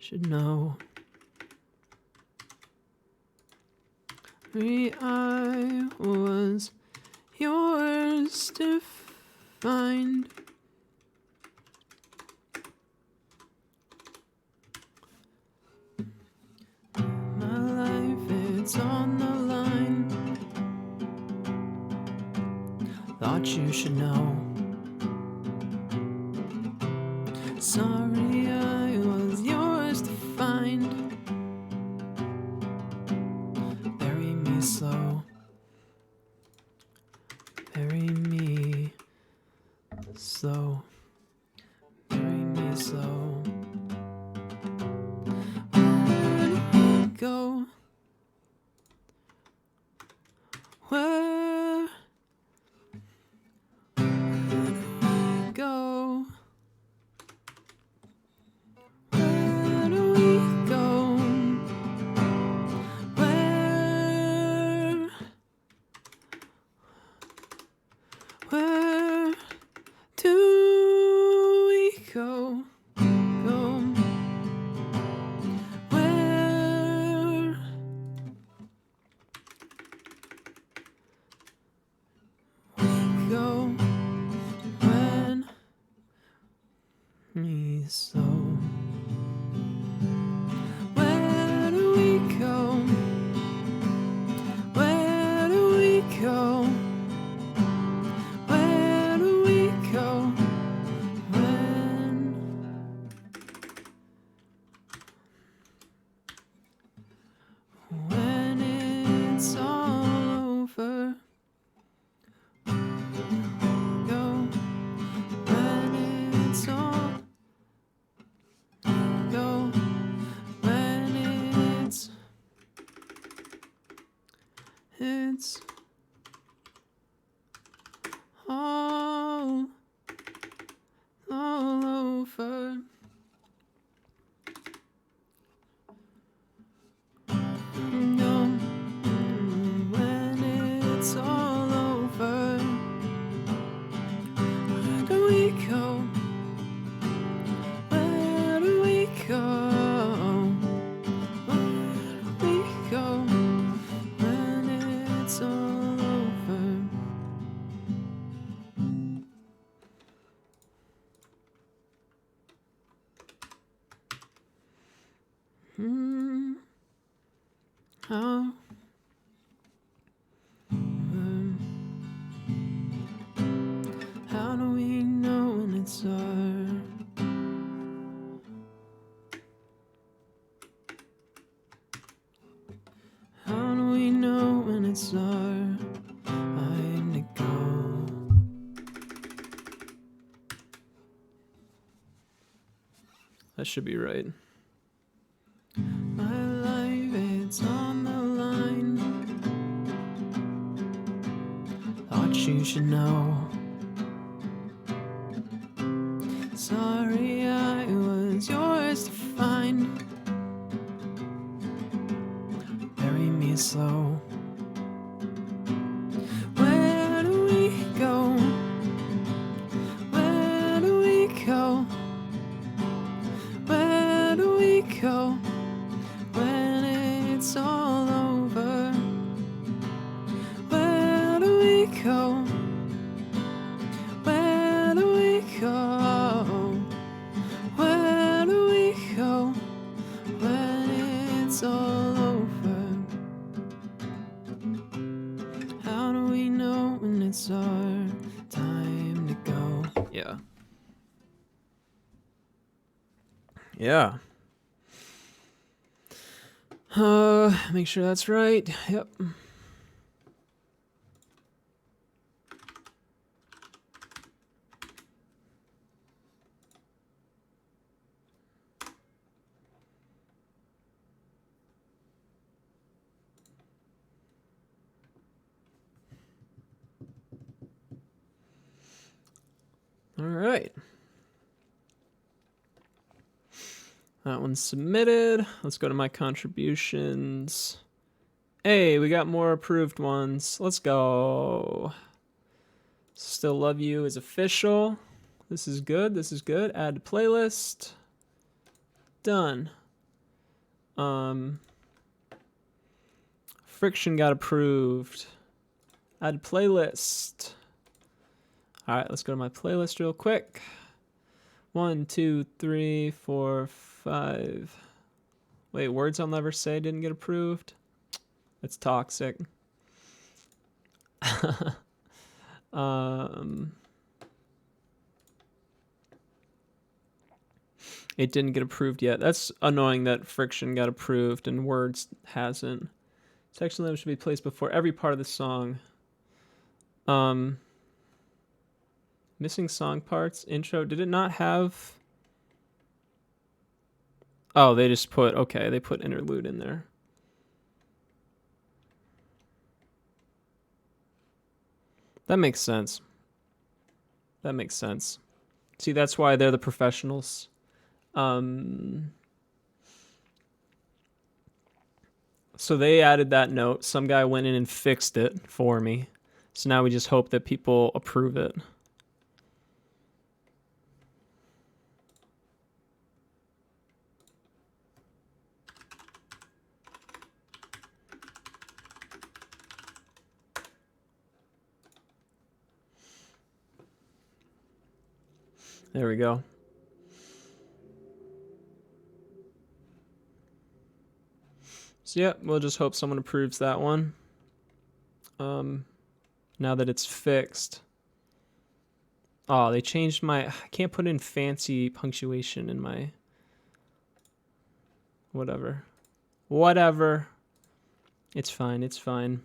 should know. I was yours to find. My life, it's on the line. Thought you should know. Sorry, I was yours to find. Bury me slow. Bury me slow. Bury me slow. Where do we go? Where do we go? Where do we go? Where do we go? Go. Where we go when we so. Where do we go? Where do we go? Where do we go when it's all over? Go when it's all go when it's all over. No, when it's all over. Where do we go? Where do we go? Where do we go when it's all over? How? How do we know when it's our? How do we know when it's our time to go? That should be right. My life, it's on the line. Thought you should know. Sorry, I was yours to find. Bury me slow. Where do we go? Where do we go? Where do we go when it's all over? Where do we go? Where do we go? Where do we go when it's all over? How do we know when it's our time to go? Yeah. Yeah. Make sure that's right. Yep. All right. That one's submitted. Let's go to my contributions. Hey, we got more approved ones. Let's go. Still Love You is official. This is good. This is good. Add to playlist. Done. Friction got approved. Add playlist. All right, let's go to my playlist real quick. 1, 2, 3, 4, 5. Wait, words I'll never say didn't get approved. That's toxic. It didn't get approved yet. That's annoying that Friction got approved and Words hasn't. Section 11 should be placed before every part of the song. Missing song parts. Intro. Did it not have... Oh, they just put... Okay, they put interlude in there. That makes sense. That makes sense. See, that's why they're the professionals. So they added that note. Some guy went in and fixed it for me. So now we just hope that people approve it. There we go. So yeah, we'll just hope someone approves that one. Now that it's fixed. Oh, they changed my... I can't put in fancy punctuation in my... Whatever. Whatever. It's fine, it's fine.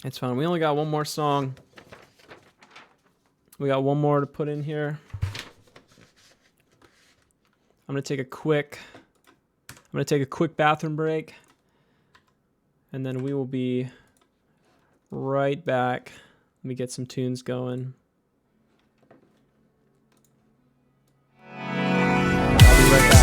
It's fine. We only got one more song. We got one more to put in here. I'm gonna take a quick bathroom break, and then we will be right back. Let me get some tunes going. I'll be right back.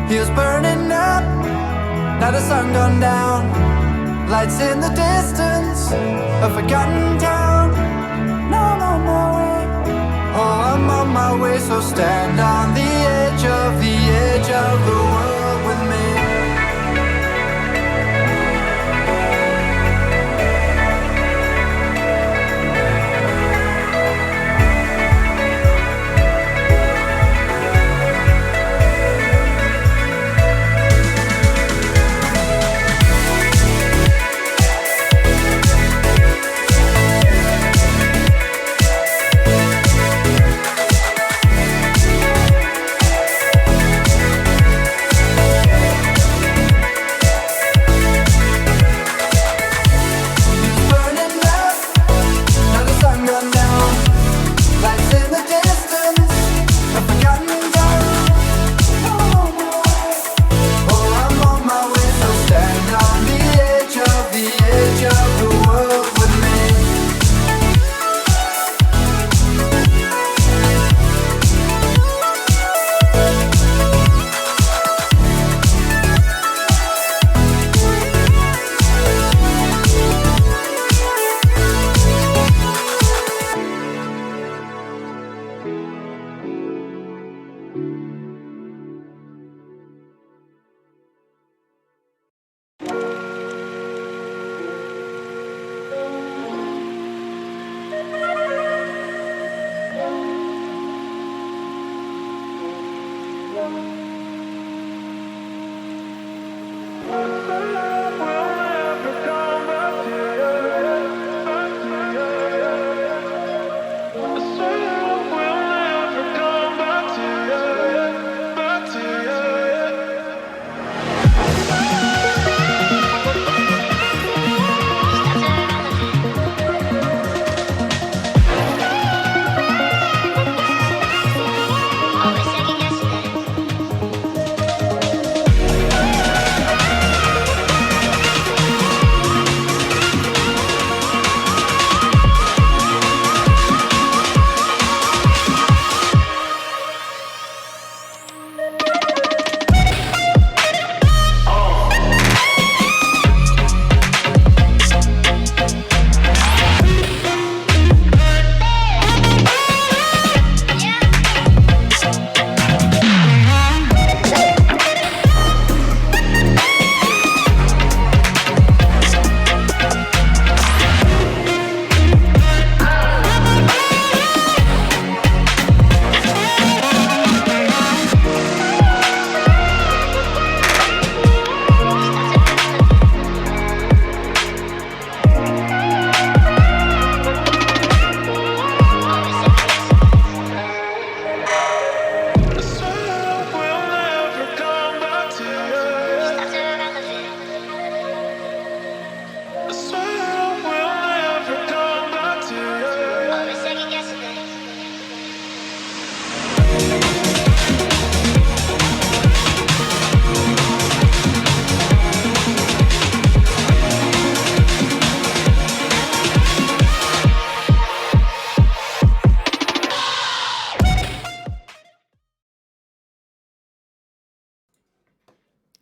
He was burning up, now the sun gone down. Lights in the distance, a forgotten town. Now I'm on my way, oh I'm on my way. So stand on the edge of the world with me.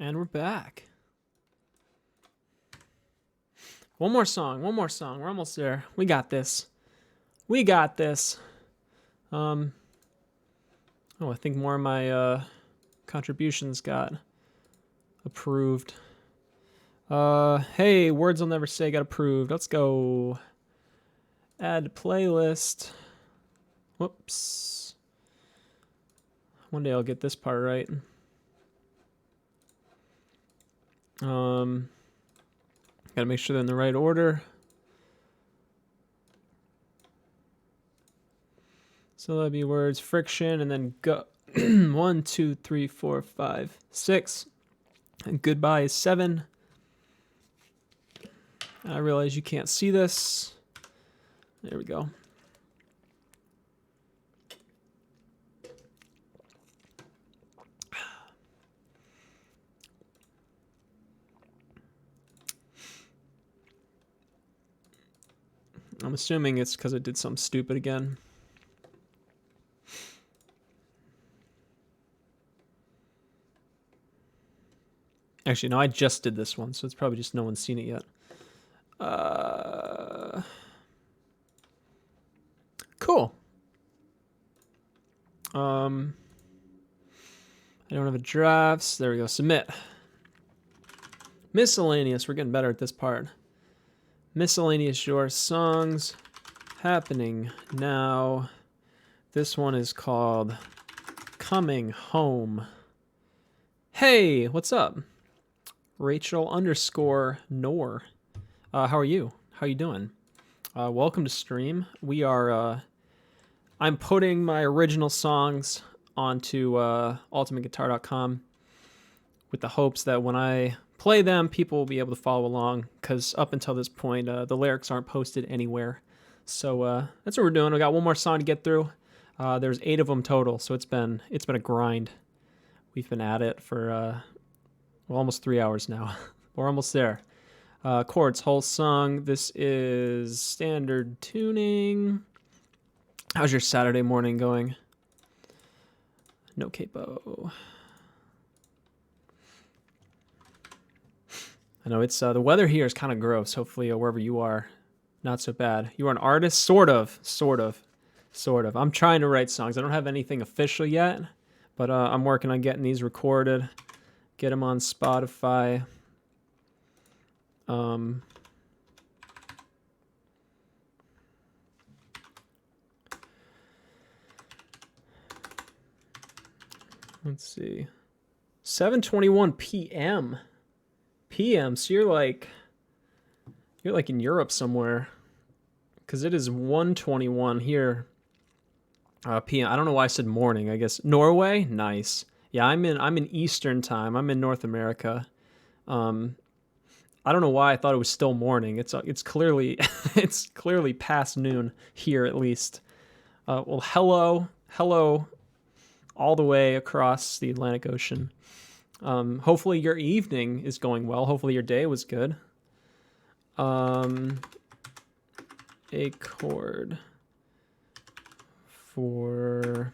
And we're back. One more song. We're almost there. We got this. Oh, I think more of my contributions got approved. Hey, Words I'll Never Say got approved. Let's go. Add to playlist. Whoops. One day I'll get this part right. Gotta make sure they're in the right order. So that'd be words, friction, and then go. 1, 2, 3, 4, 5, 6. And goodbye is 7. I realize you can't see this. There we go. I'm assuming it's because I did something stupid again. Actually, no, I just did this one, so it's probably just no one's seen it yet. Cool. I don't have a drafts. There we go. Submit. Miscellaneous. We're getting better at this part. Miscellaneous your songs happening now. This one is called Coming Home. Hey, what's up? Rachel_Nor. How are you? How you doing? Welcome to stream. We are I'm putting my original songs onto ultimateguitar.com with the hopes that when I play them, people will be able to follow along, because up until this point, the lyrics aren't posted anywhere. So that's what we're doing. We got one more song to get through. There's 8 of them total, so it's been a grind. We've been at it for almost 3 hours now. We're almost there. Chords, whole song. This is standard tuning. How's your Saturday morning going? No capo. I know it's the weather here is kind of gross. Hopefully, wherever you are, not so bad. You are an artist, sort of. I'm trying to write songs. I don't have anything official yet, but I'm working on getting these recorded, get them on Spotify. Let's see. 7:21 p.m. So you're like in Europe somewhere, because it is 1:21 here. p.m. I don't know why I said morning. I guess Norway. Nice. Yeah, I'm in Eastern time. I'm in North America. I don't know why I thought it was still morning. It's clearly it's clearly past noon here, at least. Well, hello, all the way across the Atlantic Ocean. Hopefully your evening is going well. Hopefully your day was good. A chord for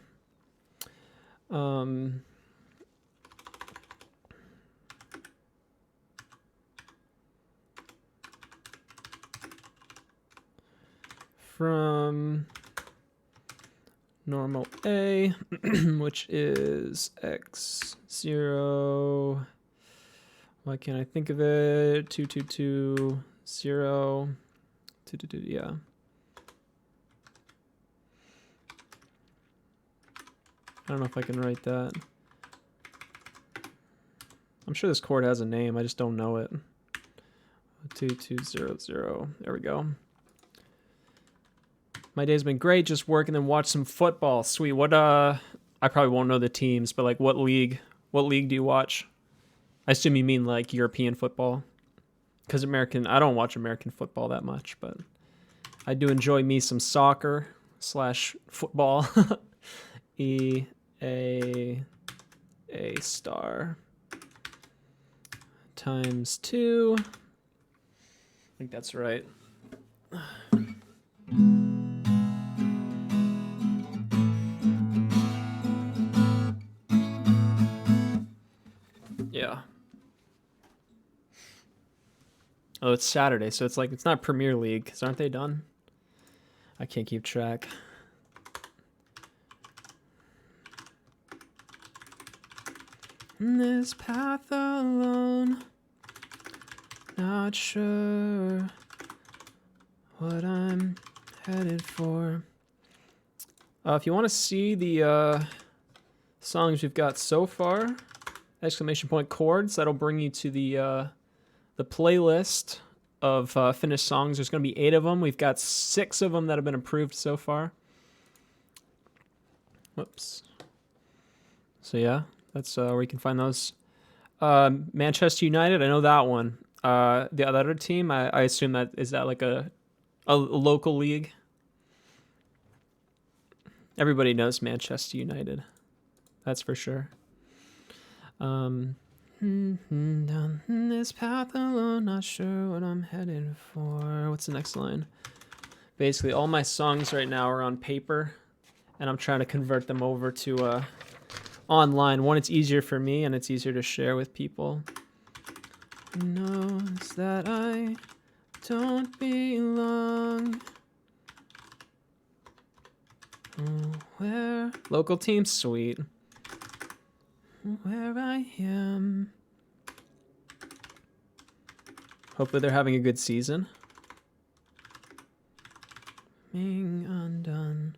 from normal A, which is x0. Why can't I think of it? 2, 2, 2, 0, 2, 2, 2, yeah. I don't know if I can write that. I'm sure this chord has a name, I just don't know it. 2, 2, 0, 0. There we go. My day's been great, just working and watch some football. Sweet. What I probably won't know the teams, but like what league do you watch? I assume you mean like European football. Because I don't watch American football that much, but I do enjoy me some soccer / football. A star times 2. I think that's right. Yeah. Oh, it's Saturday, so it's like it's not Premier League, because aren't they done? I can't keep track. This path alone, not sure what I'm headed for. If you want to see the songs we've got so far, exclamation point chords, that'll bring you to the playlist of finished songs. There's going to be 8 of them. We've got 6 of them that have been approved so far. Whoops. So yeah, that's where you can find those. Manchester United, I know that one. The other team, I assume that is that like a local league. Everybody knows Manchester United. That's for sure. Down this path alone, not sure what I'm headed for. What's the next line? Basically, all my songs right now are on paper, and I'm trying to convert them over to online. One, it's easier for me, and it's easier to share with people. Knows that I don't belong. Where? Local team, sweet. Where I am. Hopefully they're having a good season. Being undone.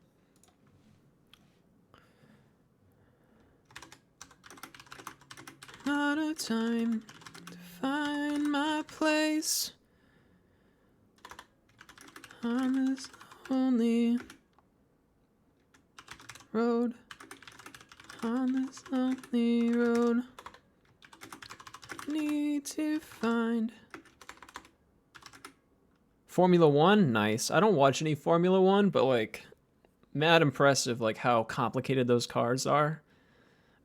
Not a time to find my place on this lonely road. On this lonely road, need to find Formula One. Nice. I don't watch any Formula One, but like, mad impressive, like how complicated those cars are.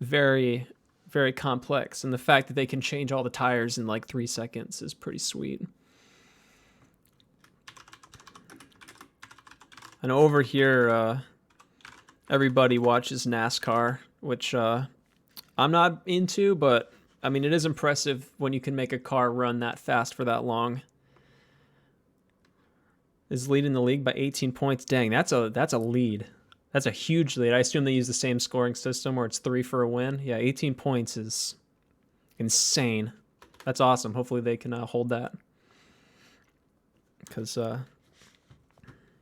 Very, very complex, and the fact that they can change all the tires in like 3 seconds is pretty sweet. And over here, everybody watches NASCAR, which I'm not into, but I mean, it is impressive when you can make a car run that fast for that long. Is leading the league by 18 points. Dang, that's a lead. That's a huge lead. I assume they use the same scoring system where it's 3 for a win. Yeah, 18 points is insane. That's awesome. Hopefully they can hold that, because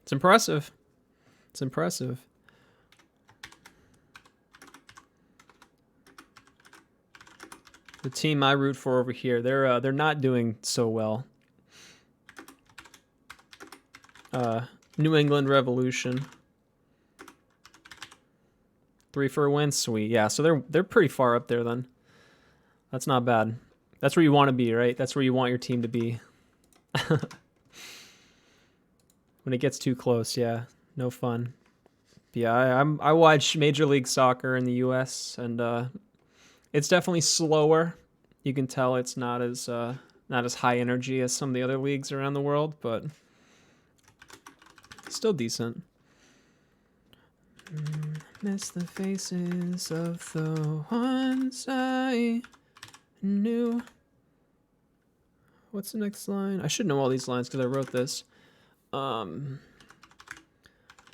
it's impressive. It's impressive. The team I root for over here, they're not doing so well. New England Revolution. 3 for a win, sweet. Yeah, so they're pretty far up there then. That's not bad. That's where you want to be, right? That's where you want your team to be. When it gets too close, yeah, no fun. But yeah, I watch Major League Soccer in the U.S. and it's definitely slower. You can tell it's not as high energy as some of the other leagues around the world, but still decent. Miss the faces of the ones I knew. What's the next line? I should know all these lines because I wrote this.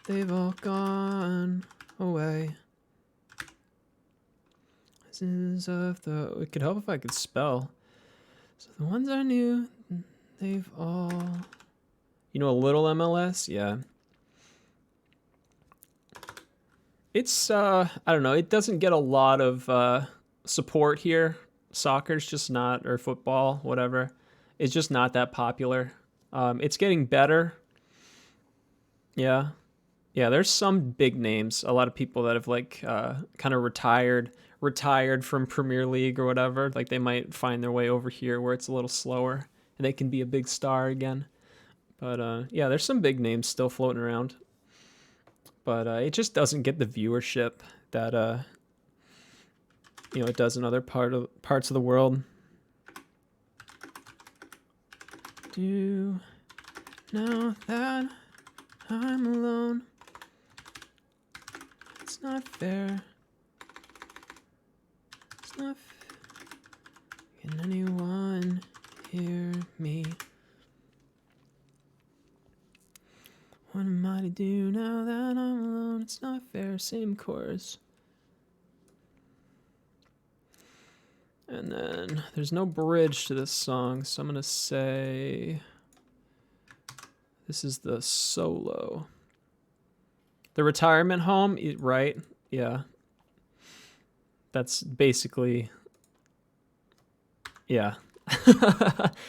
They've all gone away. It could help if I could spell. So the ones I knew, they've all... You know a little MLS? Yeah. It's, I don't know, it doesn't get a lot of support here. Soccer's just not, or football, whatever. It's just not that popular. It's getting better. Yeah. Yeah, there's some big names. A lot of people that have like kind of retired from Premier League or whatever. Like they might find their way over here where it's a little slower and they can be a big star again. But yeah, there's some big names still floating around. But it just doesn't get the viewership that it does in other parts of the world. Do now that I'm alone. It's not fair. It's not fair. Can anyone hear me do now that I'm alone? It's not fair. Same chorus. And then there's no bridge to this song, so I'm gonna say this is the solo. The retirement home, right? Yeah. That's basically, yeah.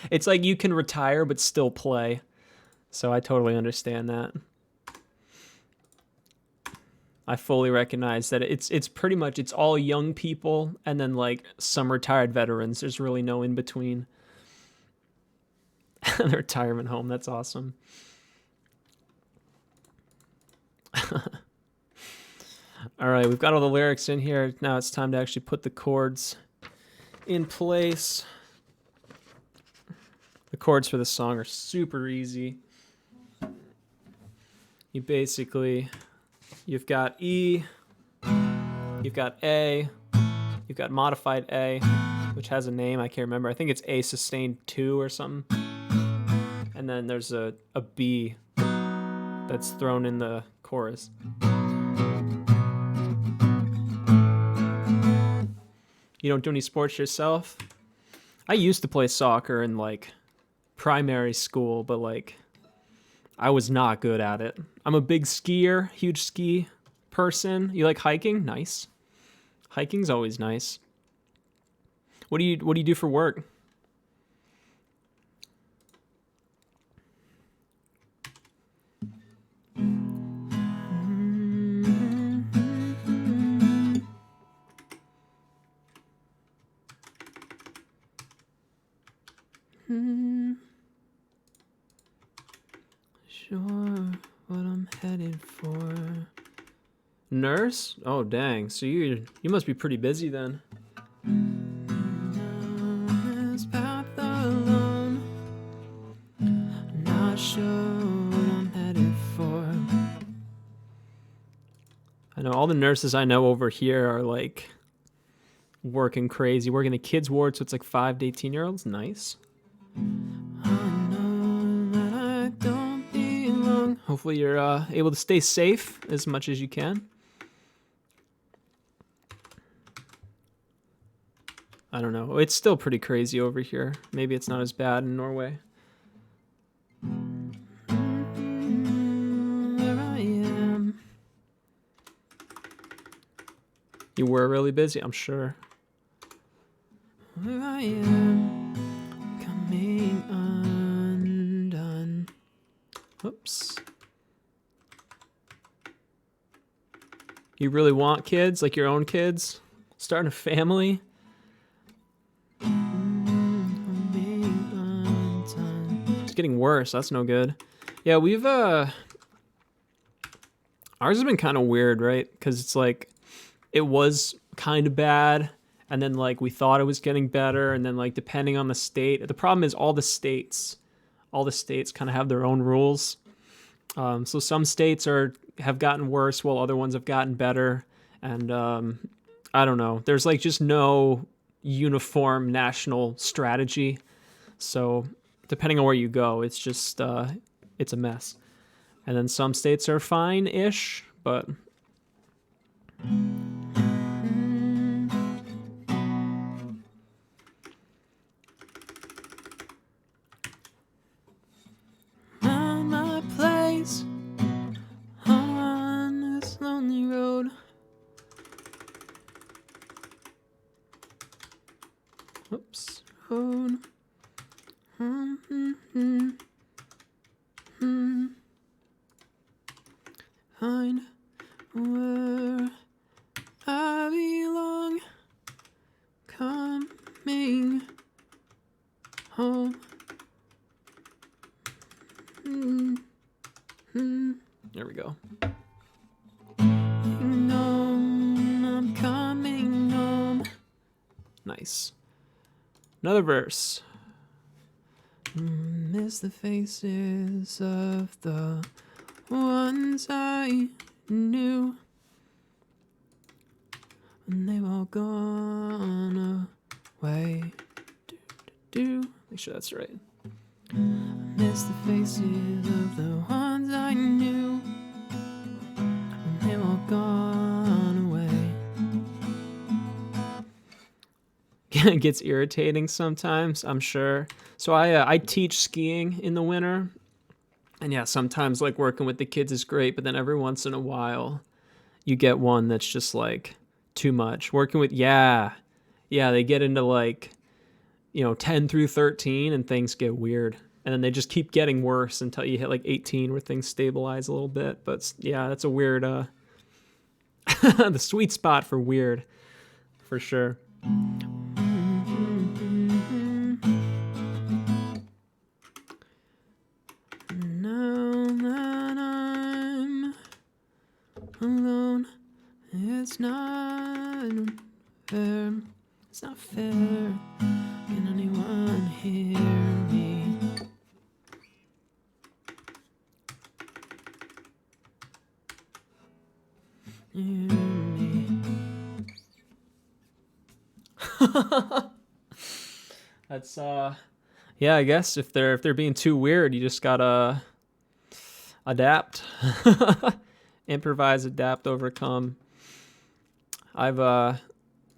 It's like you can retire but still play. So I totally understand that. I fully recognize that it's pretty much, it's all young people and then like some retired veterans. There's really no in between. The retirement home, that's awesome. All right, we've got all the lyrics in here. Now it's time to actually put the chords in place. The chords for this song are super easy. You basically, you've got E, you've got A, you've got modified A, which has a name, I can't remember. I think it's A sustained 2 or something. And then there's a B that's thrown in the chorus. You don't do any sports yourself? I used to play soccer in like primary school, but like I was not good at it. I'm a big skier, huge ski person. You like hiking? Nice. Hiking's always nice. What do you do for work? Sure what I'm headed for. Nurse? Oh dang. So you must be pretty busy then. This path alone. Not sure what I'm headed for. I know all the nurses I know over here are like working crazy, working the kids ward, so it's like 5 to 18-year-olds. Nice. Hopefully you're able to stay safe as much as you can. I don't know. It's still pretty crazy over here. Maybe it's not as bad in Norway. Where I am. You were really busy, I'm sure. Where I am, coming undone. Oops. You really want kids, like your own kids? Starting a family? It's getting worse, that's no good. Yeah, we've, ours has been kind of weird, right? Because it's like, it was kind of bad, and then like we thought it was getting better, and then like depending on the state, the problem is all the states kind of have their own rules. So some states have gotten worse while other ones have gotten better. And I don't know. There's like just no uniform national strategy. So depending on where you go, it's just, it's a mess. And then some states are fine-ish, but... on this lonely road. Oops. Road. Find where I belong. Coming home. There we go. I'm coming home. Nice. Another verse. Miss the faces of the ones I knew when they were all gone away. Make sure that's right. Miss the faces of the ones I knew gets irritating sometimes, I'm sure. So I teach skiing in the winter, and yeah, sometimes like working with the kids is great, but then every once in a while you get one that's just like too much. Working with yeah, they get into like 10 through 13 and things get weird. And then they just keep getting worse until you hit like 18 where things stabilize a little bit. But yeah, that's a weird the sweet spot for weird for sure. Now that I'm alone, it's not fair. It's not fair. Can anyone hear me? Hear me? That's yeah, I guess if they're being too weird, you just gotta adapt. Improvise, adapt, overcome. I've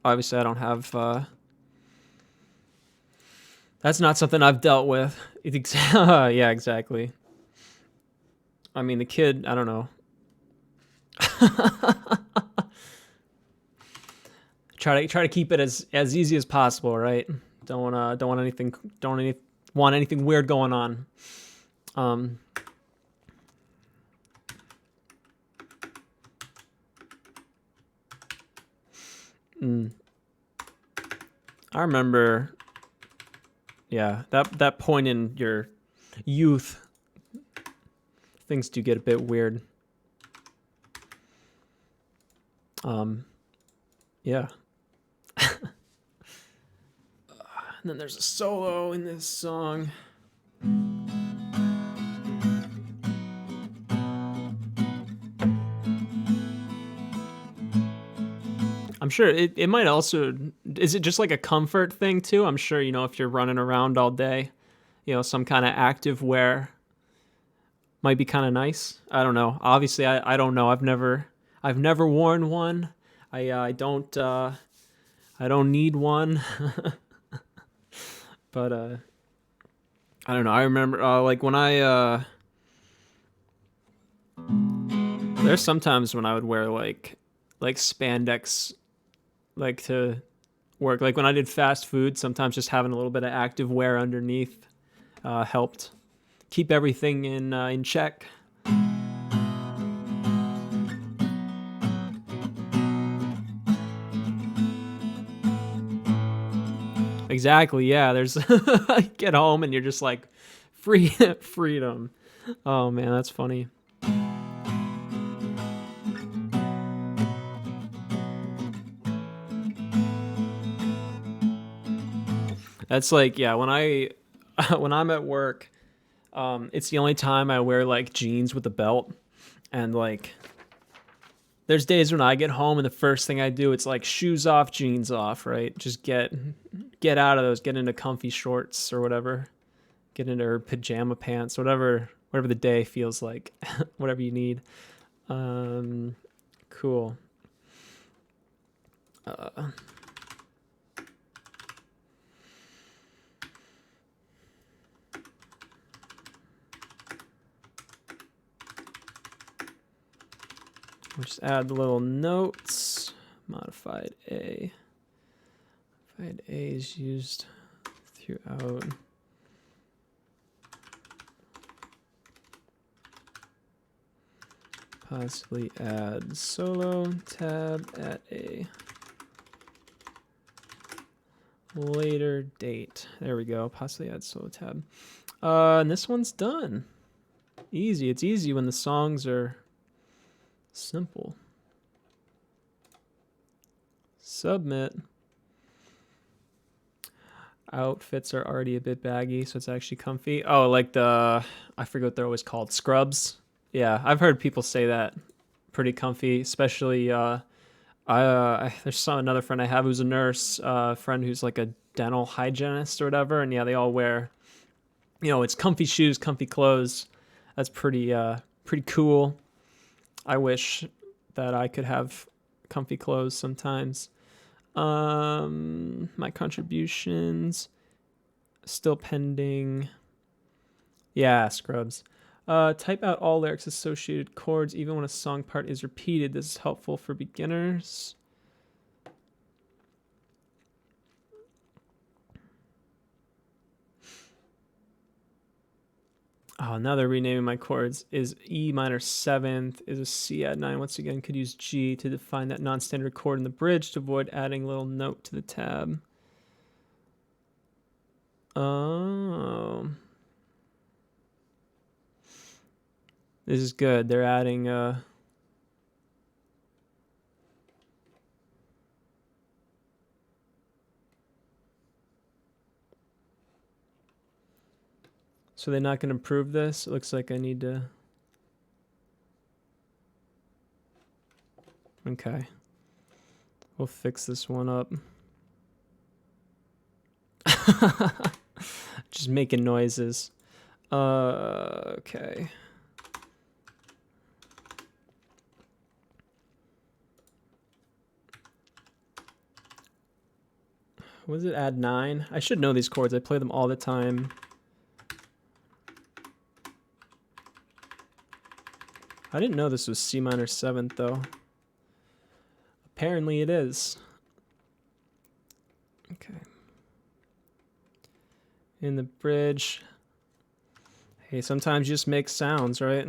obviously I don't have that's not something I've dealt with. Yeah, exactly. I mean, the kid, I don't know. try to keep it as easy as possible, right? Don't want anything weird going on. I remember, yeah, that point in your youth, things do get a bit weird. Yeah. And then there's a solo in this song. I'm sure it might also, is it just like a comfort thing too? I'm sure, if you're running around all day, some kind of active wear might be kind of nice. I don't know. Obviously, I don't know. I've never worn one. I don't need one. But I don't know. I remember like when there's sometimes when I would wear like spandex like to work. Like when I did fast food, sometimes just having a little bit of active wear underneath helped keep everything in check. Exactly. Yeah. There's get home and you're just like freedom. Oh man, that's funny. That's like, yeah, when I'm at work, it's the only time I wear like jeans with a belt. And like there's days when I get home and the first thing I do, it's like shoes off, jeans off, right? Just get out of those, get into comfy shorts or whatever. Get into her pajama pants, whatever the day feels like, whatever you need. Cool. We'll just add the little notes. Modified A. Modified A is used throughout. Possibly add solo tab at a later date. There we go. Possibly add solo tab. And this one's done. Easy. It's easy when the songs are simple. Submit. Outfits are already a bit baggy, so it's actually comfy. Oh, like I forget what they're always called. Scrubs. Yeah, I've heard people say that. Pretty comfy, especially there's another friend I have who's a nurse, friend who's like a dental hygienist or whatever, and yeah, they all wear, it's comfy shoes, comfy clothes. That's pretty cool. I wish that I could have comfy clothes sometimes. My contributions still pending. Yeah, scrubs. Type out all lyrics associated chords even when a song part is repeated. This is helpful for beginners. Oh, now they're renaming my chords. Is E minor 7th, is a C add 9. Once again, could use G to define that non-standard chord in the bridge to avoid adding a little note to the tab. Oh. This is good. They're adding so they're not going to improve this? It looks like I need to... Okay. We'll fix this one up. Just making noises. Okay. Was it add 9? I should know these chords. I play them all the time. I didn't know this was C minor 7th though. Apparently it is. Okay. In the bridge. Hey, sometimes you just make sounds, right?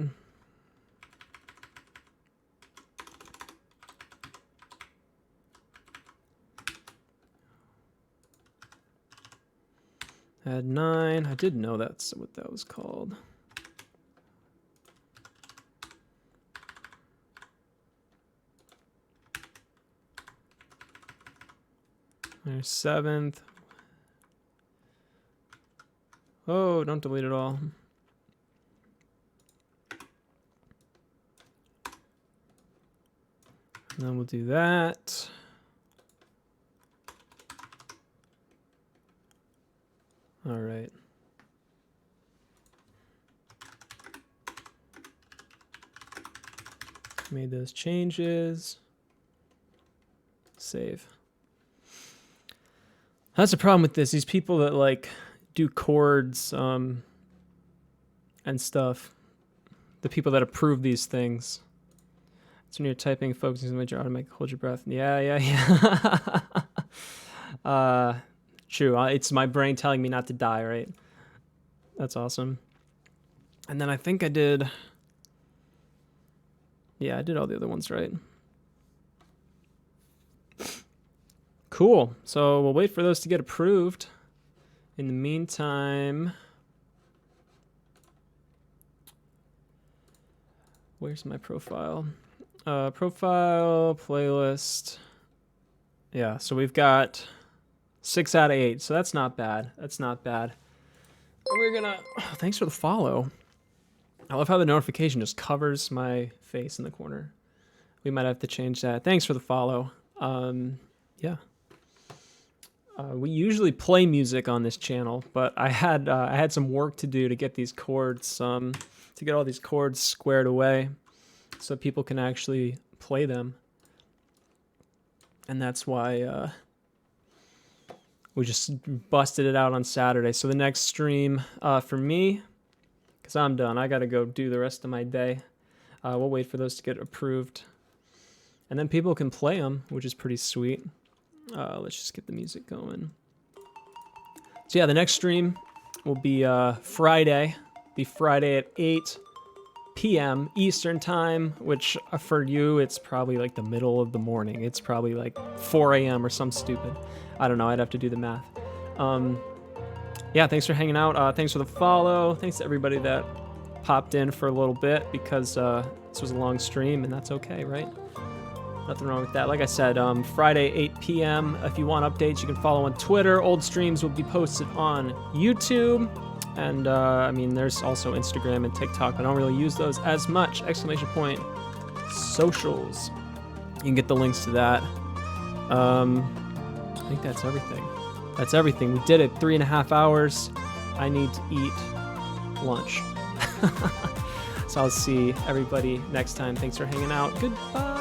Add 9. I did know that's what that was called. There's 7th. Oh, don't delete it all. And then we'll do that. All right. Made those changes. Save. That's the problem with this. These people that like do chords and stuff. The people that approve these things. It's when you're typing, focusing on your automatic hold your breath. Yeah. True. It's my brain telling me not to die, right? That's awesome. And then I think I did... Yeah, I did all the other ones right. Cool. So we'll wait for those to get approved. In the meantime... Where's my profile? Profile, playlist. Yeah, so we've got 6 out of 8. So that's not bad. That's not bad. We're gonna... Oh, thanks for the follow. I love how the notification just covers my face in the corner. We might have to change that. Thanks for the follow. Yeah. We usually play music on this channel, but I had some work to do to get these chords, to get all these chords squared away so people can actually play them. And that's why we just busted it out on Saturday. So the next stream for me, because I'm done, I got to go do the rest of my day. We'll wait for those to get approved. And then people can play them, which is pretty sweet. Let's just get the music going. So yeah, the next stream will be Friday. Be Friday at 8 p.m. Eastern time, which for you, it's probably like the middle of the morning. It's probably like 4 a.m. or some stupid. I don't know. I'd have to do the math. Yeah, thanks for hanging out. Thanks for the follow. Thanks to everybody that popped in for a little bit because this was a long stream, and that's okay, right? Nothing wrong with that. Like I said, Friday, 8 p.m. If you want updates, you can follow on Twitter. Old streams will be posted on YouTube. And, I mean, there's also Instagram and TikTok. I don't really use those as much. ! Socials. You can get the links to that. I think that's everything. That's everything. We did it. 3.5 hours. I need to eat lunch. So I'll see everybody next time. Thanks for hanging out. Goodbye.